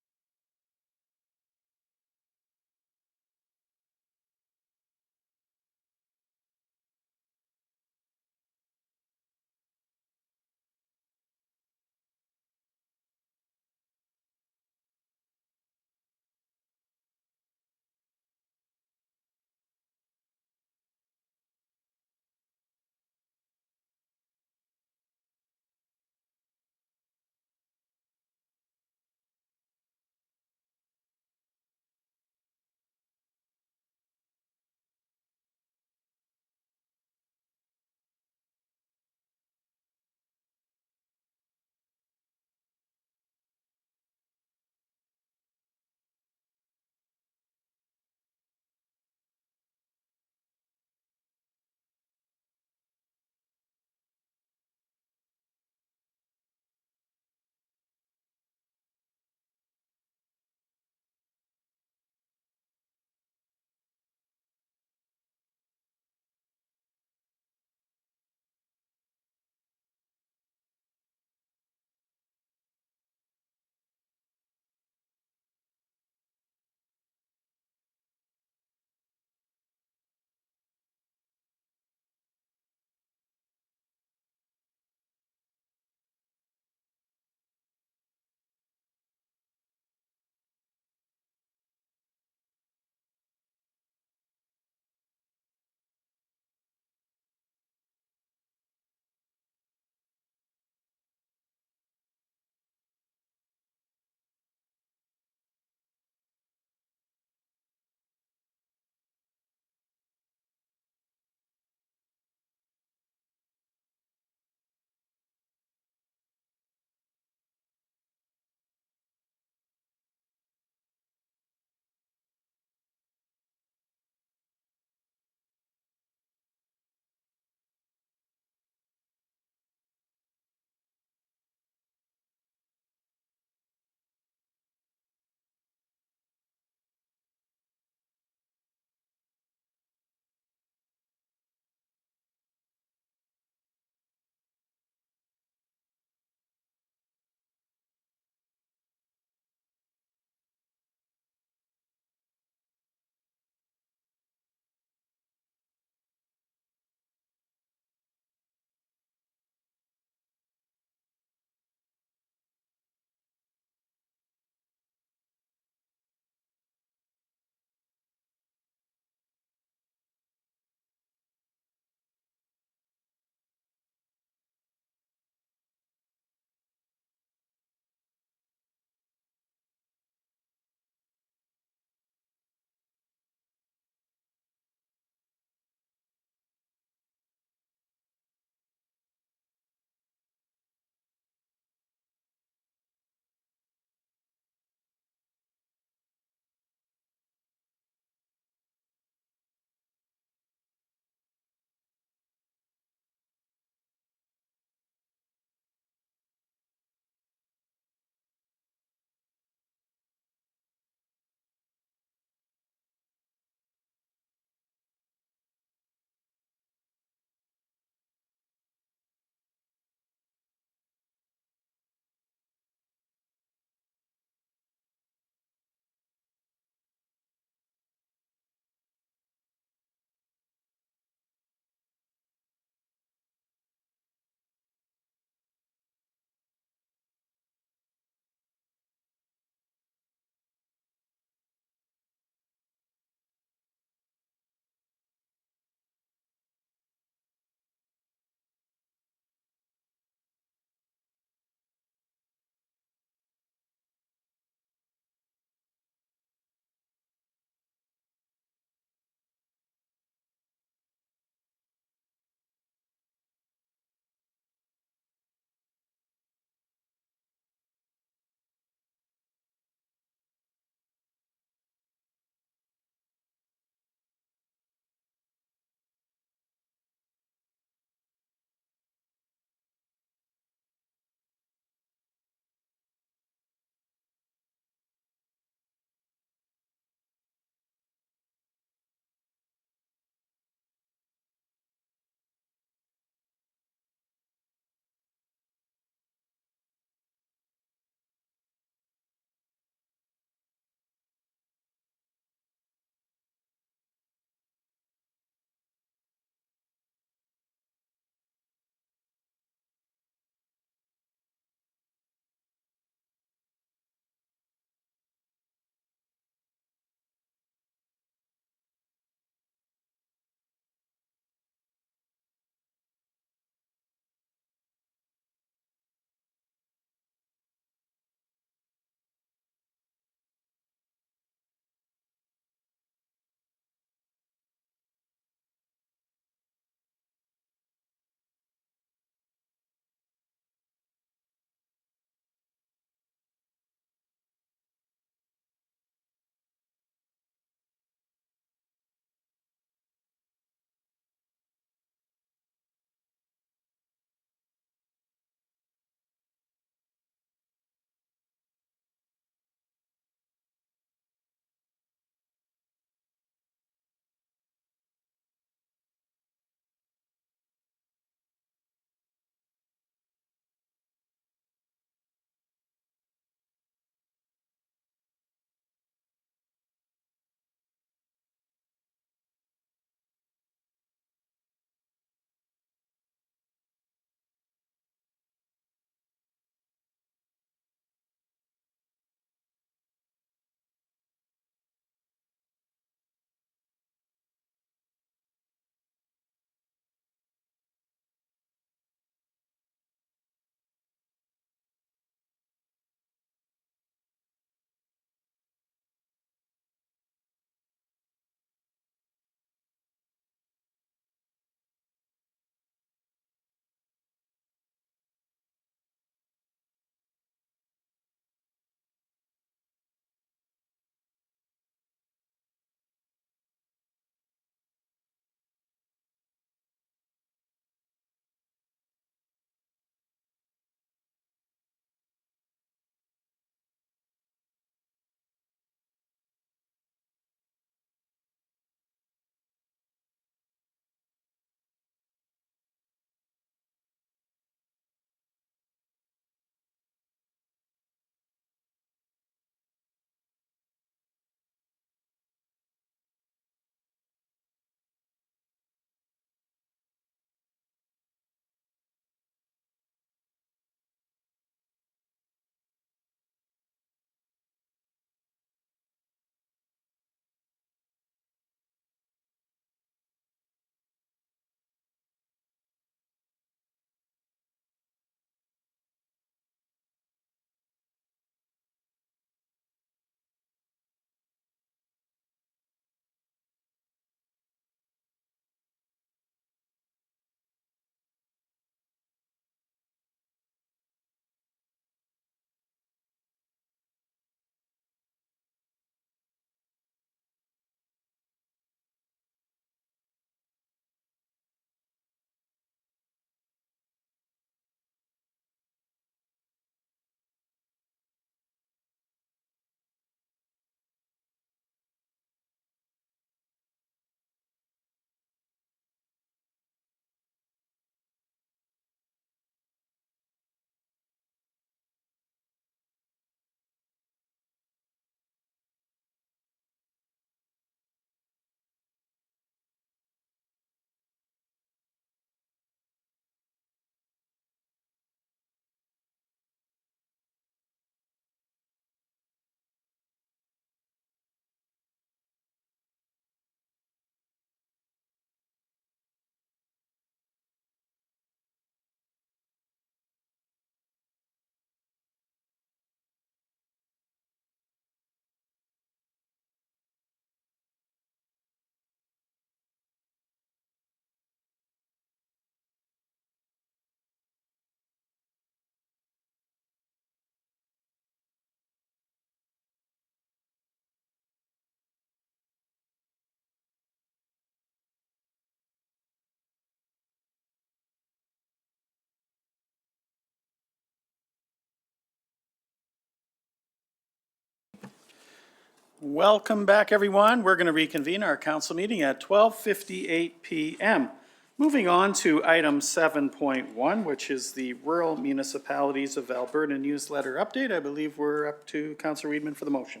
[SPEAKER 1] Welcome back, everyone. We're going to reconvene our council meeting at 12:58 p.m. Moving on to item 7.1, which is the Rural Municipalities of Alberta newsletter update. I believe we're up to Councillor Weidman for the motion.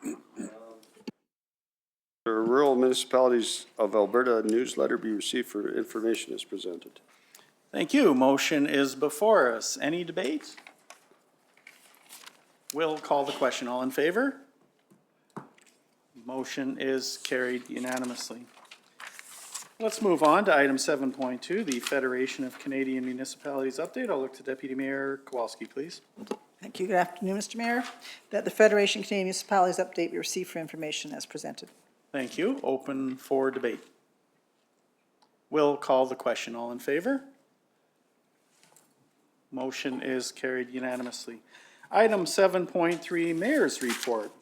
[SPEAKER 3] The Rural Municipalities of Alberta newsletter be received for information as presented.
[SPEAKER 1] Thank you. Motion is before us. Any debate? We'll call the question. All in favor? Motion is carried unanimously. Let's move on to item 7.2, the Federation of Canadian Municipalities update. I'll look to Deputy Mayor Kowalski, please.
[SPEAKER 4] Thank you. Good afternoon, Mr. Mayor. That the Federation of Canadian Municipalities update be received for information as presented.
[SPEAKER 1] Thank you. Open for debate. We'll call the question. All in favor? Motion is carried unanimously. Item 7.3, Mayor's Report.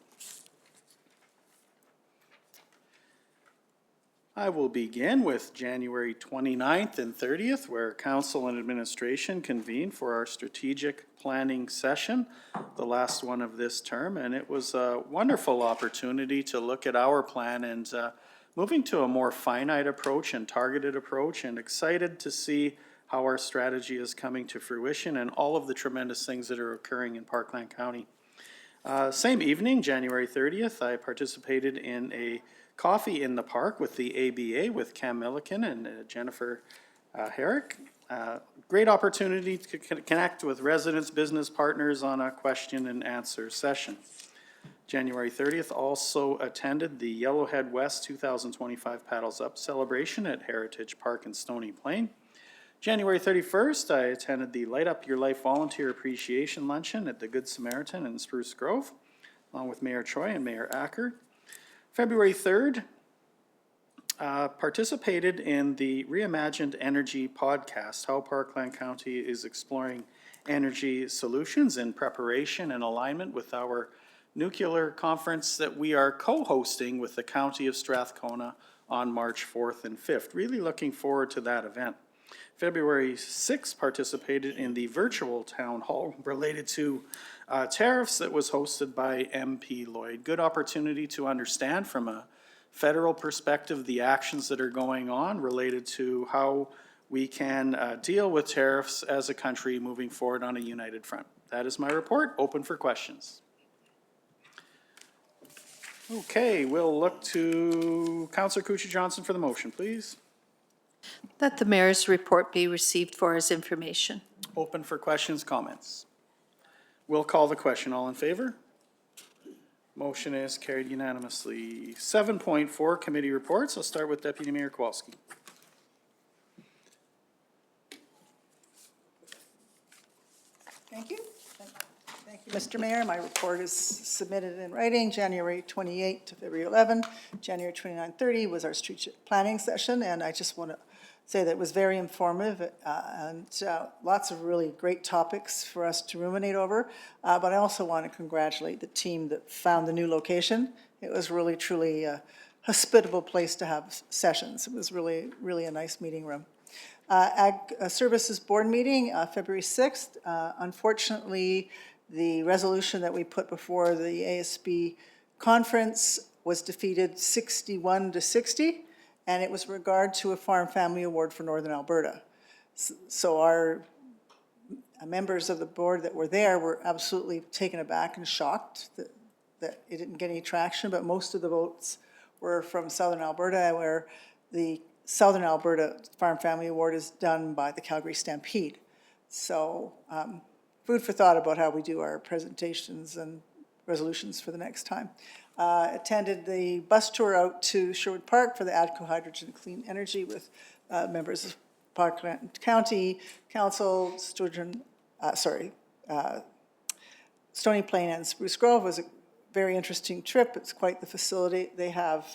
[SPEAKER 1] I will begin with January 29th and 30th, where Council and Administration convened for our strategic planning session, the last one of this term, and it was a wonderful opportunity to look at our plan and moving to a more finite approach and targeted approach, and excited to see how our strategy is coming to fruition and all of the tremendous things that are occurring in Parkland County. Same evening, January 30th, I participated in a Coffee in the Park with the ABA with Cam Milliken and Jennifer Herrick. Great opportunity to connect with residents, business partners on a question and answer session. January 30th, also attended the Yellowhead West 2025 Paddles Up celebration at Heritage Park in Stony Plain. January 31st, I attended the Light Up Your Life Volunteer Appreciation Luncheon at the Good Samaritan in Spruce Grove, along with Mayor Choi and Mayor Acker. February 3rd, participated in the Reimagined Energy podcast, how Parkland County is exploring energy solutions in preparation and alignment with our nuclear conference that we are co-hosting with the County of Strathcona on March 4th and 5th. Really looking forward to that event. February 6th, participated in the virtual town hall related to tariffs that was hosted by MP Lloyd. Good opportunity to understand from a federal perspective the actions that are going on related to how we can deal with tariffs as a country moving forward on a united front. That is my report. Open for questions. Okay, we'll look to Councillor Couchi-Johnson for the motion, please.
[SPEAKER 6] That the mayor's report be received for his information.
[SPEAKER 1] Open for questions, comments. We'll call the question. All in favor? Motion is carried unanimously. 7.4, committee reports. I'll start with Deputy Mayor Kowalski.
[SPEAKER 4] Thank you. Thank you, Mr. Mayor. My report is submitted in writing, January 28 to February 11. January 29-30 was our strategic planning session, and I just want to say that it was very informative and lots of really great topics for us to ruminate over. But I also want to congratulate the team that found the new location. It was really, truly a hospitable place to have sessions. It was really, really a nice meeting room. Ag Services Board meeting, February 6th. Unfortunately, the resolution that we put before the ASB conference was defeated 61-60, and it was regard to a Farm Family Award for Northern Alberta. So our members of the board that were there were absolutely taken aback and shocked that it didn't get any traction, but most of the votes were from Southern Alberta, where the Southern Alberta Farm Family Award is done by the Calgary Stampede. So food for thought about how we do our presentations and resolutions for the next time. Attended the bus tour out to Sherwood Park for the ATCO Hydrogen Clean Energy with members of Parkland County Council, Stony Plain and Spruce Grove. Was a very interesting trip. It's quite the facility they have,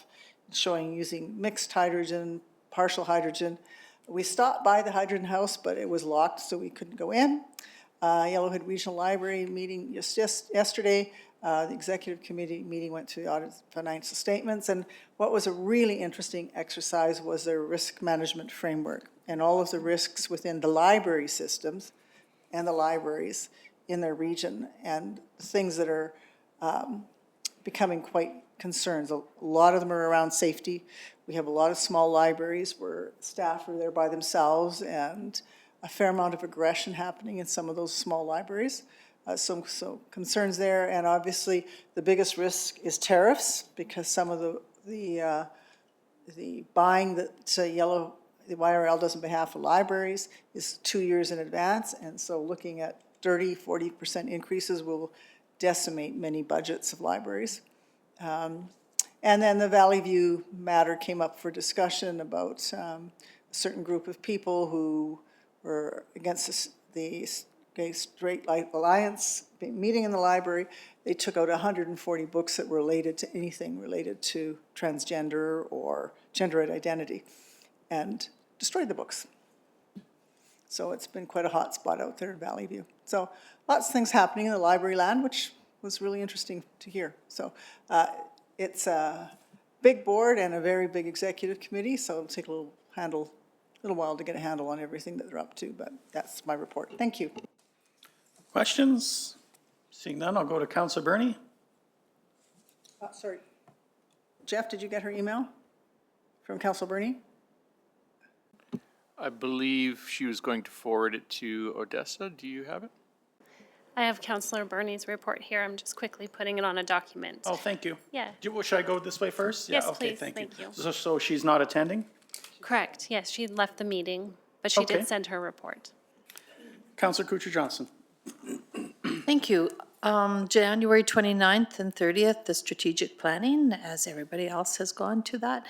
[SPEAKER 4] showing using mixed hydrogen, partial hydrogen. We stopped by the hydrogen house, but it was locked, so we couldn't go in. Yellowhead Regional Library meeting just yesterday. The executive committee meeting went to the audit financial statements, and what was a really interesting exercise was their risk management framework and all of the risks within the library systems and the libraries in their region, and things that are becoming quite concerned. A lot of them are around safety. We have a lot of small libraries where staff are there by themselves, and a fair amount of aggression happening in some of those small libraries. So concerns there, and obviously the biggest risk is tariffs, because some of the buying that the YRL does on behalf of libraries is 2 years in advance, and so looking at 30–40% increases will decimate many budgets of libraries. And then the Valley View matter came up for discussion about a certain group of people who were against the Gay Straight Life Alliance meeting in the library. They took out 140 books that were related to anything related to transgender or gender identity and destroyed the books. So it's been quite a hot spot out there in Valley View. So lots of things happening in the library land, which was really interesting to hear. So it's a big board and a very big executive committee, so it'll take a little while to get a handle on everything that they're up to, but that's my report. Thank you.
[SPEAKER 1] Questions? Seeing none, I'll go to Councillor Bernie.
[SPEAKER 4] Sorry. Jeff, did you get her email from Councillor Bernie?
[SPEAKER 2] I believe she was going to forward it to Odessa. Do you have it?
[SPEAKER 8] I have Councillor Bernie's report here. I'm just quickly putting it on a document.
[SPEAKER 1] Oh, thank you.
[SPEAKER 8] Yeah.
[SPEAKER 1] Should I go this way first?
[SPEAKER 8] Yes,
[SPEAKER 1] Yeah, okay,
[SPEAKER 8] please. Thank you.
[SPEAKER 1] So she's not attending?
[SPEAKER 8] Correct. Yes, she left the meeting, but she
[SPEAKER 1] Okay.
[SPEAKER 8] did send her report.
[SPEAKER 1] Councillor Kuchar-Johnson.
[SPEAKER 6] Thank you. January 29th and 30th, the strategic planning, as everybody else has gone to that.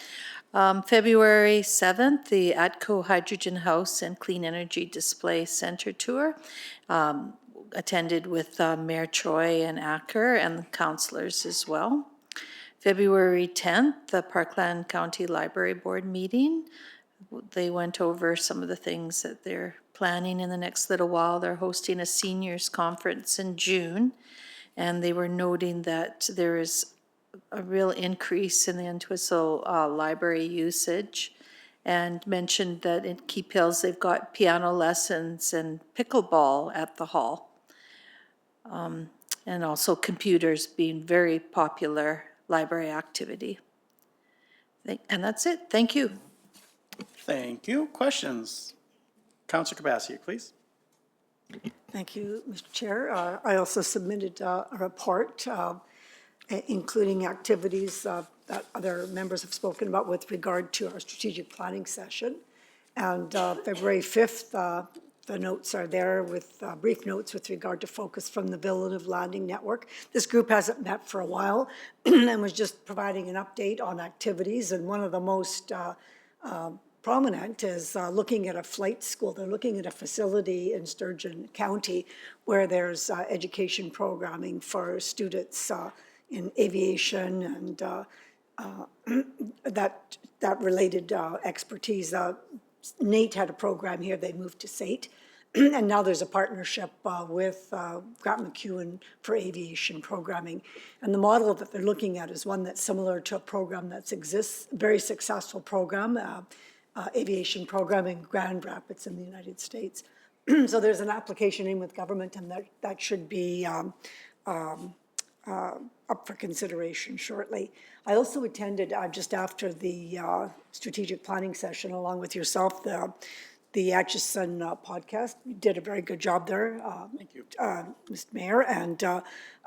[SPEAKER 6] February 7th, the ATCO Hydrogen House and Clean Energy Display Center Tour, attended with Mayor Troy and Acker and the councilors as well. February 10th, the Parkland County Library Board meeting. They went over some of the things that they're planning in the next little while. They're hosting a seniors conference in June, and they were noting that there is a real increase in the Entwistle library usage, and mentioned that in Keep Hills they've got piano lessons and pickleball at the hall. And also computers being very popular library activity. And that's it. Thank you.
[SPEAKER 1] Thank you. Questions? Councillor Kabasiak, please.
[SPEAKER 7] Thank you, Mr. Chair. I also submitted a report, including activities that other members have spoken about with regard to our strategic planning session. And February 5th, the notes are there with brief notes with regard to focus from the Villeneuve Landing Network. This group hasn't met for a while and was just providing an update on activities. And one of the most prominent is looking at a flight school. They're looking at a facility in Sturgeon County where there's education programming for students in aviation and that related expertise. Nate had a program here, they moved to SAIT, and now there's a partnership with Grant MacEwan for aviation programming. And the model that they're looking at is one that's similar to a program that exists, very successful program, aviation program in Grand Rapids in the United States. So there's an application in with government, and that should be up for consideration shortly. I also attended just after the strategic planning session, along with yourself, the Atchison podcast. You did a very good job there. Thank you, Mr. Mayor, and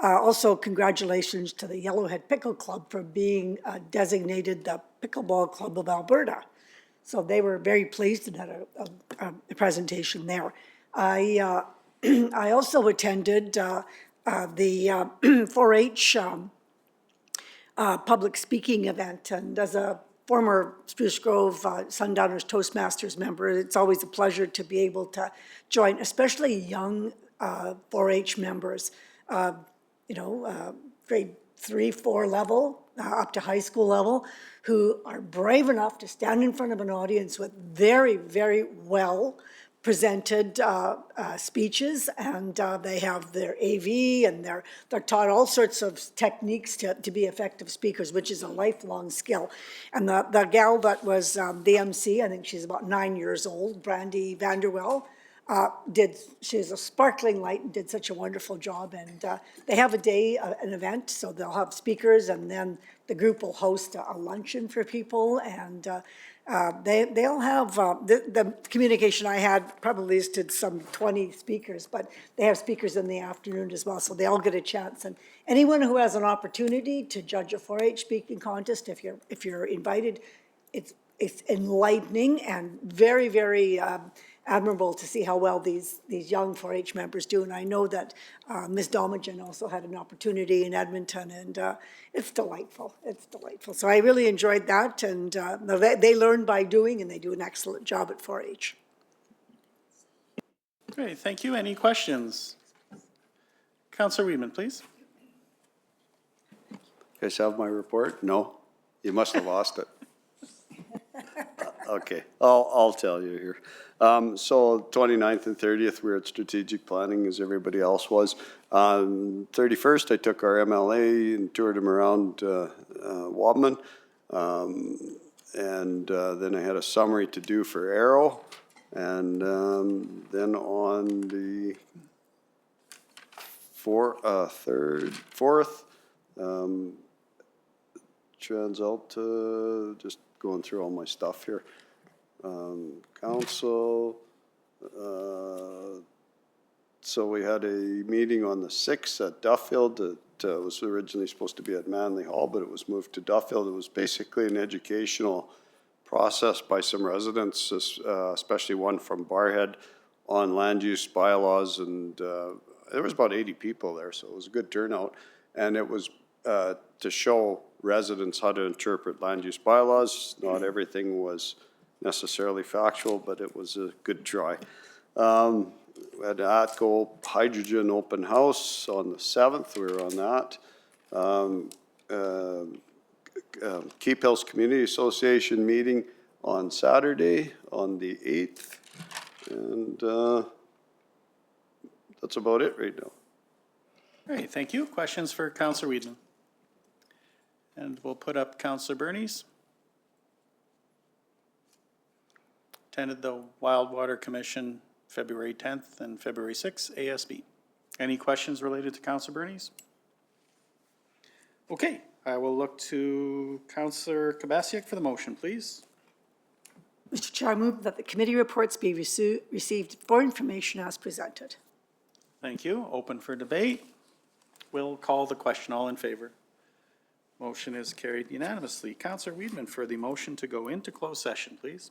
[SPEAKER 7] also congratulations to the Yellowhead Pickle Club for being designated the Pickleball Club of Alberta. So they were very pleased and had a presentation there. I also attended the 4-H public speaking event, and as a former Spruce Grove Sundowners Toastmasters member, it's always a pleasure to be able to join, especially young 4-H members, grade 3, 4 level, up to high school level, who are brave enough to stand in front of an audience with very, very well presented speeches, and they have their AV, and they're taught all sorts of techniques to be effective speakers, which is a lifelong skill. And the gal that was the MC, I think she's about 9 years old, Brandy Vanderwell, she's a sparkling light and did such a wonderful job. And they have a day, an event, so they'll have speakers, and then the group will host a luncheon for people. And they'll have, the communication I had probably listed some 20 speakers, but they have speakers in the afternoon as well, so they all get a chance. And anyone who has an opportunity to judge a 4-H speaking contest, if you're invited, it's enlightening and very, very admirable to see how well these young 4-H members do. And I know that Ms. Domagen also had an opportunity in Edmonton, and it's delightful. It's delightful. So I really enjoyed that, and they learn by doing, and they do an excellent job at 4-H.
[SPEAKER 1] Great, thank you. Any questions? Councillor Weedman, please.
[SPEAKER 3] You guys have my report? No? You must have lost it. Okay, I'll tell you here. So 29th and 30th, we were at strategic planning as everybody else was. 31st, I took our MLA and toured him around Wabamun. And then I had a summary to do for Arrow. And then on the 4th, TransAlta, just going through all my stuff here. Council, so we had a meeting on the 6th at Duffield that was originally supposed to be at Manley Hall, but it was moved to Duffield. It was basically an educational process by some residents, especially one from Barhead, on land use bylaws, and there was about 80 people there, so it was a good turnout. And it was to show residents how to interpret land use bylaws. Not everything was necessarily factual, but it was a good try. We had ATCO Hydrogen Open House on the 7th. We were on that. Keep Hills Community Association meeting on Saturday on the 8th. And that's about it right now.
[SPEAKER 1] Great, thank you. Questions for Councillor Weedman? And we'll put up Councillor Bernies. Attended the Wildwater Commission February 10th and February 6th, ASB. Any questions related to Councillor Bernies? Okay, I will look to Councillor Kubasiak for the motion, please.
[SPEAKER 7] Mr. Chair, I move that the committee reports be received for information as presented.
[SPEAKER 1] Thank you. Open for debate. We'll call the question. All in favor? Motion is carried unanimously. Councillor Weedman for the motion to go into closed session, please.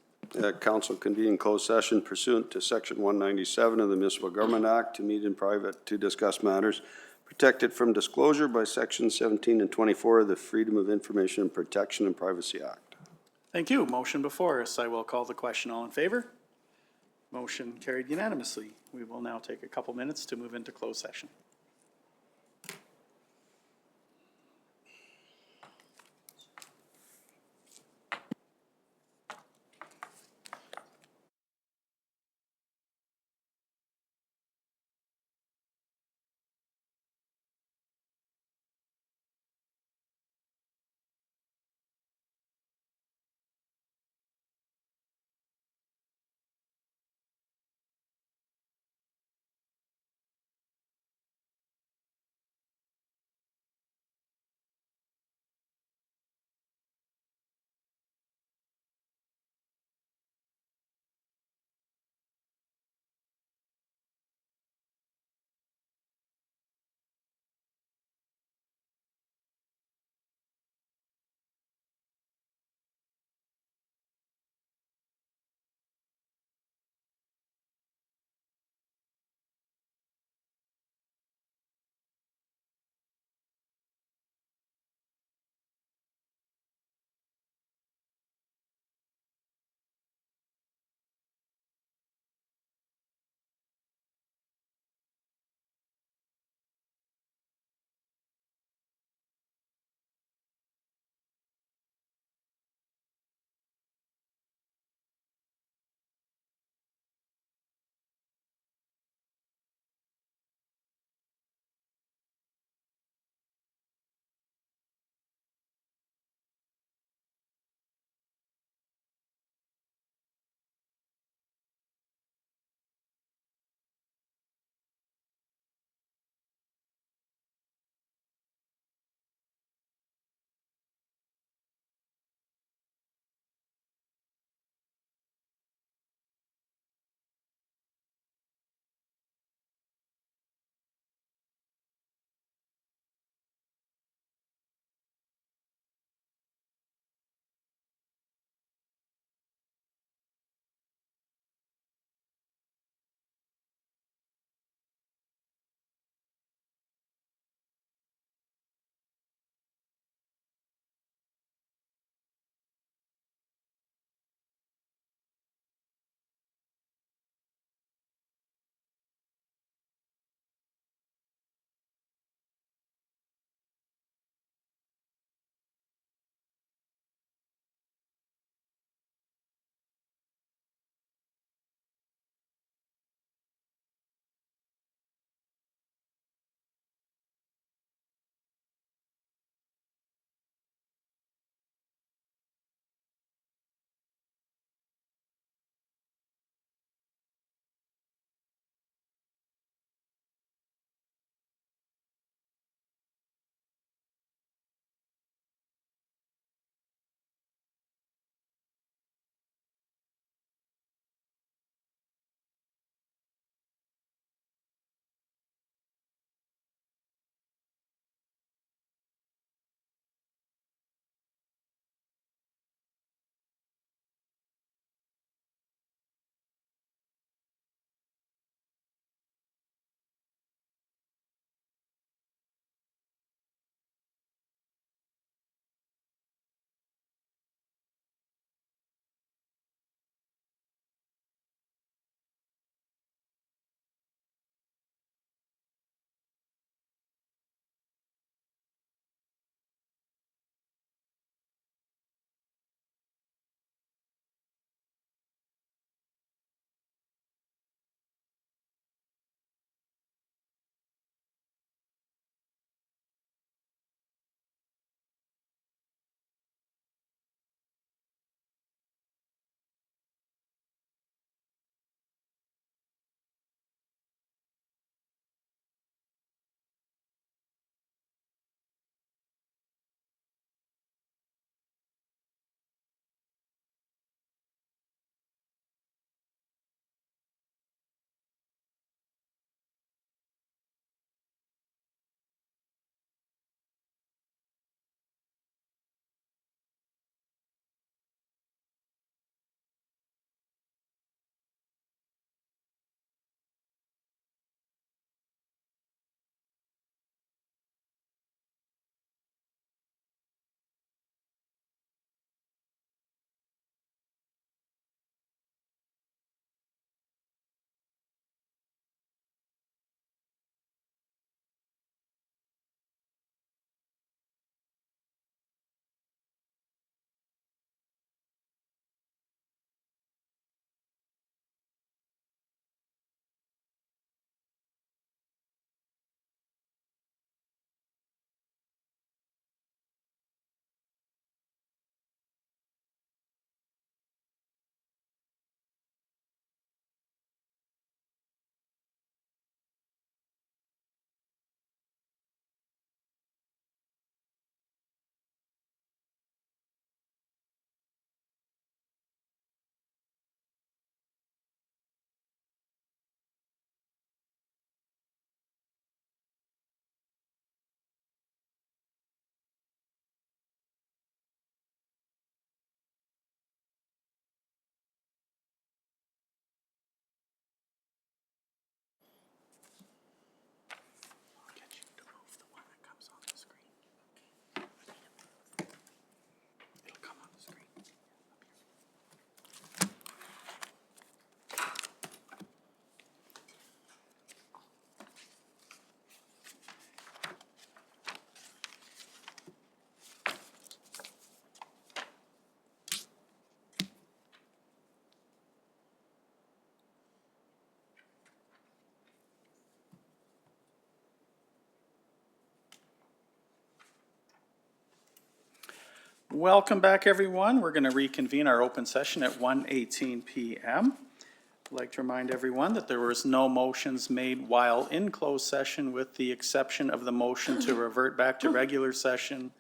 [SPEAKER 3] Council convene closed session pursuant to Section 197 of the Municipal Government Act to meet in private to discuss matters protected from disclosure by Section 17 and 24 of the Freedom of Information and Protection and Privacy Act.
[SPEAKER 1] Thank you. Motion before us. I will call the question. All in favor? Motion carried unanimously. We will now take a couple minutes to move into closed session. Welcome back, everyone. We're going to reconvene our open session at 1:18 p.m. I'd like to remind everyone that there was no motions made while in closed session, with the exception of the motion to revert back to regular session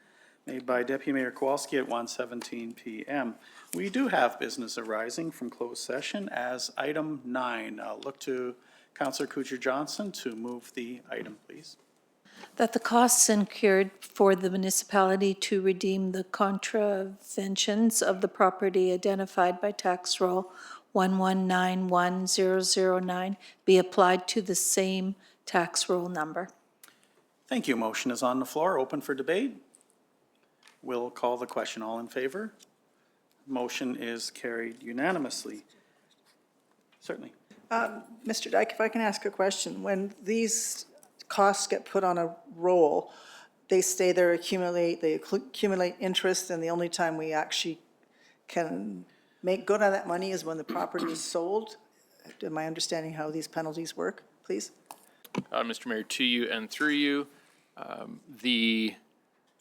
[SPEAKER 1] made by Deputy Mayor Kowalski at 1:17 p.m. We do have business arising from closed session as item 9. I'll look to Councillor Kuchar-Johnson to move the item, please.
[SPEAKER 6] That the costs incurred for the municipality to redeem the contraventions of the property identified by tax roll 1191009 be applied to the same tax roll number.
[SPEAKER 1] Thank you. Motion is on the floor, open for debate. We'll call the question. All in favor? Motion is carried unanimously. Certainly.
[SPEAKER 4] Mr. Dyke, if I can ask a question. When these costs get put on a roll, they stay there, they accumulate interest, and the only time we actually can make good on that money is when the property is sold? Am I understanding how these penalties work, please?
[SPEAKER 2] Mr. Mayor, to you and through you, the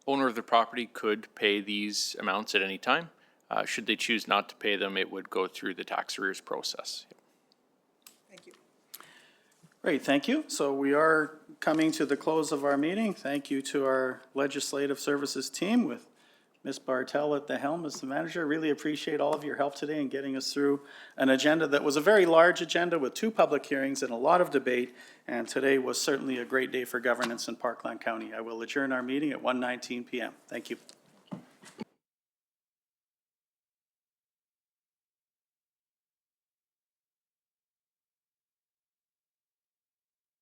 [SPEAKER 2] owner of the property could pay these amounts at any time. Should they choose not to pay them, it would go through the tax arrears process.
[SPEAKER 4] Thank you.
[SPEAKER 1] Great, thank you. So we are coming to the close of our meeting. Thank you to our Legislative Services team with Ms. Bartel at the helm as the manager. Really appreciate all of your help today in getting us through an agenda that was a very large agenda with 2 public hearings and a lot of debate. And today was certainly a great day for governance in Parkland County. I will adjourn our meeting at 1:19 p.m. Thank you.